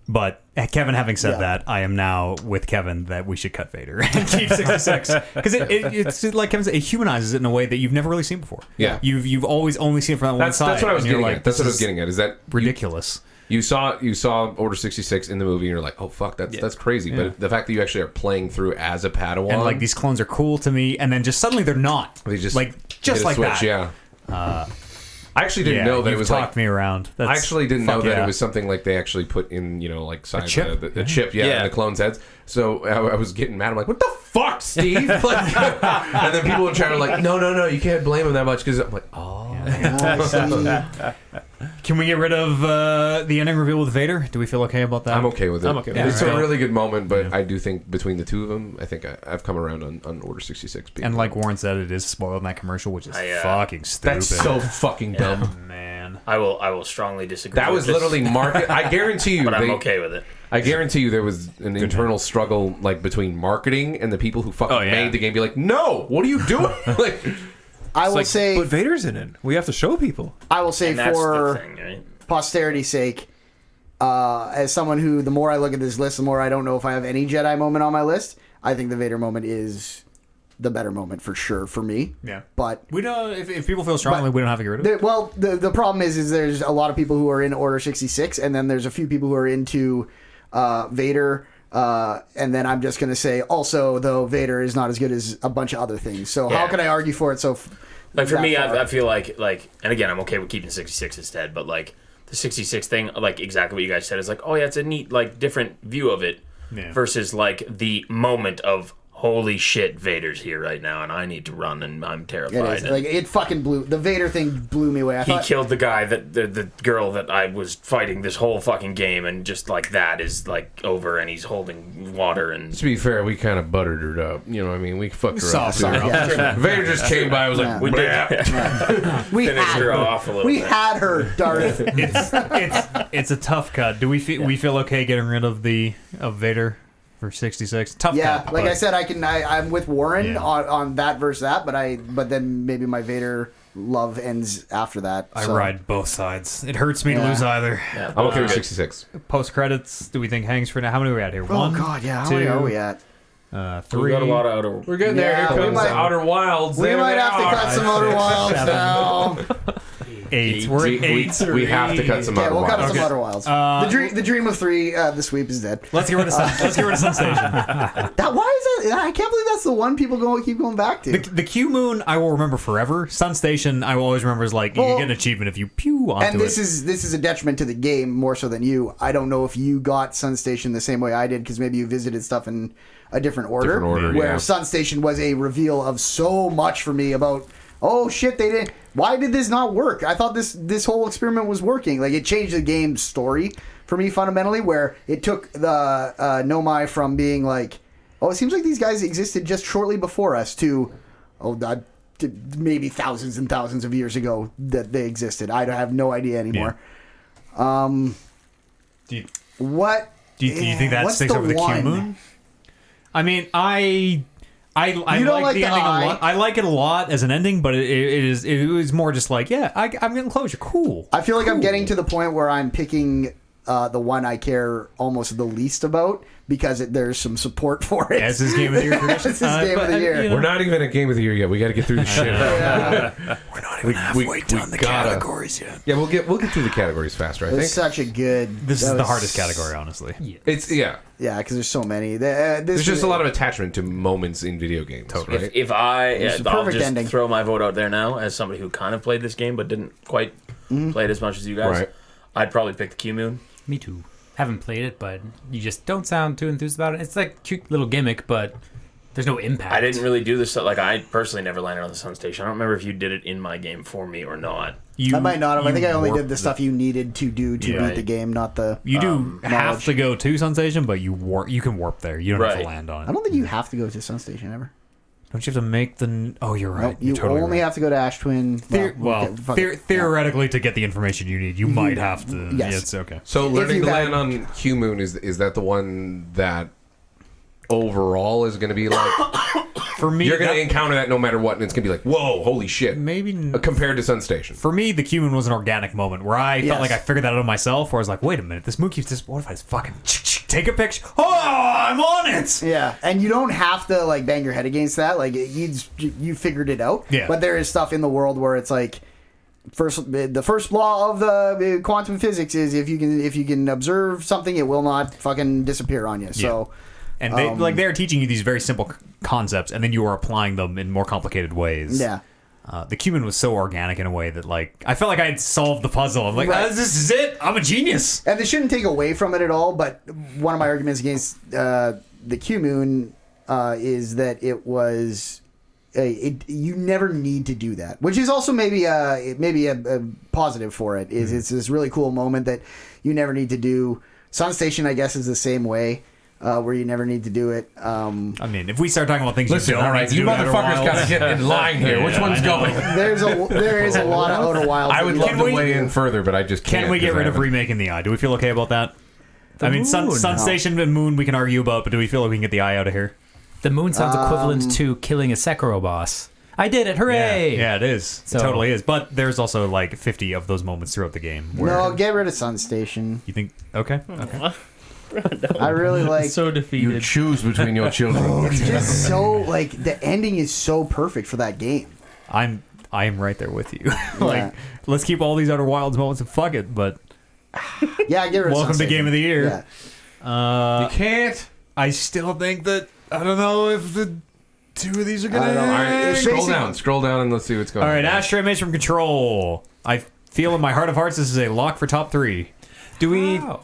But Kevin, having said that, I am now with Kevin that we should cut Vader and keep 66 because it's like Kevin said, it humanizes it in a way that you've never really seen before. Yeah, you've always only seen it from that one side. That's what I was getting at. That's what I was getting at. Is that ridiculous? You saw Order 66 in the movie, and you're like, oh fuck, that's crazy. Yeah. But the fact that you actually are playing through as a Padawan, and like these clones are cool to me, and then just suddenly they're not. They just like switch, that. Yeah. I actually didn't know that it was talked me around. I actually didn't know that it was something like they actually put in, like side the chip, in the clones' heads. So I was getting mad. I'm like, what the fuck, Steve? Like, and then people in chat are like, no, you can't blame him that much because I'm like, Can we get rid of the ending reveal with Vader? Do we feel okay about that? I'm okay with it. I'm okay with it. It's a really good moment, but I do think between the two of them, I think I've come around on Order 66. And like Warren said, it is spoiled in that commercial, which is fucking stupid. That's so fucking dumb. Oh, man. I will strongly disagree. That was literally market. I guarantee you. But I'm okay with it. I guarantee you there was an internal struggle like between marketing and the people who fucking made the game. Be like, no, what are you doing? Like, I will say, but Vader's in it. We have to show people. I will say for posterity's sake, as someone who, the more I look at this list, the more I don't know if I have any Jedi moment on my list. I think the Vader moment is the better moment for sure for me. Yeah, but we don't. If people feel strongly, we don't have to get rid of it. Well, the problem is there's a lot of people who are in Order 66, and then there's a few people who are into Vader. And then I'm just going to say also, though, Vader is not as good as a bunch of other things. So how can I argue for it? So like for me, I feel like, and again, I'm okay with keeping 66 instead, but like the 66 thing, like exactly what you guys said, is like, oh yeah, it's a neat, like different view of it versus like the moment of, holy shit, Vader's here right now, and I need to run, and I'm terrified. It fucking blew. The Vader thing blew me away. He killed the guy the girl that I was fighting this whole fucking game, and just like that is like over, and he's holding water. And to be fair, we kind of buttered her up. You know what I mean? We fucked her up. Vader just came by. I was like, we finished her off a little. We had her, Darth. It's a tough cut. Do we feel okay getting rid of Vader? For 66, tough. Yeah, like I said, I'm with Warren on that versus that, but then maybe my Vader love ends after that. I ride both sides. It hurts me to lose either. Yeah, I'm okay with 66. Post credits. Do we think hangs for now? How many are we at here? Oh God, yeah. How many are we at? 3. We got a lot of outer. We're getting there. Here comes the Outer Wilds. We might have to cut some Outer Wilds now. 8. We're at 8. We have to cut some Outer Wilds. We'll cut some Outer Wilds. The dream of 3, the sweep is dead. Let's get rid of Sun Station. Why is that? I can't believe that's the one people keep going back to. The Q Moon I will remember forever. Sun Station I will always remember as like you get an achievement if you pew onto it. And this is a detriment to the game more so than you. I don't know if you got Sun Station the same way I did because maybe you visited stuff in a different order. Where Sun Station was a reveal of so much for me about. Oh shit! They didn't. Why did this not work? I thought this whole experiment was working. Like it changed the game's story for me fundamentally, where it took the Nomai from being like, oh, it seems like these guys existed just shortly before us to maybe thousands and thousands of years ago that they existed. I have no idea anymore. Yeah. Do you think that sticks over the Q Moon? I mean, I like the ending a lot. I like it a lot as an ending, but it was more just like, I'm getting closure. Cool. I feel like I'm getting to the point where I'm picking the one I care almost the least about because there's some support for it. As his game of the year tradition. As his game of the year. We're not even at game of the year yet. We got to get through the shit. We're not even halfway done the categories yet. Yeah, we'll get through the categories faster. I think it's such a good. This is the hardest category, honestly. Yeah. Yeah, because there's so many. There's just a lot of attachment to moments in video games. Totally. Right? If I'll just throw my vote out there now as somebody who kind of played this game but didn't quite play it as much as you guys. Right. I'd probably pick the Q Moon. Me too. Haven't played it, but you just don't sound too enthused about it. It's like a cute little gimmick, but there's no impact. I didn't really do this. Like I personally never landed on the Sun Station. I don't remember if you did it in my game for me or not. I might not have. I think I only did the stuff you needed to do to beat the game, not the. You do have to go to Sun Station, but you can warp there. You don't have to land on it. I don't think you have to go to Sun Station ever. Don't you have to make the? Oh, you're right. Nope, you totally only have to go to Ash Twin. Theoretically, to get the information you need, you might have to. Yes, yeah, it's okay. So learning to land on Q Moon is that the one that overall is going to be like For me, you're going to encounter that no matter what, and it's going to be like, whoa, holy shit. Maybe compared to Sun Station. For me, the Cumin was an organic moment where I felt like I figured that out myself. Where I was like, wait a minute, this moon keeps this. What if I just fucking take a picture? Oh, I'm on it. Yeah, and you don't have to like bang your head against that. Like you figured it out. Yeah. But there is stuff in the world where it's like. The first law of the quantum physics is if you can observe something, it will not fucking disappear on you. So, and they're teaching you these very simple concepts, and then you are applying them in more complicated ways. Yeah. The Cumin was so organic in a way that like I felt like I had solved the puzzle. I'm like, this is it. I'm a genius. And they shouldn't take away from it at all. But one of my arguments against the Cumin is that it was. You never need to do that, which is also maybe a positive for it. Is it's this really cool moment that you never need to do. Sun Station, I guess, is the same way, where you never need to do it. I mean, if we start talking about things, listen, you don't all right, you motherfuckers got to get in line here. Which one's going? There is a lot of Outer Wilds. I would love to weigh in further, but I just can't. Can we get rid of remaking the eye? Do we feel okay about that? I mean, Sun Station and Moon we can argue about, but do we feel like we can get the eye out of here? The moon sounds equivalent to killing a Sekiro boss. I did it! Hooray! Yeah, it is. It totally is. But there's also like 50 of those moments throughout the game. No, get rid of Sun Station. You think? Okay. I really like. So defeated. You choose between your children. It's just so like the ending is so perfect for that game. I am right there with you. Let's keep all these Outer Wilds moments and fuck it. But yeah, get rid of welcome Sun to Game of the Year. Yeah. You can't. I still think that I don't know if the two of these are gonna. I don't know. All right, It's scroll down, and let's see what's going on. All right, Ashtray Maze from Control. I feel in my heart of hearts this is a lock for top 3. Do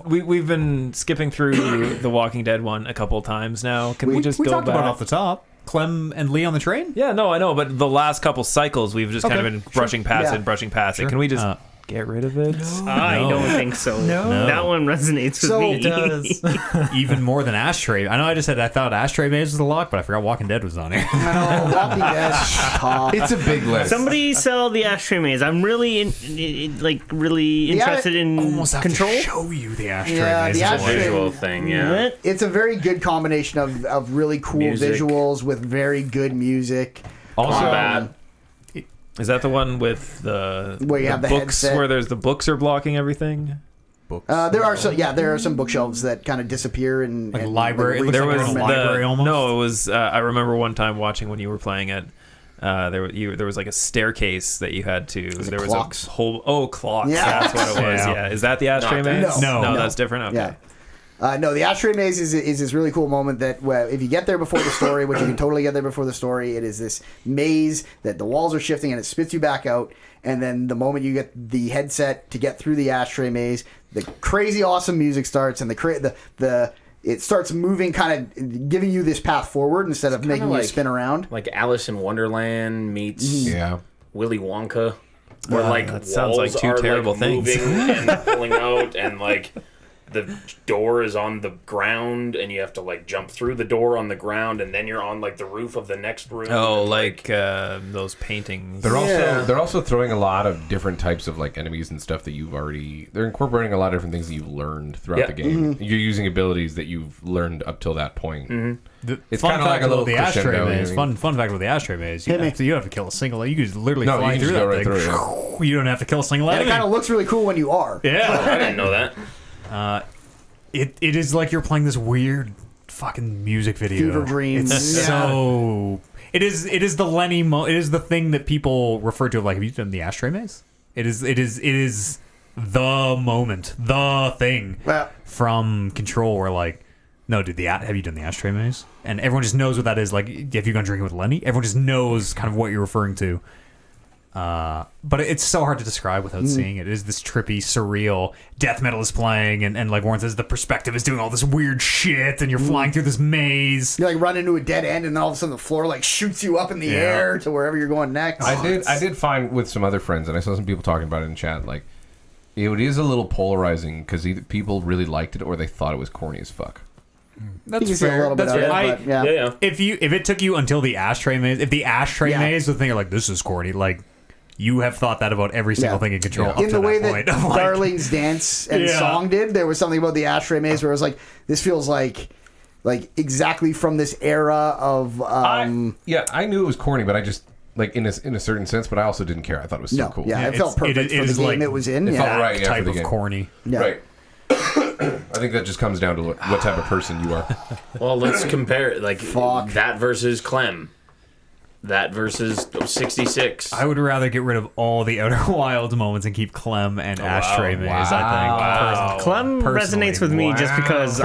we've been skipping through the Walking Dead one a couple times now. Can we just we go talked back? about it off the top. Clem and Lee on the train. Yeah, no, I know, but the last couple cycles we've just kind of been brushing past Yeah. it. Can we just get rid of it? I don't think so. No. That one resonates with me. It does. Even more than Ashtray. I know I just said I thought Ashtray Maze was a lock, but I forgot Walking Dead was on here. No, Walking Dead. Top. It's a big list. Somebody sell the Ashtray Maze. I'm really interested in Almost have Control. to show you the Ashtray Yeah, Maze. the as Ashtray- well. Visual thing, yeah. What? It's a very good combination of really cool Music. visuals with very good music. Also, Combat. Is that the one with the Where you have the books headset. where there's the books are blocking everything? There are some bookshelves that kind of disappear and Like and, library- it looks There like was a library almost? No, it was. I remember one time watching when you were playing it. There was like a staircase that you had to. There was clocks? a whole clocks. Yeah. That's what it was. Yeah. Yeah. Is that the Ashtray Maze? No. that's different. Okay. Yeah. No, the Ashtray Maze is this really cool moment that if you get there before the story, which you can totally get there before the story, it is this maze that the walls are shifting and it spits you back out. And then the moment you get the headset to get through the Ashtray Maze, the crazy awesome music starts and it starts moving, kind of giving you this path forward instead of making you spin around. Like Alice in Wonderland meets yeah. Willy Wonka. Where like that sounds like walls two are, terrible like, things. moving and pulling out, and like the door is on the ground, and you have to like jump through the door on the ground, and then you're on like the roof of the next room. Oh, and, like those paintings. They're also throwing a lot of different types of like enemies and stuff that they're incorporating a lot of different things that you've learned throughout the game. You're using abilities that you've learned up till that point. It's Fun kind of like fact a about little the Ashtray crescendo, Maze. you know? Fun fact about the Ashtray Maze. You don't have to kill a single. You can just literally No, fly you through just that go right thing. through it. You don't have to kill a single And it enemy. kind of looks really cool when you are. Yeah. I didn't know that. It is like you're playing this weird fucking music video. Fever dreams. It's Yeah. so. It is the Lenny. It is the thing that people refer to like. Have you done the Ashtray Maze? It is the moment, the thing Well, from Control where like. No, dude. Have you done the Ashtray Maze? And everyone just knows what that is. Like, if you've gone drinking with Lenny, everyone just knows kind of what you're referring to. But it's so hard to describe without seeing it. It is this trippy, surreal death metal is playing, and like Warren says, the perspective is doing all this weird shit, and you're flying through this maze. you like run into a dead end, and then all of a sudden the floor like shoots you up in the air to wherever you're going next. I did find with some other friends, and I saw some people talking about it in chat, like it is a little polarizing because either people really liked it or they thought it was corny as fuck. You can see a little bit That's of fair. it, but yeah. Yeah. If it took you until the Ashtray Maze, if the Ashtray Maze was the thing, you're like, this is corny, like you have thought that about every single thing in Control. Up In to the way that that point. I'm like, Darlene's dance and Yeah. song did, there was something about the Ashtray Maze where it was like, this feels like like exactly from this era of. I knew it was corny, but I just like in a certain sense, but I also didn't care. I thought it was so cool. Yeah, it felt perfect for the game it was in. It felt right, type for the of game. corny. Yeah. Right. I think that just comes down to what type of person you are. Well, let's compare like Fuck. that versus Clem. That versus 66. I would rather get rid of all the Outer Wilds moments and keep Clem and Ashtray Maze, I think. Clem Personally. resonates with me just because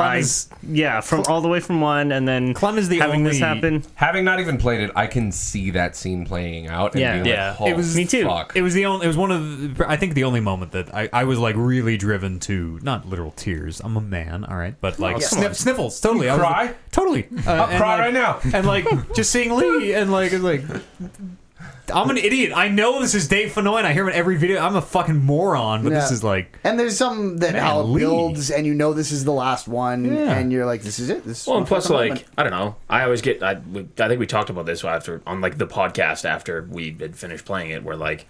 from all the way from 1 and then Clem is the having only, this happen. Having not even played it, I can see that scene playing out. And Yeah. being Yeah. like, It was me too. Fuck. It was one of I think the only moment that I was like really driven to, not literal tears. I'm a man, all right, but like sniffles, totally. You cry? Totally. I'll cry right now. And like just seeing Lee and like I'm an idiot. I know this is Dave Fennoy and I hear him in every video. I'm a fucking moron, but this is like... And there's some that how it builds, and you know this is the last one, and you're like, this is it. This is Well, and plus, like, I don't know. I always get. I think we talked about this after on like the podcast after we had finished playing it, where like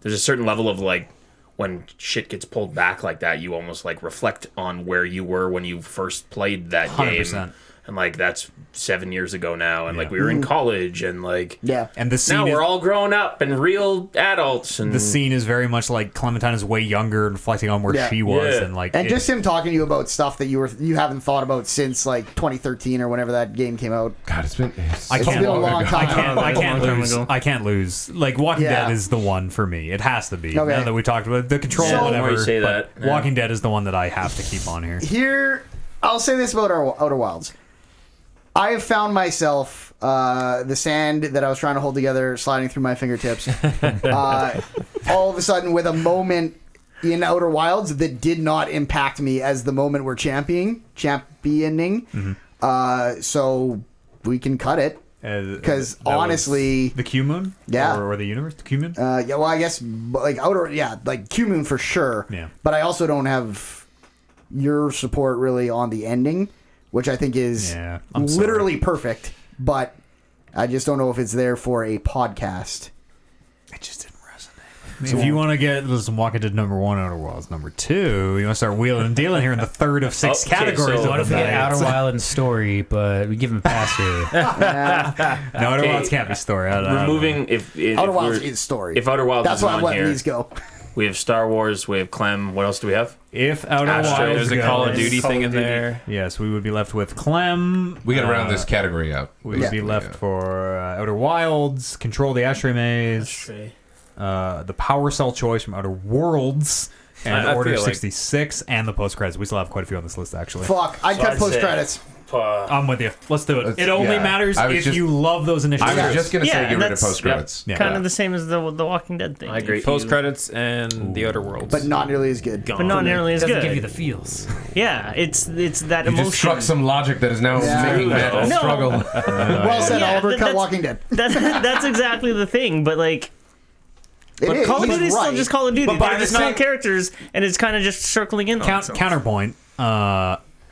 there's a certain level of like when shit gets pulled back like that, you almost like reflect on where you were when you first played that 100%. game, and like that's 7 years ago now, and like we were in college, and like and the scene now is, we're all grown up and real adults, and the scene is very much like Clementine is way younger and reflecting on where she was, and like just him talking to you about stuff that you haven't thought about since like 2013 or whenever that game came out. God, it's been been a long time. I can't lose. Like Walking Dead is the one for me. It has to be. Now that we talked about the control, whatever. You say but that. Walking Dead is the one that I have to keep on here. Here, I'll say this about our Outer Wilds. I have found myself the sand that I was trying to hold together sliding through my fingertips. All of a sudden, with a moment in Outer Wilds that did not impact me as the moment we're championing. So we can cut it. Because honestly, the Q Moon, or the universe, the Q Moon. Well, I guess like like Q Moon for sure. Yeah, but I also don't have your support really on the ending, which I think is literally perfect. But I just don't know if it's there for a podcast. It just didn't resonate. If you want to get some Walking Dead number 1, Outer Wilds number 2, you want to start wheeling and dealing here in the third of 6 categories. So what if we get Outer Wild and story, but we give him a pass here? No, Outer Wilds can't be story. Removing if Outer Wilds is story. If Outer Wilds that's is why I'm on letting here, these go. We have Star Wars. We have Clem. What else do we have? If Outer Wilds, there's a Call of Duty Call thing of in Duty. there. Yes, we would be left with Clem. We got to round this category out. We would be left for Outer Wilds, Control the Ashtray Maze, the Power Cell choice from Outer Worlds, and Order 66, and the post credits. We still have quite a few on this list, actually. Fuck, I'd cut post credits. I'm with you. Let's do it. It only matters if you love those initial. I was just gonna say get rid of that's post credits. Kind of the same as the Walking Dead thing. I agree. Post credits and the Outer Worlds, but not nearly as good. But not nearly as Doesn't good. give you the feels. Yeah, it's that You emotion. just struck some logic that is now making that No. struggle. Well said, Yeah, Oliver. Cut that's- Walking Dead. That's exactly the thing. But like, It Call of is. Duty is He's still right. just Call of Duty. But by They're the just not same- characters, and it's kind of just circling in on itself. Counterpoint.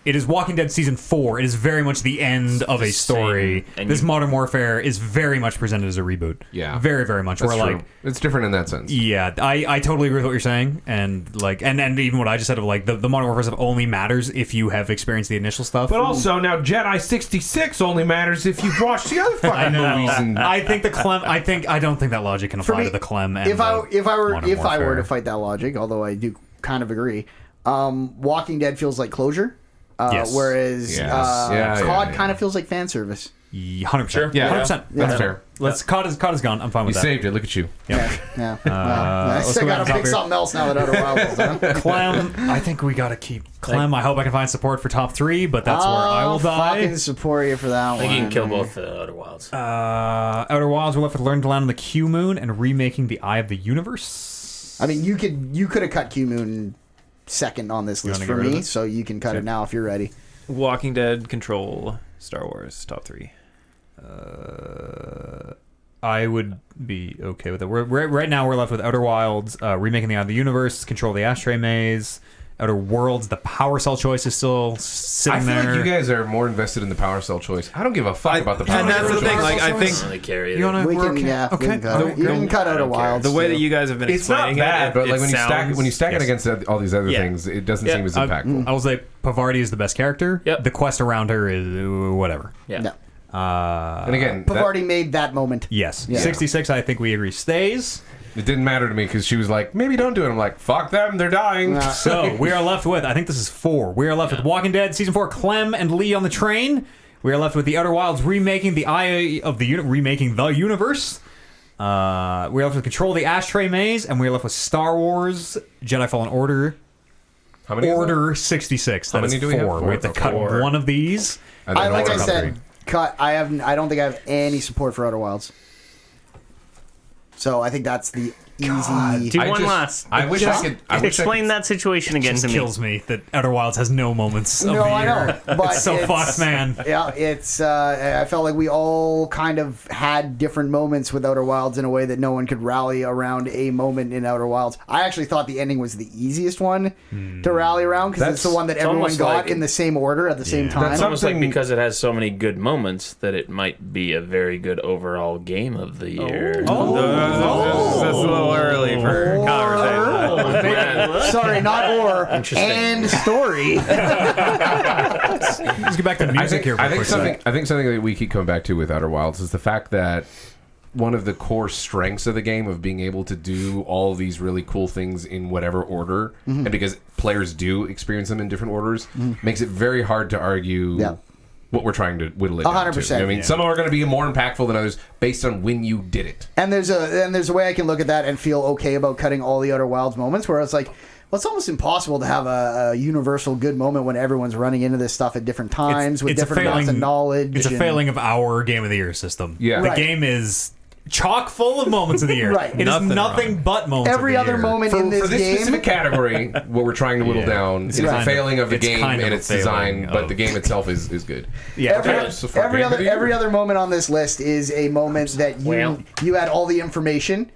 It is Walking Dead Season 4. It is very much the end of a story. And This Modern Warfare is very much presented as a reboot. Yeah. Very, very much. That's Where, true. like, It's different in that sense. yeah, I totally agree with what you're saying. And, like, and even what I just said of, like, the Modern Warfare stuff only matters if you have experienced the initial stuff. But also now Jedi 66 only matters if you've watched the other fucking movies. And I think the Clem. I don't think that logic can apply me, to the Clem. And If I were Warfare. to fight that logic, although I do kind of agree, Walking Dead feels like closure. Yes. Whereas COD kind of feels like fan service. 100%. Sure. Yeah. 100%. That's fair. COD is gone. I'm fine You with that. saved it. Look at you. Yep. Yeah. I let's still go got back to up pick here. something else now that Outer Wilds is done. Clem, I think we got to keep Clem. I hope I can find support for top 3, but that's where I will die. Fucking support you for that I one. think you can kill both the Outer Wilds. Outer Wilds, we're left with Learn to Land on the Q Moon and remaking the Eye of the Universe. I mean, you could have cut Q Moon second on this list wanna for get rid of me, it? so you can cut it now if you're ready. Walking Dead, Control, Star Wars, top 3. I would be okay with it. Right now, we're left with Outer Wilds, remaking the Eye of the Universe, Control the Ashtray Maze, Outer Worlds, the Power Cell choice is still sitting I feel there. like you guys are more invested in the Power Cell choice. I don't give a fuck about the Power And Cell that's the choice. thing. Like, I think I don't really care either. You want We to can, work? yeah, we Okay. can cut it. You can cut out a wild. the way that you guys have been It's not explaining bad, it, but like it when you stack it Yes. against all these other Yeah. things, it doesn't Yeah. seem as impactful. I will say Pavardi is the best character. Yep. The quest around her is whatever. Yeah. No. And again, Pavardi made that moment. Yes. Yeah. 66, I think we agree, stays. it didn't matter to me because she was like, maybe don't do it. I'm like, fuck them, they're dying. So we are left with, I think this is 4. We are left with Walking Dead Season 4, Clem and Lee on the train. We are left with The Outer Wilds remaking the Eye of the remaking the universe. We are left with Control the Ashtray Maze, and we are left with Star Wars Jedi Fallen Order. How many? is Order 66. How That many is do we have? 4. We have to Four. cut one of these. that? And then Like I Order said, three. cut. I don't think I have any support for Outer Wilds. So I think that's the easy. Do I one just- last. I wish I could. I wish I Explain could- that situation again Just to me. kills me that Outer Wilds has no moments of No, the I year. know, but it's so it's- fucked, man. Yeah, it's. I felt like we all kind of had different moments with Outer Wilds in a way that no one could rally around a moment in Outer Wilds. I actually thought the ending was the easiest one to rally around because it's the That's- one that it's everyone almost got like- in the same order at the same time. It's almost like Something- because it has so many good moments that it might be a very good overall game of the year. That's a little early for conversation. Sorry, not or Interesting. and story. Let's get back to music here for I a think quick something. sec. I think something that we keep coming back to with Outer Wilds is the fact that one of the core strengths of the game of being able to do all these really cool things in whatever order, and because players do experience them in different orders, makes it very hard to argue. Yeah. What we're trying to whittle it down to. 100%. I mean, some are going to be more impactful than others based on when you did it. And there's a way I can look at that and feel okay about cutting all the Outer Wilds moments where it's like, well, it's almost impossible to have a universal good moment when everyone's running into this stuff at different times with different amounts of knowledge. It's a and- failing of our Game of the Year system. Yeah. The Right. game is chock full of moments of the year. Right. It is Nothing nothing but moments Every of the other year. moment in For this this game. specific category, what we're trying to whittle down is kind a of- failing of the it's game kind of and a its design, failing but of- the game itself is good. Yeah. So for Game of the Year- Every other moment on this list is a moment that you had all the information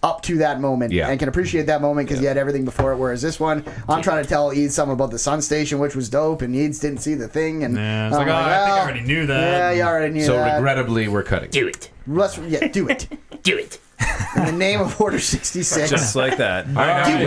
up to that moment Yeah. and can appreciate that moment because you had everything before it. Whereas this one, I'm trying to tell Eads something about the Sun Station, which was dope, and Eads didn't see the thing. And Yeah, it's I'm like, oh, I think I well, already knew that. Yeah, you already knew So that. regrettably, we're cutting. Do it. Do it. Do it. In the name of Order 66. Just like that. All right, now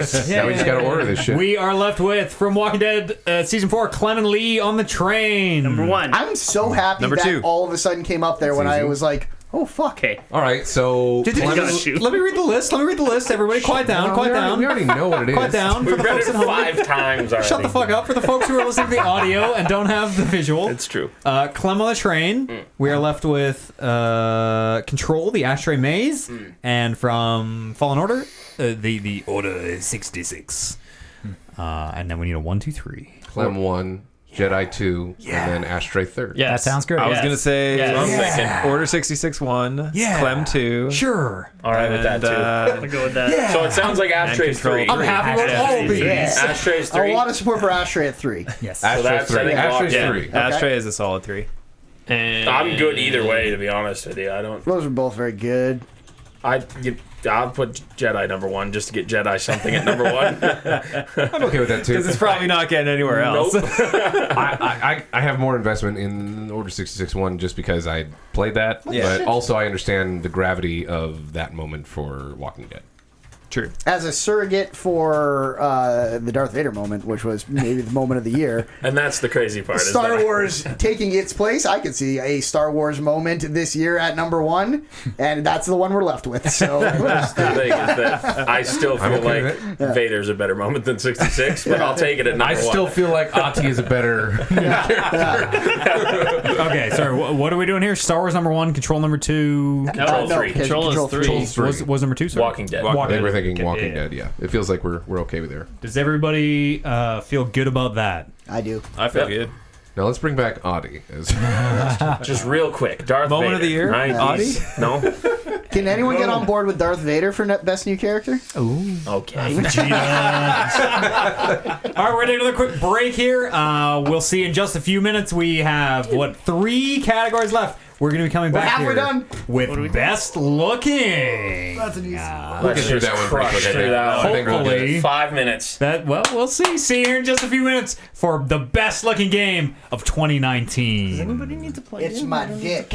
we just got to order this shit. We are left with, from Walking Dead Season 4, Clem and Lee on the train. Number 1. I'm so happy Number that 2. all of a sudden came up there when I easy. was like, oh, fuck. Okay. All right, so Did you- Clem- Got you. Let me read the list. Everybody, quiet down. Quiet down. We already know what it is. Quiet down. For We've the read folks it at home. 5 times already. Shut the fuck up. For the folks who are listening to the audio and don't have the visual. It's true. Clem on the train. We are left with Control, the Ashtray Maze, and from Fallen Order, the Order 66. And then we need a 1, 2, 3. Clem 1, Jedi 2, and then Ashtray 3rd. Yeah, that sounds great. I was gonna say Yes. Order 66 1, Yeah. Clem 2. Sure. All right with that And, too. I'll go with that. So it sounds like Ashtray's Control 3. I'm happy with all of these. Ashtray's A 3. lot of support for Ashtray at 3. Yes. Ashtray that's, I 3. think, Ashtray's yeah. 3. Ashtray is a solid 3. And I'm good either way, to be honest with you. I don't. Those are both very good. I'll put Jedi number 1 just to get Jedi something at number 1. I'm okay with that too. Because it's probably not getting anywhere else. Nope. I have more investment in Order 66 1 just because I played that, but also I understand the gravity of that moment for Walking Dead. True. As a surrogate for the Darth Vader moment, which was maybe the moment of the year, And that's the crazy part. is Star that- Wars taking its place, I could see a Star Wars moment this year at number 1, and that's the one we're left with. So The thing is that I still feel okay like with Vader's a better moment than 66, but I'll take it at number I 1. still feel like Ati is a better. Okay, sorry. What are we doing here? Star Wars number 1, Control number 2. Control 3. Control is 3. Control 3. Was number 2? Sorry. Walking Dead. I think we're thinking Okay, Walking Dead. Yeah, it feels like we're okay with there. Does everybody feel good about that? I do. I feel good. Now let's bring back Adi. Just real quick. Darth Moment Vader. of the year? 90s. No? Can anyone get on board with Darth Vader for best new character? Okay. All right, we're taking another quick break here. We'll see in just a few minutes. We have, 3 categories left. we're going to be coming back halfway here done. with best looking. That's an easy. We'll get through that one pretty quick. through that one. I think we'll get it. Hopefully. 5 minutes. We'll see. See you here in just a few minutes for the best looking game of 2019. Does anybody need to play? It's my dick.